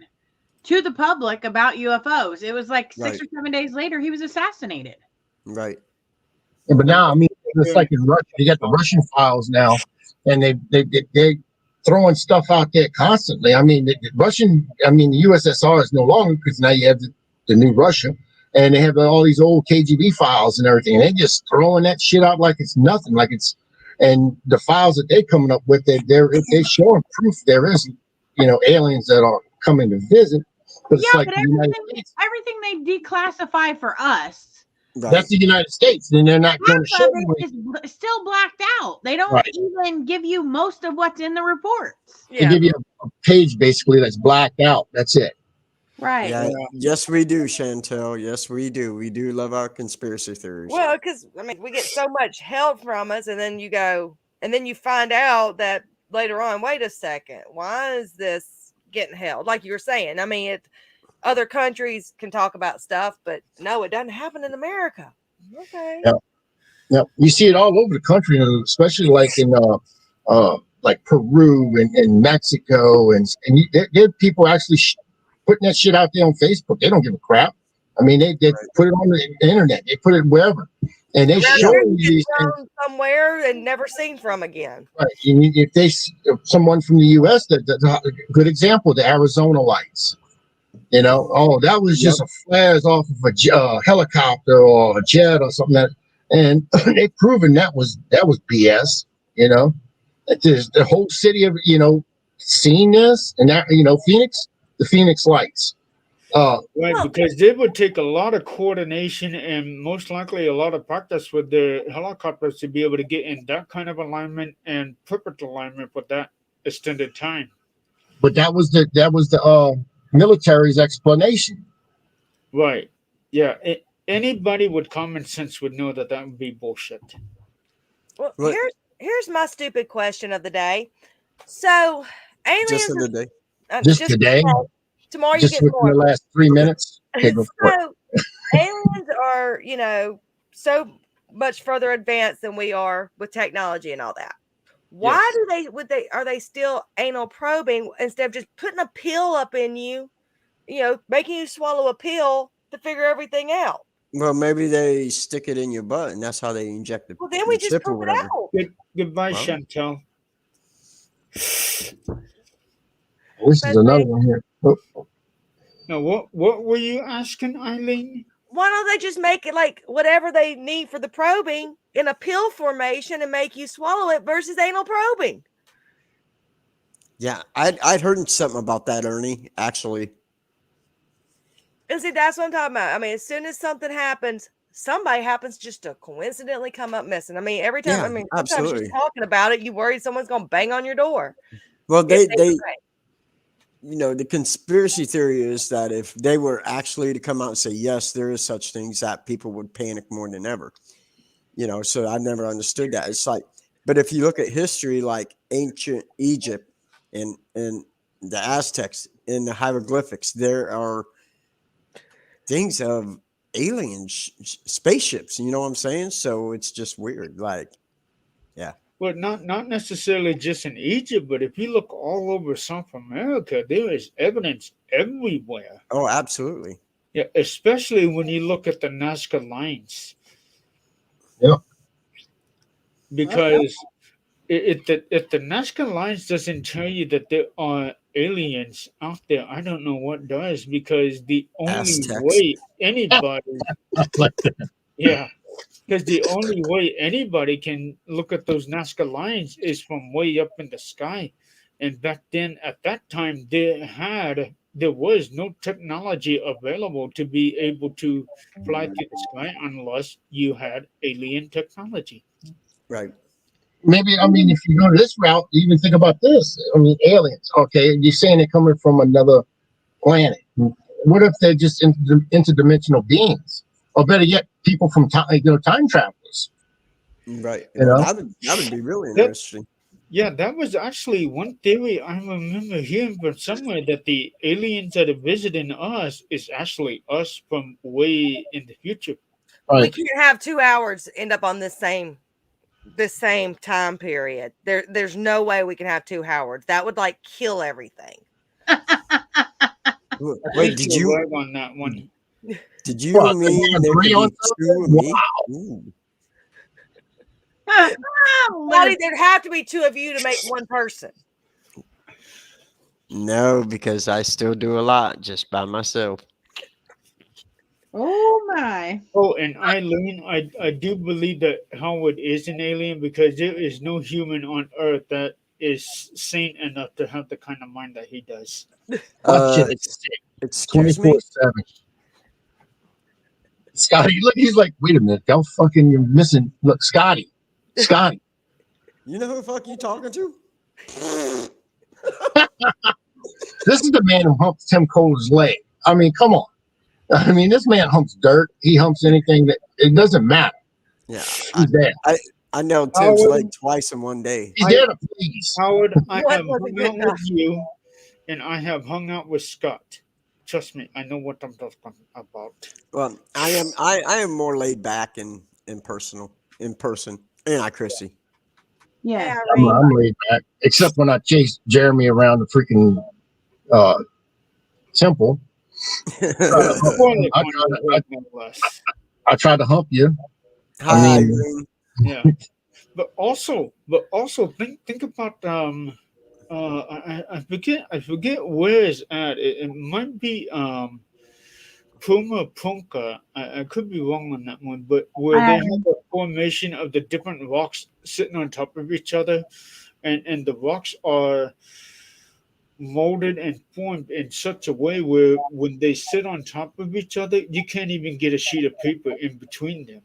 to the public about UFOs. It was like 6 right, or 7 days later he was assassinated. right. Yeah, but now, I mean, it's Yeah. like in Russia. You got the Russian files now, and they throwing stuff out there constantly. I mean, the USSR is no longer, because now you have the new Russia, and they have all these old KGB files and everything. And they just throwing that shit out like it's nothing, and the files that they're coming up with, they're showing proof there is, aliens that are coming to visit. But it's Yeah, like but the United States. everything they declassify for us, Right. That's the United States, and they're not going to half show of you it is still blacked out. They don't right. even give you most of what's in the reports. They Yeah. give you a page basically that's blacked out. That's it. Right. Yeah. Yes, we do, Chantel. Yes, we do. We do love our conspiracy theories. Well, because we get so much help from us, and then you find out that later on, wait a second, why is this getting held? Like you were saying, other countries can talk about stuff, but no, it doesn't happen in America. Okay. Yeah. Yeah. You see it all over the country, especially like in like Peru and Mexico, and there people actually putting that shit out there on Facebook. They don't give a crap. I mean, they put it on the internet. They put it wherever, and they Around show here, you you these get things. thrown somewhere and never seen from again. Right. If someone from the U.S., a good example, the Arizona lights. That was just a flares off of a helicopter or a jet or something and they've proven that was BS. The whole city of seeing this, and that Phoenix, the Phoenix lights. Right, Well, because they would take a lot of coordination and most likely a lot of practice with their helicopters to be able to get in that kind of alignment and perfect alignment with that extended time. But that was the military's explanation. Right. Yeah. Anybody with common sense would know that would be bullshit. well, What? here's my stupid question of the day. So aliens, Just in the day. Just today, tomorrow you just get within more. the last 3 minutes. Okay, go for it. So aliens are, so much further advanced than we are with technology and all that. Why are they still anal probing instead of just putting a pill up in you, making you swallow a pill to figure everything out? Well, maybe they stick it in your butt, and that's how they inject Well, then we the just chip or poop it whatever. out. Goodbye, Well. Chantel. This is another one here. Oh, Now, what were you asking, Eileen? Why don't they just make it like whatever they need for the probing in a pill formation and make you swallow it versus anal probing? Yeah, I'd heard something about that, Ernie. Actually, And see, that's what I'm talking about. As soon as something happens, somebody happens just to coincidentally come up missing. Every time, Yeah, sometimes absolutely. just talking about it, you worry someone's going to bang on your door. well, If they okay. the conspiracy theory is that if they were actually to come out and say yes, there is such things, that people would panic more than ever. So I never understood that. It's like, but if you look at history, like ancient Egypt and the Aztecs in the hieroglyphics, there are things of alien spaceships. You know what I'm saying? So it's just weird. Like, yeah. Well, not necessarily just in Egypt, but if you look all over South America, there is evidence everywhere. Oh, absolutely. Yeah, especially when you look at the Nazca lines, Yep. because if the Nazca lines doesn't tell you that there are aliens out there, I don't know what does. Because the only Aztecs. way anybody, Like that. yeah, because the only way anybody can look at those Nazca lines is from way up in the sky. And back then, at that time, there was no technology available to be able to fly through the sky unless you had alien technology. Right. Maybe, I mean, if you go this route, even think about this. I mean, aliens. Okay, you're saying they're coming from another planet. What if they're just interdimensional beings, or better yet, people from time, time travelers? Right. You know? That would be really That- interesting. Yeah, that was actually one theory I remember hearing from somewhere, that the aliens that are visiting us is actually us from way in the future. We Right. can't have 2 hours end up on this same time period. There's no way we can have 2 Howards. That would like kill everything. Wait, Think did you're you right on that one? did you What, mean there agree could on be two of me? Ooh. Buddy, there'd have to be 2 of you to make one person. No, because I still do a lot just by myself. Oh my. Oh, and Eileen, I do believe that Howard is an alien, because there is no human on Earth that is sane enough to have the kind of mind that he does. That shit is sick. Excuse me? 24/7. Scotty, look, he's like, wait a minute, that fucking, you're missing. Look, Scotty. You know who the fuck you talking to? This is the man who humps Tim Cole's leg. I mean, come on. I mean, this man humps dirt. He humps anything that it doesn't matter. Yeah. He's there. I nailed Tim's Howard? leg twice in one day. He's there to please. Howard, I What have wasn't hung good out enough? with you, and I have hung out with Scott. Trust me, I know what I'm talking about. Well, I am more laid back in person. And I Chrissy. Yeah. I'm laid back, except when I chase Jeremy around the freaking temple. Spoiler I point, tried no less. I tried to hump you. Hi, mean- Irene. Yeah, but also think about I forget where it's at. It might be Puma Punka. I could be wrong on that one, but where they have a formation of the different rocks sitting on top of each other, and the rocks are molded and formed in such a way where when they sit on top of each other, you can't even get a sheet of paper in between them.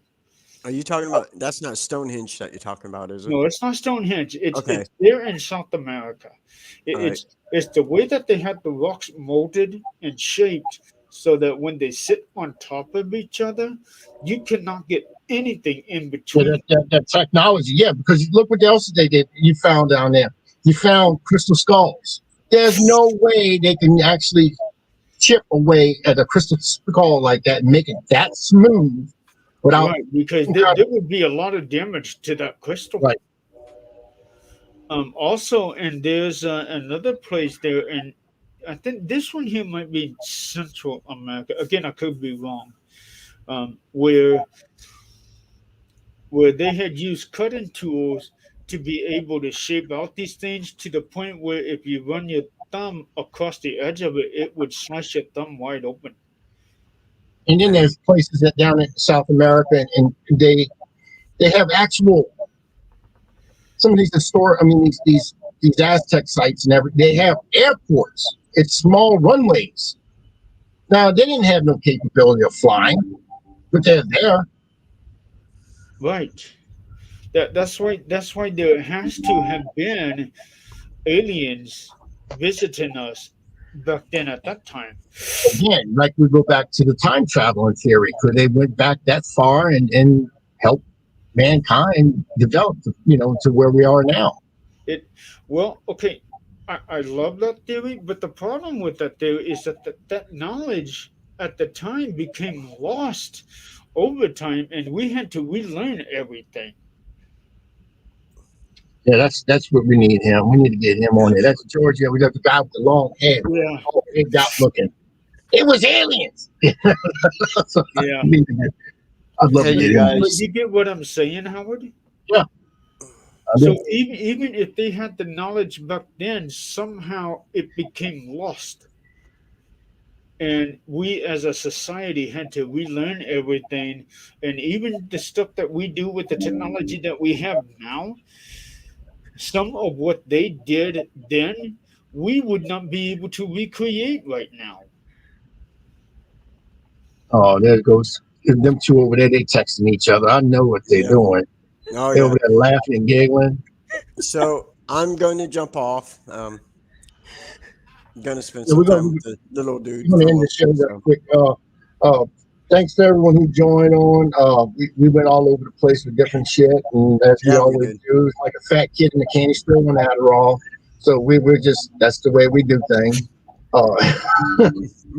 Are you talking about? That's not Stonehenge that you're talking about, is it? No, it's not Stonehenge. Okay. It's there in South America. It's the way that they had the rocks molded and shaped so that when they sit on top of each other, you cannot get anything in Yeah, between. that technology, yeah, because look what else they did. You found down there. You found crystal skulls. There's no way they can actually chip away at a crystal skull like that and make it that smooth without. Right, because there would be a lot of damage to that crystal. Right. Also, and there's another place there, and I think this one here might be Central America. Again, I could be wrong. Where they had used cutting tools to be able to shape out these things to the point where if you run your thumb across the edge of it, it would slice your thumb wide open. And then there's places that down in South America, and they have actual some of these historic. I mean, these Aztec sites and everything. They have airports. It's small runways. Now they didn't have no capability of flying, but they're there. Right. That's why there has to have been aliens visiting us back then at that time. Again, like we go back to the time traveling theory, could they went back that far and help mankind develop, to where we are now? Okay, I love that theory, but the problem with that theory is that knowledge at the time became lost over time, and we had to relearn everything. Yeah, that's what we need him. We need to get him on there. That's Georgia. We got the guy with the long hair, Yeah, all bigged out looking. It was aliens. So yeah. I'd love Hey, to you hear him. But guys. you get what I'm saying, Howard? Yeah, I So do. even if they had the knowledge back then, somehow it became lost. And we as a society had to relearn everything. And even the stuff that we do with the technology that we have now, some of what they did then, we would not be able to recreate right now. Oh, there goes them two over there. They texting each other. I know what they're Yeah. doing. Oh They're yeah. over there laughing and giggling. So I'm going to jump off. Going to spend Yeah, some we're time gonna with the little dude we're for gonna a end little the show bit. real So quick. Thanks to everyone who joined on. We went all over the place with different shit, and as we yeah, we always did. do, it's like a fat kid in a candy store on Adderall. So we're just that's the way we do things. So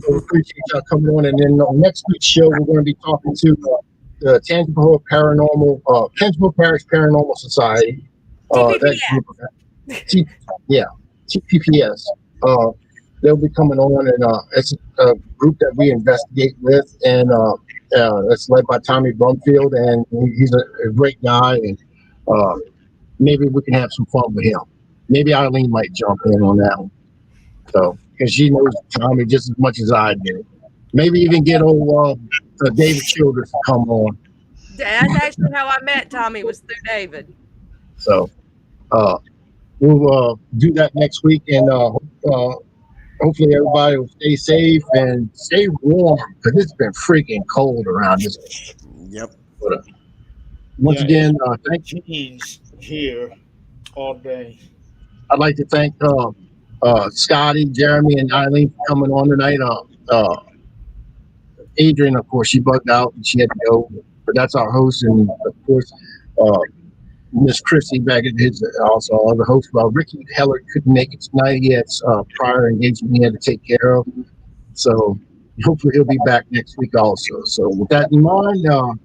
we appreciate y'all coming on, and then on next week's show, we're going to be talking to the Tangible Parish Paranormal Society. That TPPS. group, T, yeah, TPPS. They'll be coming on, and it's a group that we investigate with, and it's led by Tommy Brumfield, and he's a great guy, and uh, maybe we can have some fun with him. Maybe Eileen might jump in on that one, so because she knows Tommy just as much as I do. Maybe even get old David Childers to come on. That's actually how I met Tommy, was through David. So uh, we'll do that next week, and hopefully everybody will stay safe and stay warm because it's been freaking cold around this. Yep. But, once Yeah, again, it's teens here all day. I'd like to thank Scotty, Jeremy, and Eileen for coming on tonight. Adrian, of course, she bugged out and she had to go, but that's our host, and of course, uh, Miss Chrissy Baggett is also our other host. Well, Ricky Heller couldn't make it tonight. He had prior engagement he had to take care of. So hopefully he'll be back next week also. So with that in mind, oh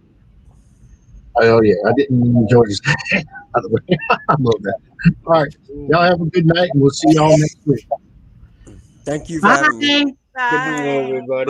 yeah, I didn't enjoy this. By the way, I love that. All right, y'all have a good night, and we'll see y'all next week. Thank you for having me. Bye. Good night, Bye. everybody.